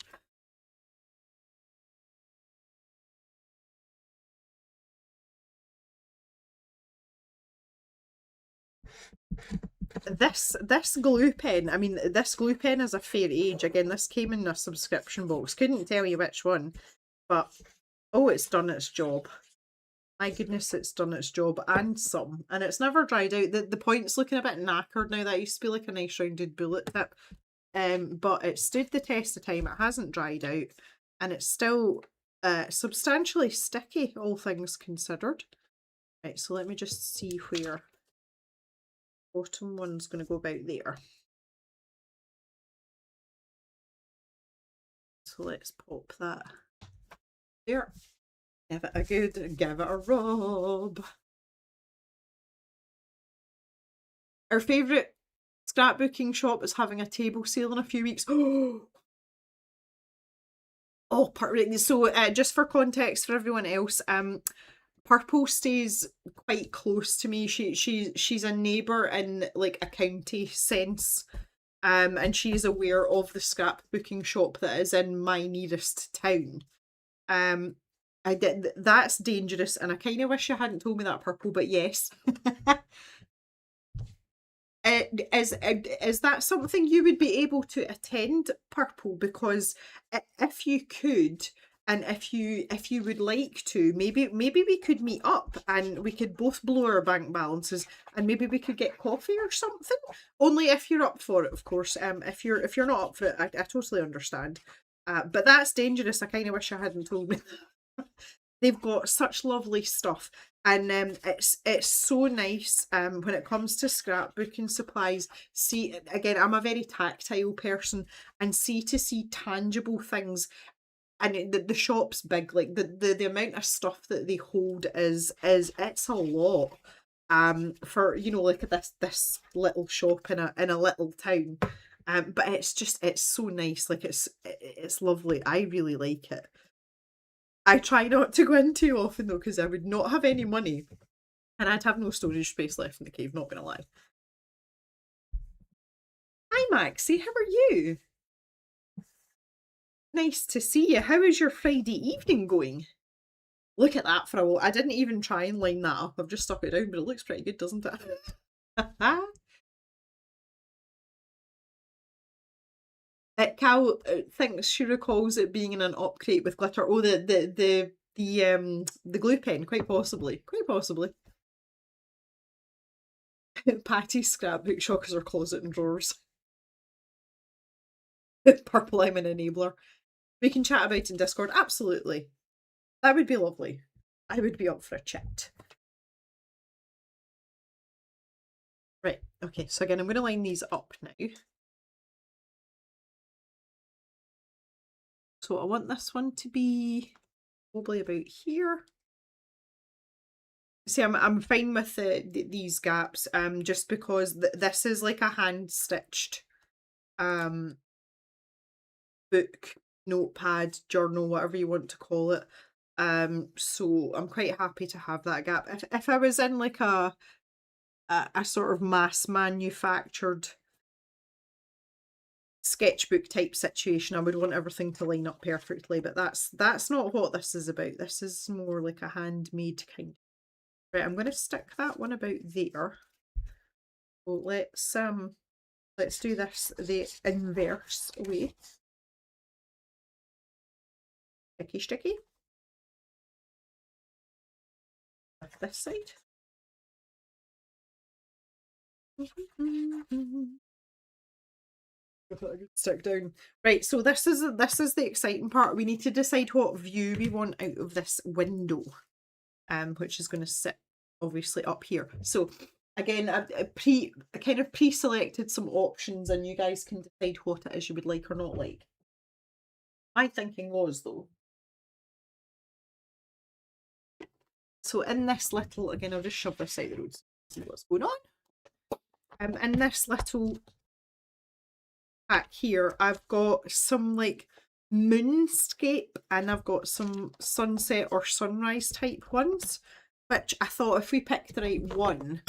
This glue pen, I mean, this glue pen is a fair age. Again, this came in a subscription box. Couldn't tell you which one, but oh, it's done its job. My goodness, it's done its job and some. And it's never dried out. The point's looking a bit knackered now. That used to be like a nice rounded bullet tip. But it stood the test of time. It hasn't dried out. And it's still substantially sticky, all things considered. Right, so let me just see where bottom one's going to go about there. So let's pop that there. Give it a rub. Our favourite scrapbooking shop is having a table sale in a few weeks. Oh, perfect. So just for context for everyone else, Purple stays quite close to me. She's a neighbour in like a county sense. And she's aware of the scrapbooking shop that is in my nearest town. I did that's dangerous, and I kind of wish you hadn't told me that, Purple. But yes, is that something you would be able to attend, Purple? Because if you could, and if you would like to, maybe we could meet up and we could both blow our bank balances, and maybe we could get coffee or something. Only if you're up for it, of course. If you're not up for it, I totally understand. But that's dangerous. I kind of wish I hadn't told me. They've got such lovely stuff, and it's so nice when it comes to scrapbooking supplies. See, again, I'm a very tactile person, and to see tangible things, and the shop's big. Like the amount of stuff that they hold is it's a lot. For like this little shop in a little town. But it's so nice. Like it's lovely. I really like it. I try not to go in too often though, because I would not have any money and I'd have no storage space left in the cave, not gonna lie. Hi Maxie, how are you? Nice to see you. How is your Friday evening going? Look at that for a while. I didn't even try and line that up. I've just stuck it down, but it looks pretty good, doesn't it? Cal thinks she recalls it being in an up crate with glitter. Oh, the glue pen, quite possibly, quite possibly. Patty's scrapbook shockers her closet and drawers. Purple, I'm an enabler. We can chat about it in Discord. Absolutely, that would be lovely. I would be up for a chat. Right. Okay. So again, I'm going to line these up now. So I want this one to be probably about here. See, I'm fine with these gaps, just because this is like a hand stitched, book, notepad, journal, whatever you want to call it. So I'm quite happy to have that gap. If I was in like a sort of mass manufactured sketchbook type situation, I would want everything to line up perfectly, but that's not what this is about. This is more like a handmade kind of. Right, I'm going to stick that one about there. So let's do this the inverse way. Sticky sticky. With this side. Stick down. Right, so this is the exciting part. We need to decide what view we want out of this window, which is going to sit obviously up here. So again, I kind of pre-selected some options, and you guys can decide what it is you would like or not like. My thinking was though. So in this little, again, I'll just shove this out the road, see what's going on. In this little pack here, I've got some like moonscape and I've got some sunset or sunrise type ones, which I thought if we picked the right one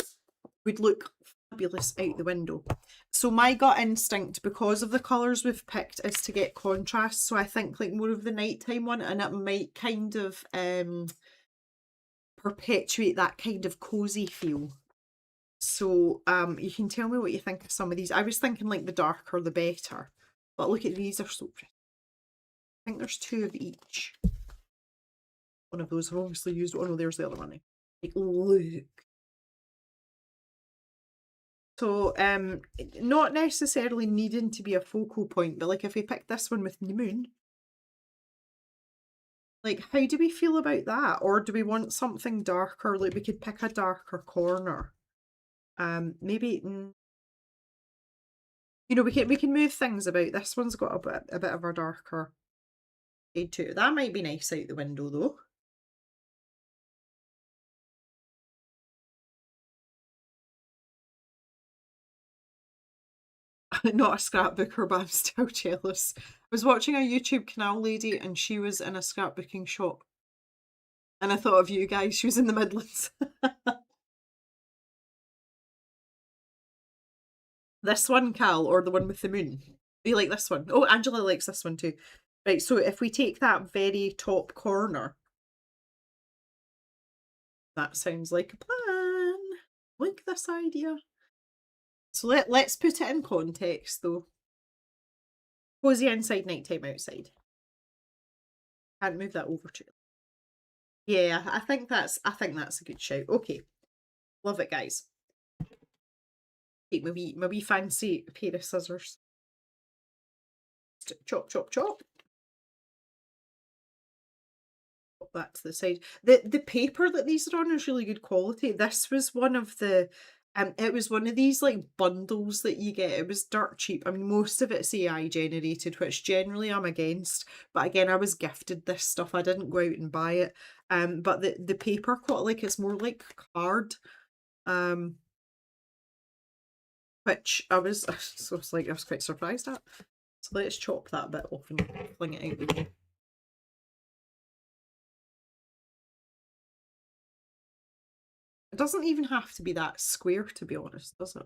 would look fabulous out the window. So my gut instinct, because of the colours we've picked, is to get contrast. So I think like more of the nighttime one, and it might kind of perpetuate that kind of cozy feel. So you can tell me what you think of some of these. I was thinking like the darker the better, but look at these, are so pretty. I think there's two of each. One of those I've obviously used. Oh no, there's the other one. Like, look. So not necessarily needing to be a focal point, but like if we pick this one with the moon, like how do we feel about that? Or do we want something darker? Like we could pick a darker corner. Maybe we can move things about. This one's got a bit of a darker shade too. That might be nice out the window though. Not a scrapbooker, but I'm still jealous. I was watching a YouTube canal lady and she was in a scrapbooking shop. And I thought of you guys, she was in the Midlands. This one, Cal, or the one with the moon? Do you like this one? Oh, Angela likes this one too. Right, so if we take that very top corner, that sounds like a plan. Like this idea. So let's put it in context though. Cozy inside, nighttime outside. Can't move that over to. Yeah, I think that's a good shout. Okay. Love it, guys. Take my wee fancy pair of scissors. Chop, chop, chop. that to the side. The paper that these are on is really good quality. This was one of the it was one of these like bundles that you get. It was dirt cheap. I mean, most of it's AI generated, which generally I'm against. But again, I was gifted this stuff. I didn't go out and buy it. But the paper quality, like it's more like card. Um, which I was so it's like I was quite surprised at. So let's chop that bit off and fling it out the way. It doesn't even have to be that square, to be honest, does it?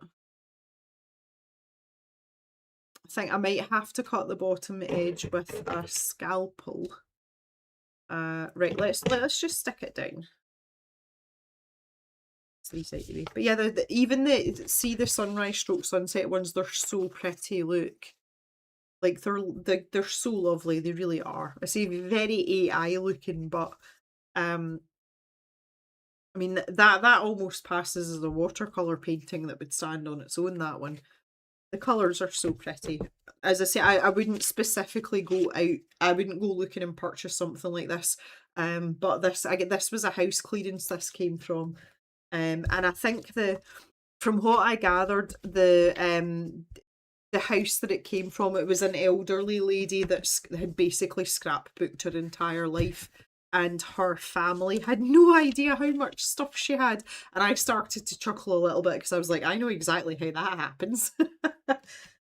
I think I might have to cut the bottom edge with a scalpel. Right, let's just stick it down. These out the way. But yeah, even the see the sunrise stroke sunset ones, they're so pretty. Look, like they're so lovely. They really are. I say very AI looking, but I mean that almost passes as a watercolor painting that would stand on its own. That one. The colours are so pretty. As I say, I wouldn't specifically go out. I wouldn't go looking and purchase something like this. But this was a house clearance. This came from, and I think from what I gathered, the house that it came from, it was an elderly lady that had basically scrapbooked her entire life, and her family had no idea how much stuff she had. And I started to chuckle a little bit because I was like, I know exactly how that happens.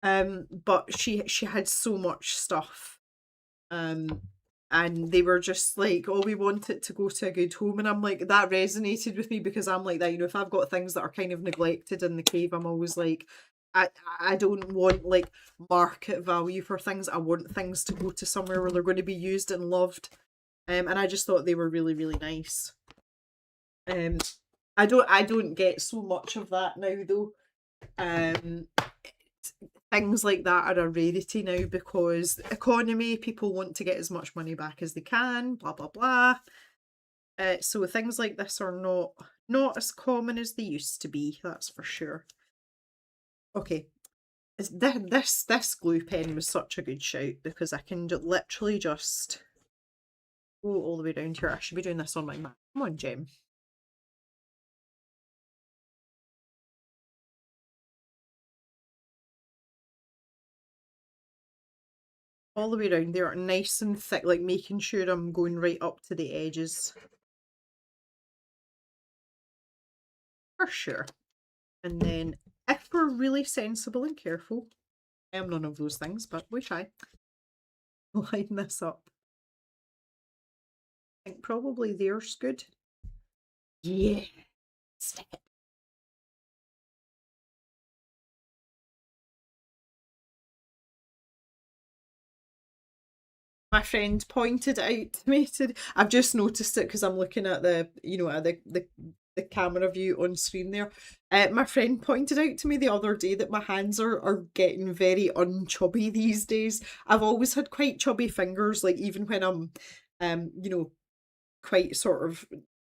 But she had so much stuff. And they were just like, oh, we want it to go to a good home. And I'm like, that resonated with me because I'm like that, if I've got things that are kind of neglected in the cave, I'm always like, I don't want like market value for things. I want things to go to somewhere where they're going to be used and loved. And I just thought they were really, really nice. I don't get so much of that now though. Things like that are a rarity now because economy, people want to get as much money back as they can, blah blah blah. So things like this are not as common as they used to be, that's for sure. Okay, this glue pen was such a good shout because I can literally just go all the way down here. I should be doing this on my Mac. Come on, Gem. All the way around. They are nice and thick, like making sure I'm going right up to the edges. For sure. And then if we're really sensible and careful, I am none of those things, but we try. Line this up. I think probably there's good. Yeah. Stick it. My friend pointed out to me today. I've just noticed it because I'm looking at the, at the camera view on screen there. My friend pointed out to me the other day that my hands are getting very unchubby these days. I've always had quite chubby fingers, like even when I'm, quite sort of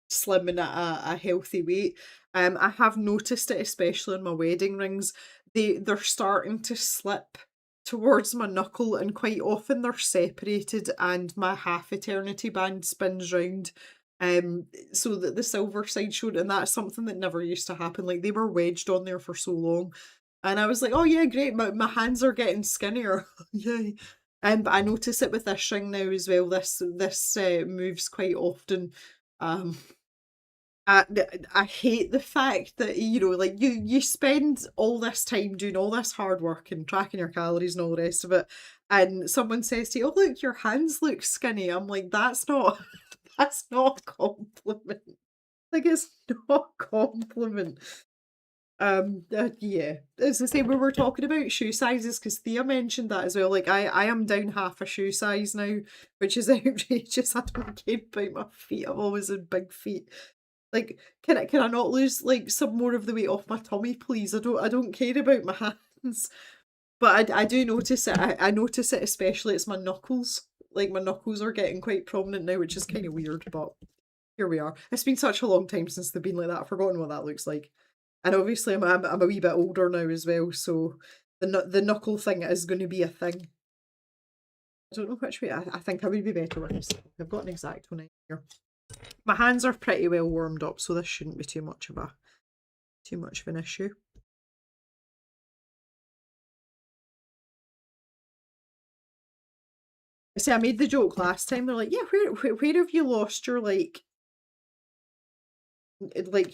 slim and at a healthy weight. I have noticed it, especially in my wedding rings. They're starting to slip towards my knuckle, and quite often they're separated, and my half eternity band spins round. So that the silver side showed, and that's something that never used to happen. Like they were wedged on there for so long, and I was like, oh yeah, great, my hands are getting skinnier. Yay. But I notice it with this ring now as well. This moves quite often. Um, I hate the fact that like you spend all this time doing all this hard work and tracking your calories and all the rest of it, and someone says to you, "Oh look, your hands look skinny." I'm like, that's not that's not a compliment. Like it's not a compliment. Yeah, as I say, we were talking about shoe sizes because Thea mentioned that as well. Like I am down half a shoe size now, which is outrageous. I don't care about my feet. I've always had big feet. Like, can I not lose like some more of the weight off my tummy, please? I don't care about my hands. But I do notice it. I notice it especially it's my knuckles. Like my knuckles are getting quite prominent now, which is kind of weird, but here we are. It's been such a long time since they've been like that. I've forgotten what that looks like. And obviously I'm a wee bit older now as well, so the knuckle thing is going to be a thing. I don't know which way. I think I would be better with this. I've got an exact one here. My hands are pretty well warmed up, so this shouldn't be too much of an issue. See, I made the joke last time. They're like, yeah, where have you lost your like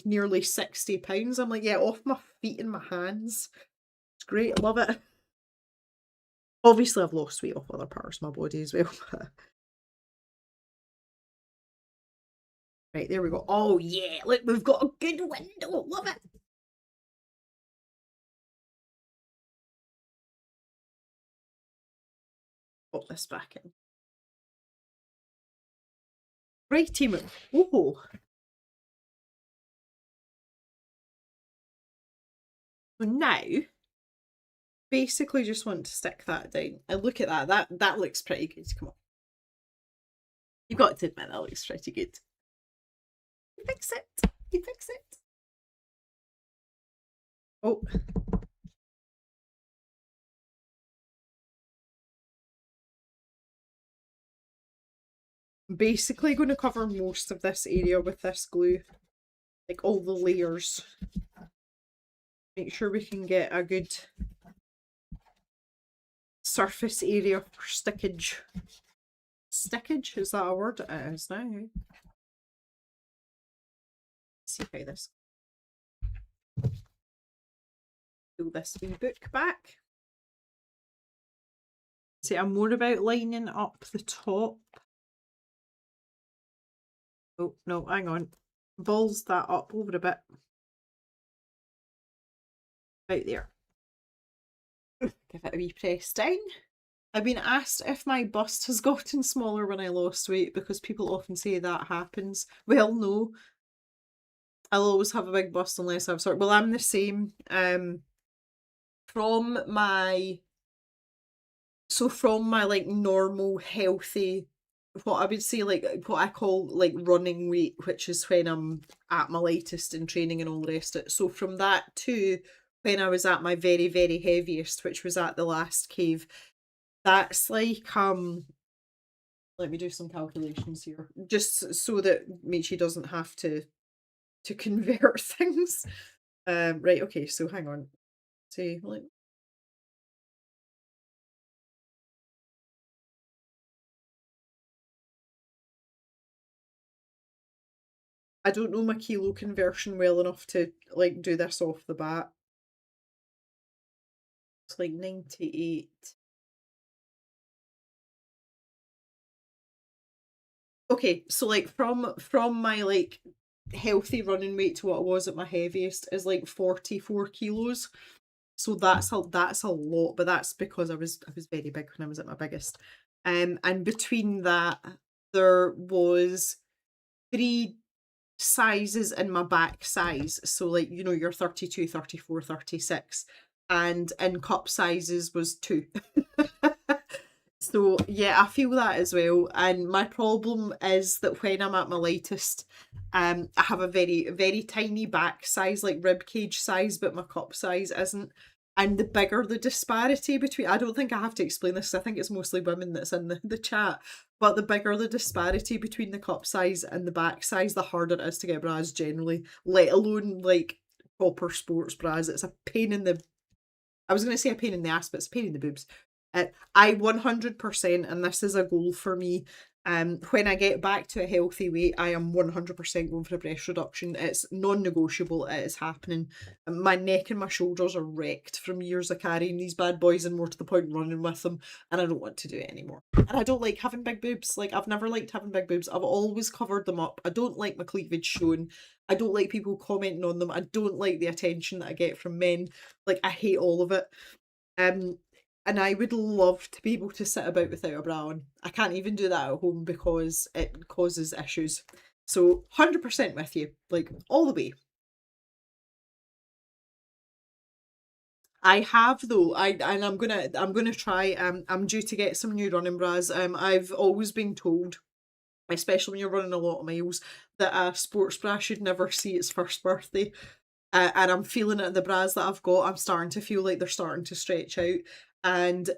nearly 60 pounds? I'm like, yeah, off my feet and my hands. It's great, I love it. Obviously, I've lost weight off other parts of my body as well. But... Right, there we go. Oh yeah, look, we've got a good window. Love it. Pop this back in. Righty mo. Oh. So now, basically just want to stick that down. And look at that. That looks pretty good. Come on. You've got to admit that looks pretty good. You fix it. You fix it. Oh. I'm basically going to cover most of this area with this glue. Like all the layers. Make sure we can get a good surface area for stickage. Stickage? Is that a word? It is now. Let's see how this. Pull this wee book back. See, I'm more about lining up the top. Oh, no, hang on. Balls that up over a bit. Out there. Give it a wee press down. I've been asked if my bust has gotten smaller when I lost weight because people often say that happens. Well, no. I'll always have a big bust unless I've sort. Well, I'm the same. From my like normal healthy, what I would say like what I call like running weight, which is when I'm at my lightest in training and all the rest of it. So from that to when I was at my very, very heaviest, which was at the last cave, that's like let me do some calculations here, just so that Michi doesn't have to convert things. Right, okay, so hang on. See, like I don't know my kilo conversion well enough to like do this off the bat. It's like 98. Okay, so like from my like healthy running weight to what it was at my heaviest is like 44 kilos. So that's a lot, but that's because I was very big when I was at my biggest. And between that there was 3 sizes in my back size. So like, you know, your 32, 34, 36. And in cup sizes was 2. So yeah, I feel that as well. And my problem is that when I'm at my lightest, I have a very, very tiny back size, like rib cage size, but my cup size isn't. And the bigger the disparity between, I don't think I have to explain this, I think it's mostly women that's in the chat, but the bigger the disparity between the cup size and the back size, the harder it is to get bras generally, let alone like proper sports bras. It's a pain in the, I was going to say a pain in the ass, but it's a pain in the boobs. I 100%, and this is a goal for me, when I get back to a healthy weight, I am 100% going for a breast reduction. It's non-negotiable, it is happening. My neck and my shoulders are wrecked from years of carrying these bad boys and more to the point running with them, and I don't want to do it anymore. And I don't like having big boobs. Like, I've never liked having big boobs. I've always covered them up. I don't like my cleavage shown. I don't like people commenting on them. I don't like the attention that I get from men. Like, I hate all of it. And I would love to be able to sit about without a bra on. I can't even do that at home because it causes issues. So 100% with you, like all the way. I have though. I'm gonna try. I'm due to get some new running bras. I've always been told, especially when you're running a lot of miles, that a sports bra should never see its first birthday. And I'm feeling it in the bras that I've got. I'm starting to feel like they're starting to stretch out. and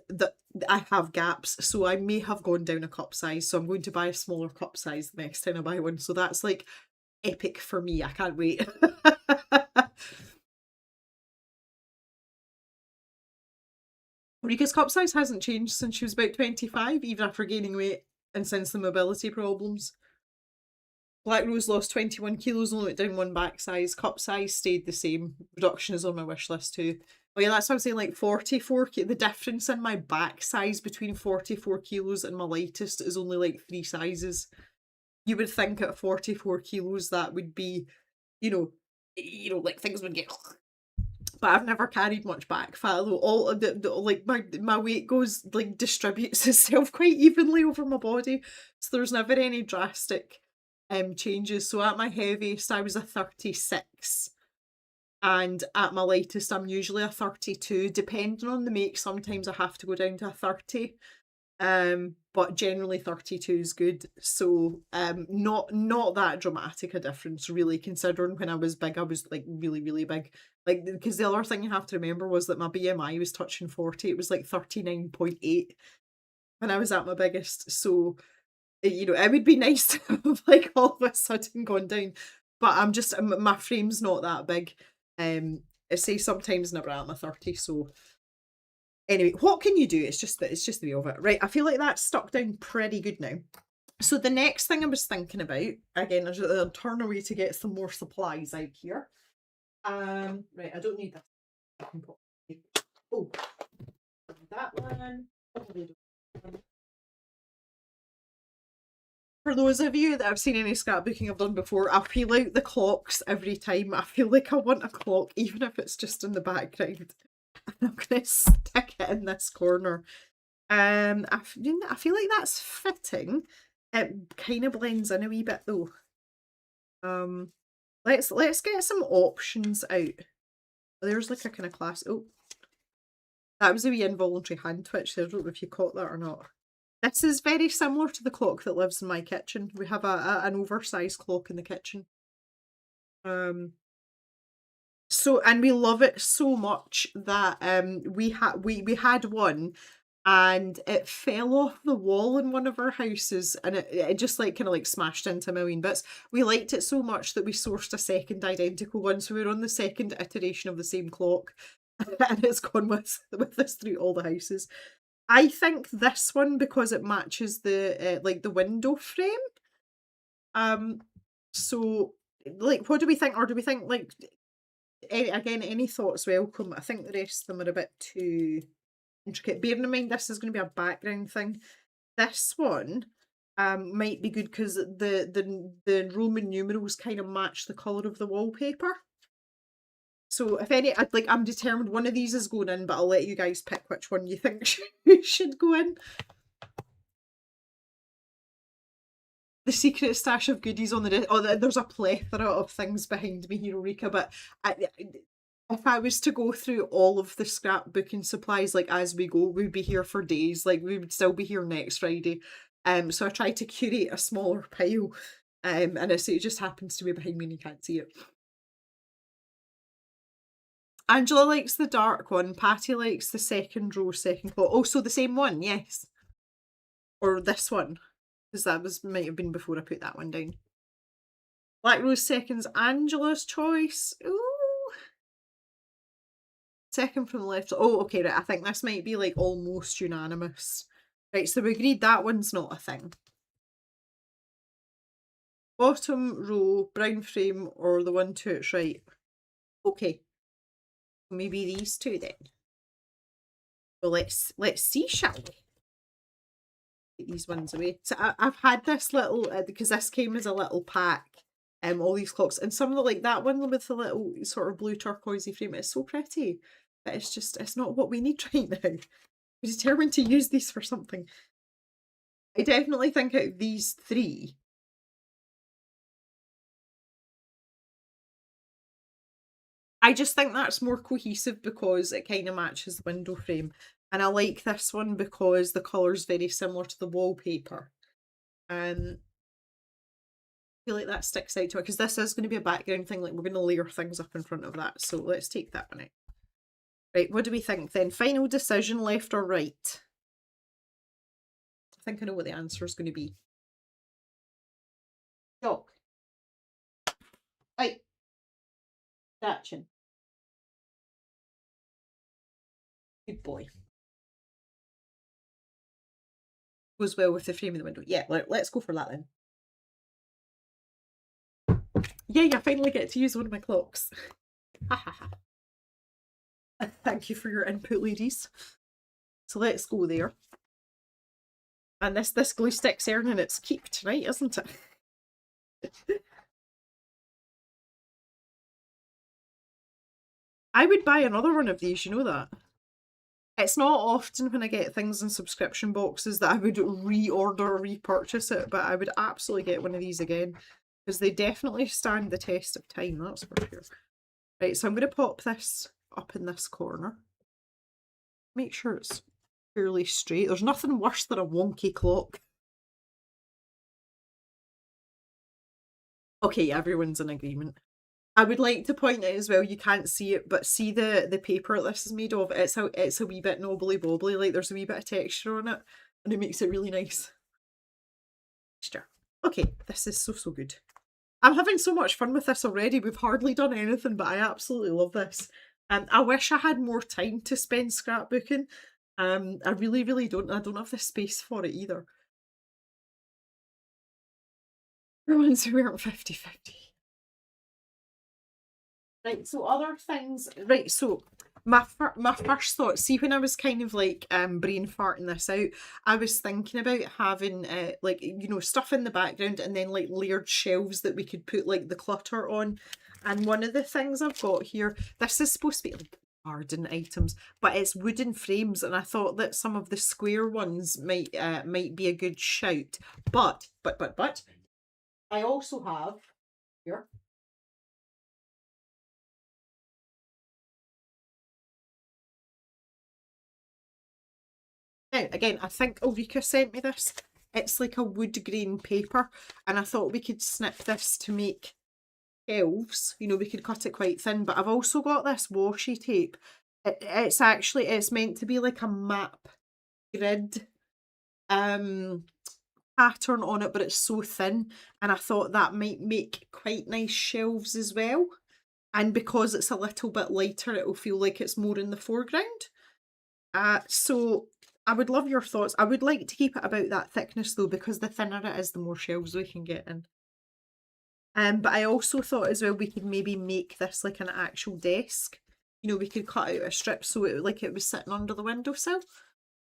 I have gaps, so I may have gone down a cup size. So I'm going to buy a smaller cup size the next time I buy one. So that's like epic for me. I can't wait. Rika's cup size hasn't changed since she was about 25, even after gaining weight and since the mobility problems. Black Rose lost 21 kilos, only went down one back size. Cup size stayed the same. Reduction is on my wish list too. Oh yeah, that's what I'm saying, like 44 the difference in my back size between 44 kilos and my lightest is only like 3 sizes. You would think at 44 kilos that would be, like things would get, but I've never carried much back fat, although all of like my weight goes, like, distributes itself quite evenly over my body, so there's never any drastic changes. So at my heaviest I was a 36, and at my lightest I'm usually a 32. Depending on the make, sometimes I have to go down to a 30, but generally 32 is good. So not that dramatic a difference, really, considering when I was big I was like really, really big. Like, because the other thing you have to remember was that my BMI was touching 40. It was like 39.8 when I was at my biggest. So it would be nice to have like all of a sudden gone down, but I'm just, my frame's not that big. I say sometimes never at my 30. So anyway, what can you do? It's just the way of it. Right, I feel like that's stuck down pretty good now. So the next thing I was thinking about, again, I'll turn away to get some more supplies out here. Right, I don't need this. I can put, oh, that one. For those of you that have seen any scrapbooking I've done before, I feel out the clocks every time. I feel like I want a clock, even if it's just in the background. I'm going to stick it in this corner. I feel like that's fitting. It kind of blends in a wee bit though. Let's get some options out. There's like a kind of class. Oh, that was a wee involuntary hand twitch there. I don't know if you caught that or not. This is very similar to the clock that lives in my kitchen. We have an oversized clock in the kitchen. So, and we love it so much that we had one, and it fell off the wall in one of our houses, and it just like kind of like smashed into a million bits. We liked it so much that we sourced a second identical one, so we're on the second iteration of the same clock, and it's gone with us through all the houses. I think this one, because it matches the like the window frame. So like, what do we think? Or do we think like, again, any thoughts welcome? I think the rest of them are a bit too intricate. Bearing in mind this is going to be a background thing. This one might be good because the Roman numerals kind of match the colour of the wallpaper. So if any, I'm determined one of these is going in, but I'll let you guys pick which one you think should go in. The secret stash of goodies on the there's a plethora of things behind me here, Rika, but if I was to go through all of the scrapbooking supplies like as we go, we'd be here for days. Like, we would still be here next Friday. So I try to curate a smaller pile, and it just happens to be behind me and you can't see it. Angela likes the dark one. Patty likes the second row, second clock. Oh, so the same one, yes. Or this one, because that might have been before I put that one down. Black Rose second's Angela's choice. Ooh. Second from the left. Oh, okay, right. I think this might be like almost unanimous. Right, so we agreed that one's not a thing. Bottom row, brown frame, or the one to its right. Okay. Maybe these two then. Well, let's see, shall we? Get these ones away. So I've had this little, because this came as a little pack, all these clocks, and some of the, like that one with the little sort of blue turquoisey frame, it's so pretty, but it's not what we need right now. We're determined to use these for something. I definitely think out of these three, I just think that's more cohesive because it kind of matches the window frame. And I like this one because the colour's very similar to the wallpaper. I feel like that sticks out to it because this is going to be a background thing. Like, we're going to layer things up in front of that. So let's take that one out. Right, what do we think then? Final decision, left or right? I think I know what the answer is going to be. Chalk. Right. Action. Good boy. Goes well with the frame of the window. Yeah, let's go for that then. Yay, I finally get to use one of my clocks. Ha ha ha. Thank you for your input, ladies. So let's go there. And this glue stick's earning its keep tonight, isn't it? I would buy another one of these, you know that. It's not often when I get things in subscription boxes that I would reorder or repurchase it, but I would absolutely get one of these again because they definitely stand the test of time, that's for sure. Right, so I'm going to pop this up in this corner. Make sure it's fairly straight. There's nothing worse than a wonky clock. Okay, everyone's in agreement. I would like to point out as well, you can't see it, but see the paper this is made of? It's a wee bit knobbly bobbly, like there's a wee bit of texture on it, and it makes it really nice. Okay, this is so good. I'm having so much fun with this already. We've hardly done anything, but I absolutely love this. I wish I had more time to spend scrapbooking. I really don't. I don't have the space for it either. Everyone's who aren't 50-50. Right, so other things. Right, so my first thought, see when I was kind of like brain farting this out, I was thinking about having like, you know, stuff in the background and then like layered shelves that we could put like the clutter on. And one of the things I've got here, this is supposed to be like garden items, but it's wooden frames, and I thought that some of the square ones might be a good shout. But I also have here. Now, again, I think Ulrika sent me this. It's like a wood grain paper, and I thought we could snip this to make shelves. You know, we could cut it quite thin, but I've also got this washi tape. It's meant to be like a map grid pattern on it, but it's so thin, and I thought that might make quite nice shelves as well. And because it's a little bit lighter, it'll feel like it's more in the foreground. So I would love your thoughts. I would like to keep it about that thickness though, because the thinner it is, the more shelves we can get in. But I also thought as well we could maybe make this like an actual desk. You know, we could cut out a strip so it was sitting under the windowsill.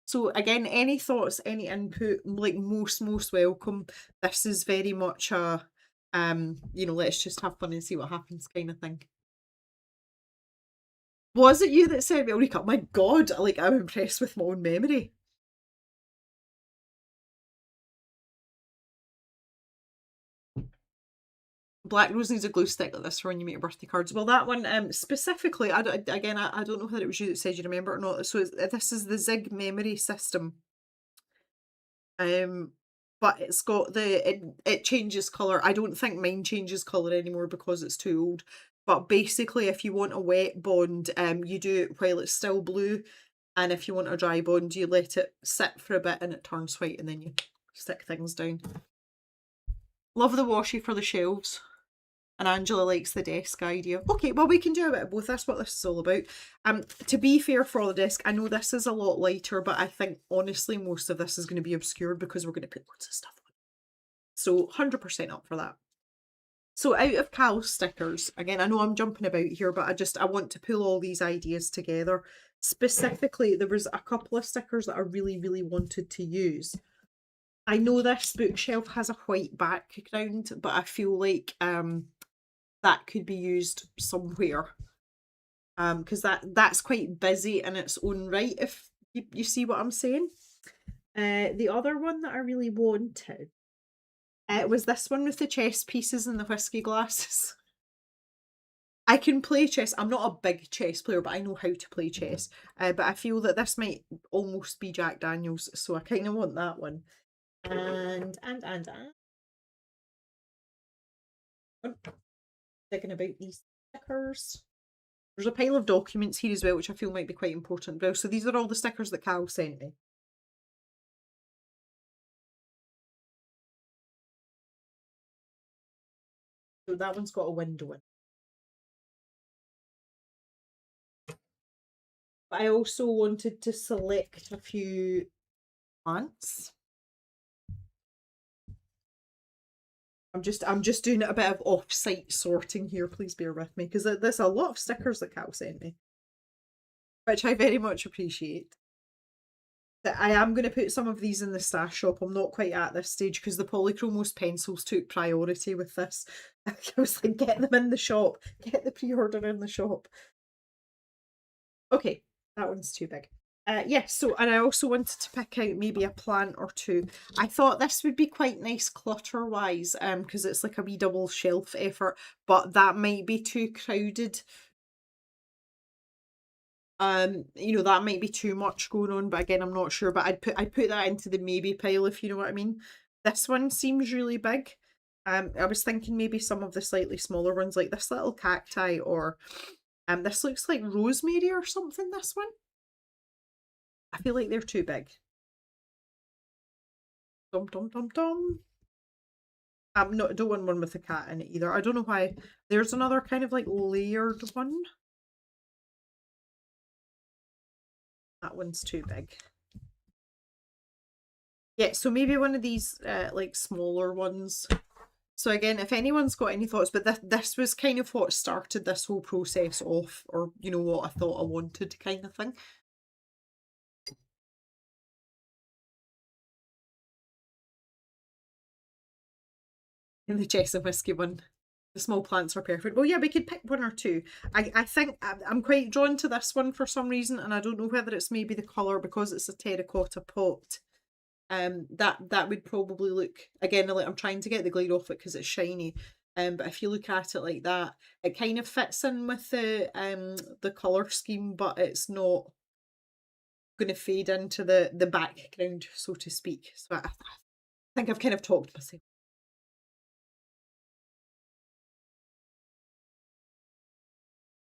So again, any thoughts, any input, like most welcome. This is very much a you know, let's just have fun and see what happens kind of thing. Was it you that sent me Ulrika? My God, like I'm impressed with my own memory. Black Rose needs a glue stick like this for when you make your birthday cards. Well, that one specifically, I don't know whether it was you that said you remember or not. So this is the Zig memory system. But it's got it changes colour. I don't think mine changes colour anymore because it's too old. But basically, if you want a wet bond, you do it while it's still blue, and if you want a dry bond, you let it sit for a bit and it turns white, and then you stick things down. Love the washi for the shelves. And Angela likes the desk idea. Okay, well, we can do a bit of both. That's what this is all about. To be fair for the desk, I know this is a lot lighter, but I think honestly most of this is going to be obscured because we're going to put loads of stuff on. So 100% up for that. So out of Cal's stickers, again, I know I'm jumping about here, but I want to pull all these ideas together. Specifically, there was a couple of stickers that I really wanted to use. I know this bookshelf has a white background, but I feel like that could be used somewhere because that's quite busy in its own right, if you see what I'm saying. The other one that I really wanted was this one with the chess pieces and the whiskey glasses. I can play chess. I'm not a big chess player, but I know how to play chess. But I feel that this might almost be Jack Daniels, so I kind of want that one. And thinking about these stickers. There's a pile of documents here as well, which I feel might be quite important as well. So these are all the stickers that Cal sent me. So that one's got a window in. But I also wanted to select a few plants. I'm just doing a bit of off-site sorting here. Please bear with me because there's a lot of stickers that Cal sent me, which I very much appreciate. That I am going to put some of these in the stash shop. I'm not quite at this stage because the Polychromos pencils took priority with this. I was like, get them in the shop, get the pre-order in the shop. Okay, that one's too big. Yes, so, and I also wanted to pick out maybe a plant or two. I thought this would be quite nice clutter-wise, because it's like a wee double shelf effort, but that might be too crowded. You know, that might be too much going on, but again, I'm not sure. But I'd put that into the maybe pile, if you know what I mean. This one seems really big. I was thinking maybe some of the slightly smaller ones, like this little cacti, or this looks like rosemary or something, this one. I feel like they're too big. Dum dum dum dum. No, I don't want one with a cat in it either. I don't know why. There's another kind of like layered one. That one's too big. Yeah, so maybe one of these like smaller ones. So again, if anyone's got any thoughts, but this was kind of what started this whole process off, or you know what I thought I wanted kind of thing. In the chest of whiskey one. The small plants are perfect. Well, yeah, we could pick one or two. I think I'm quite drawn to this one for some reason, and I don't know whether it's maybe the colour because it's a terracotta pot. That would probably look, again, like I'm trying to get the glare off it because it's shiny. But if you look at it like that, it kind of fits in with the colour scheme, but it's not going to fade into the background, so to speak. So I think I've kind of talked myself.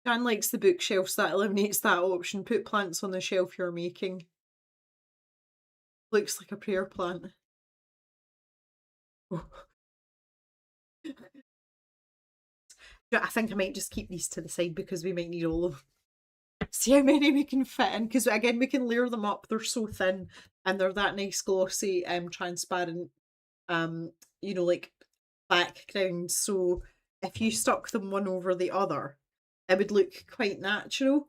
Dan likes the bookshelf, so that eliminates that option. Put plants on the shelf you're making. Looks like a prayer plant. Oh. I think I might just keep these to the side because we might need all of them. See how many we can fit in, because again we can layer them up. They're so thin and they're that nice glossy transparent you know, like background, so if you stuck them one over the other it would look quite natural.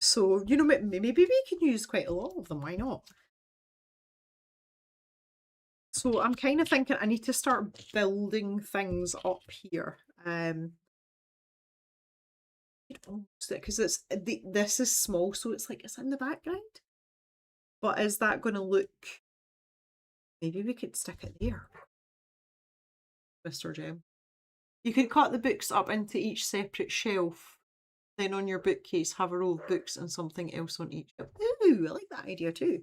So you know, maybe we can use quite a lot of them, why not? So I'm kind of thinking I need to start building things up here. Because this is small, so it's like it's in the background. But is that going to look? Maybe we could stick it there, Mr. Gem. You could cut the books up into each separate shelf. Then on your bookcase, have a row of books and something else on each. Ooh, I like that idea too.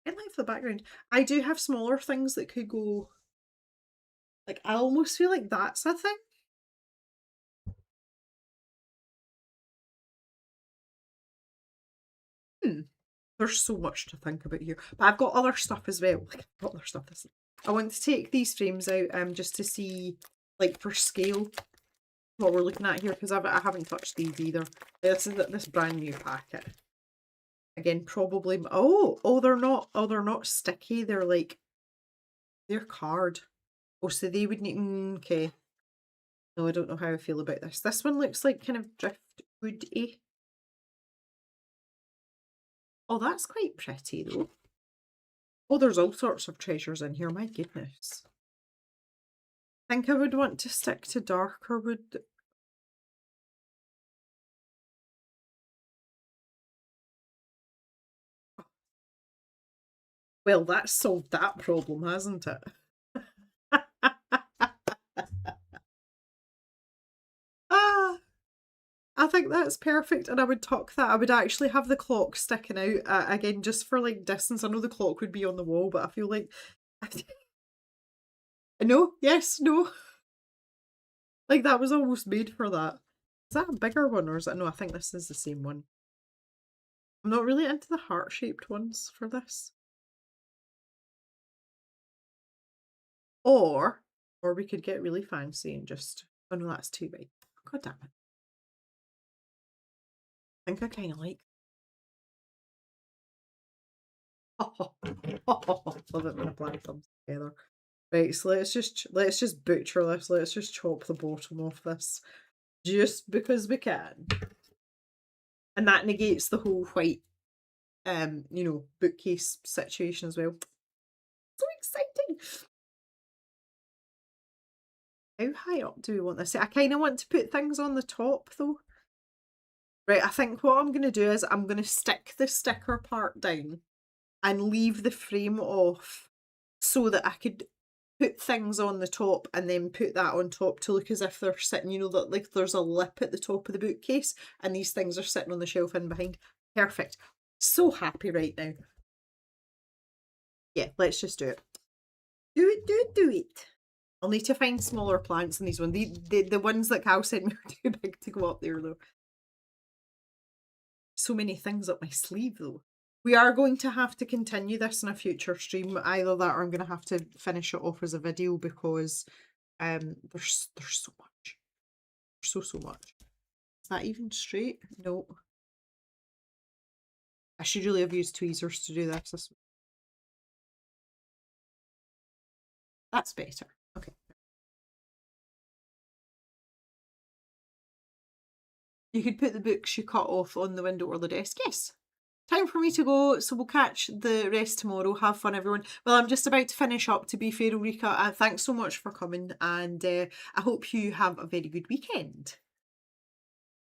I like the background. I do have smaller things that could go. Like I almost feel like that's a thing. There's so much to think about here. But I've got other stuff as well. Like I've got other stuff. I want to take these frames out just to see, like, for scale what we're looking at here, because I haven't touched these either. This is this brand new packet. Again, probably they're not sticky, they're like they're card. Oh, so they would need okay. No, I don't know how I feel about this. This one looks like kind of driftwood-y. Oh, that's quite pretty though. Oh, there's all sorts of treasures in here, my goodness. I think I would want to stick to darker wood. Well, that's solved that problem, hasn't it? I think that's perfect, and I would tuck that. I would actually have the clock sticking out again, just for like distance. I know the clock would be on the wall, but I feel like no, yes, no, like that was almost made for that. that a bigger one or is it? No, I think this is the same one. I'm not really into the heart-shaped ones for this. Or we could get really fancy and just, oh no, that's too big. God damn it. I think I kind of like. Oh, love it when a plan comes together. Right, so let's just butcher this. Let's just chop the bottom off this, just because we can, and that negates the whole white, bookcase situation as well. So exciting! How high up do we want this? I kind of want to put things on the top though. Right, I think what I'm going to do is I'm going to stick the sticker part down and leave the frame off so that I could put things on the top and then put that on top to look as if they're sitting, that like there's a lip at the top of the bookcase and these things are sitting on the shelf in behind. Perfect. So happy right now. Yeah, let's just do it. Do it. I'll need to find smaller plants than these ones. The ones that Cal sent me are too big to go up there though. So many things up my sleeve though. We are going to have to continue this in a future stream. Either that or I'm going to have to finish it off as a video because there's so much. There's so much. Is that even straight? No. I should really have used tweezers to do this. That's better. Okay. You could put the books you cut off on the window or the desk. Yes. Time for me to go, so we'll catch the rest tomorrow. Have fun, everyone. Well, I'm just about to finish up, to be fair, Ulrika. Thanks so much for coming, and I hope you have a very good weekend.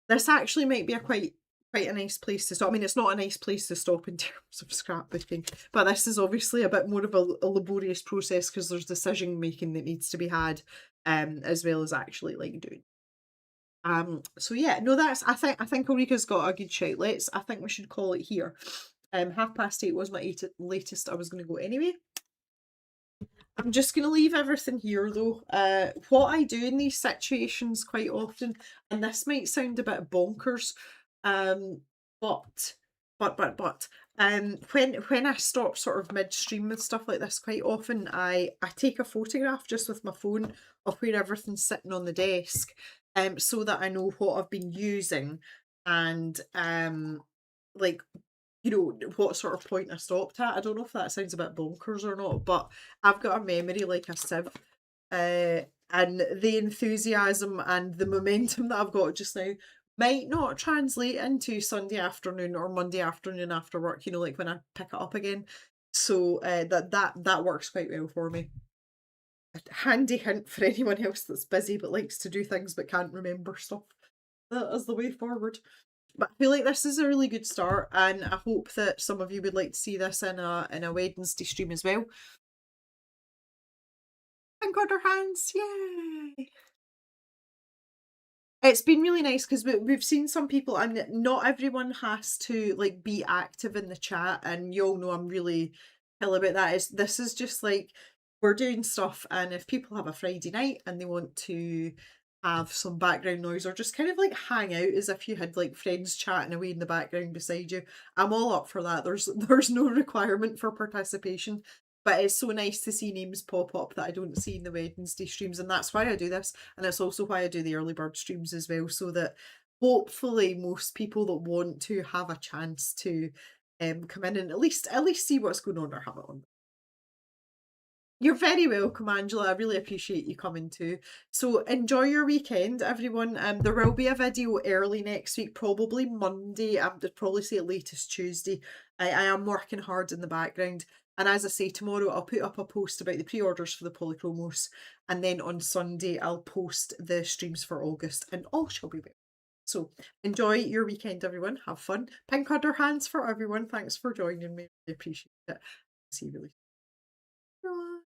This actually might be a quite a nice place to stop. I mean, it's not a nice place to stop in terms of scrapbooking, but this is obviously a bit more of a laborious process because there's decision making that needs to be had, as well as actually like doing. So yeah, no, that's I think Ulrika's got a good shout. I think we should call it here. 8:30 was my latest I was gonna go anyway. I'm just gonna leave everything here though. What I do in these situations quite often, and this might sound a bit bonkers, but when I stop sort of midstream with stuff like this, quite often I take a photograph just with my phone of where everything's sitting on the desk, so that I know what I've been using and like what sort of point I stopped at. I don't know if that sounds a bit bonkers or not, but I've got a memory like a sieve, and the enthusiasm and the momentum that I've got just now might not translate into Sunday afternoon or Monday afternoon after work, like when I pick it up again. So that works quite well for me. A handy hint for anyone else that's busy but likes to do things but can't remember stuff. That is the way forward. But I feel like this is a really good start, and I hope that some of you would like to see this in a Wednesday stream as well. And got our hands, yay! It's been really nice because we've seen some people, and not everyone has to like be active in the chat, and you all know I'm really chill about that. This is just like we're doing stuff, and if people have a Friday night and they want to have some background noise or just kind of like hang out as if you had like friends chatting away in the background beside you, I'm all up for that. There's no requirement for participation. But it's so nice to see names pop up that I don't see in the Wednesday streams, and that's why I do this. And it's also why I do the early bird streams as well, so that hopefully most people that want to have a chance to come in and at least see what's going on or have it on. You're very welcome, Angela. I really appreciate you coming too. So enjoy your weekend, everyone. There will be a video early next week, probably Monday. I'd probably say latest Tuesday. I am working hard in the background. And as I say, tomorrow I'll put up a post about the pre-orders for the Polychromos. And then on Sunday, I'll post the streams for August, and all shall be well. So enjoy your weekend, everyone. Have fun. Pink under hands for everyone. Thanks for joining me. I appreciate it. See you really soon.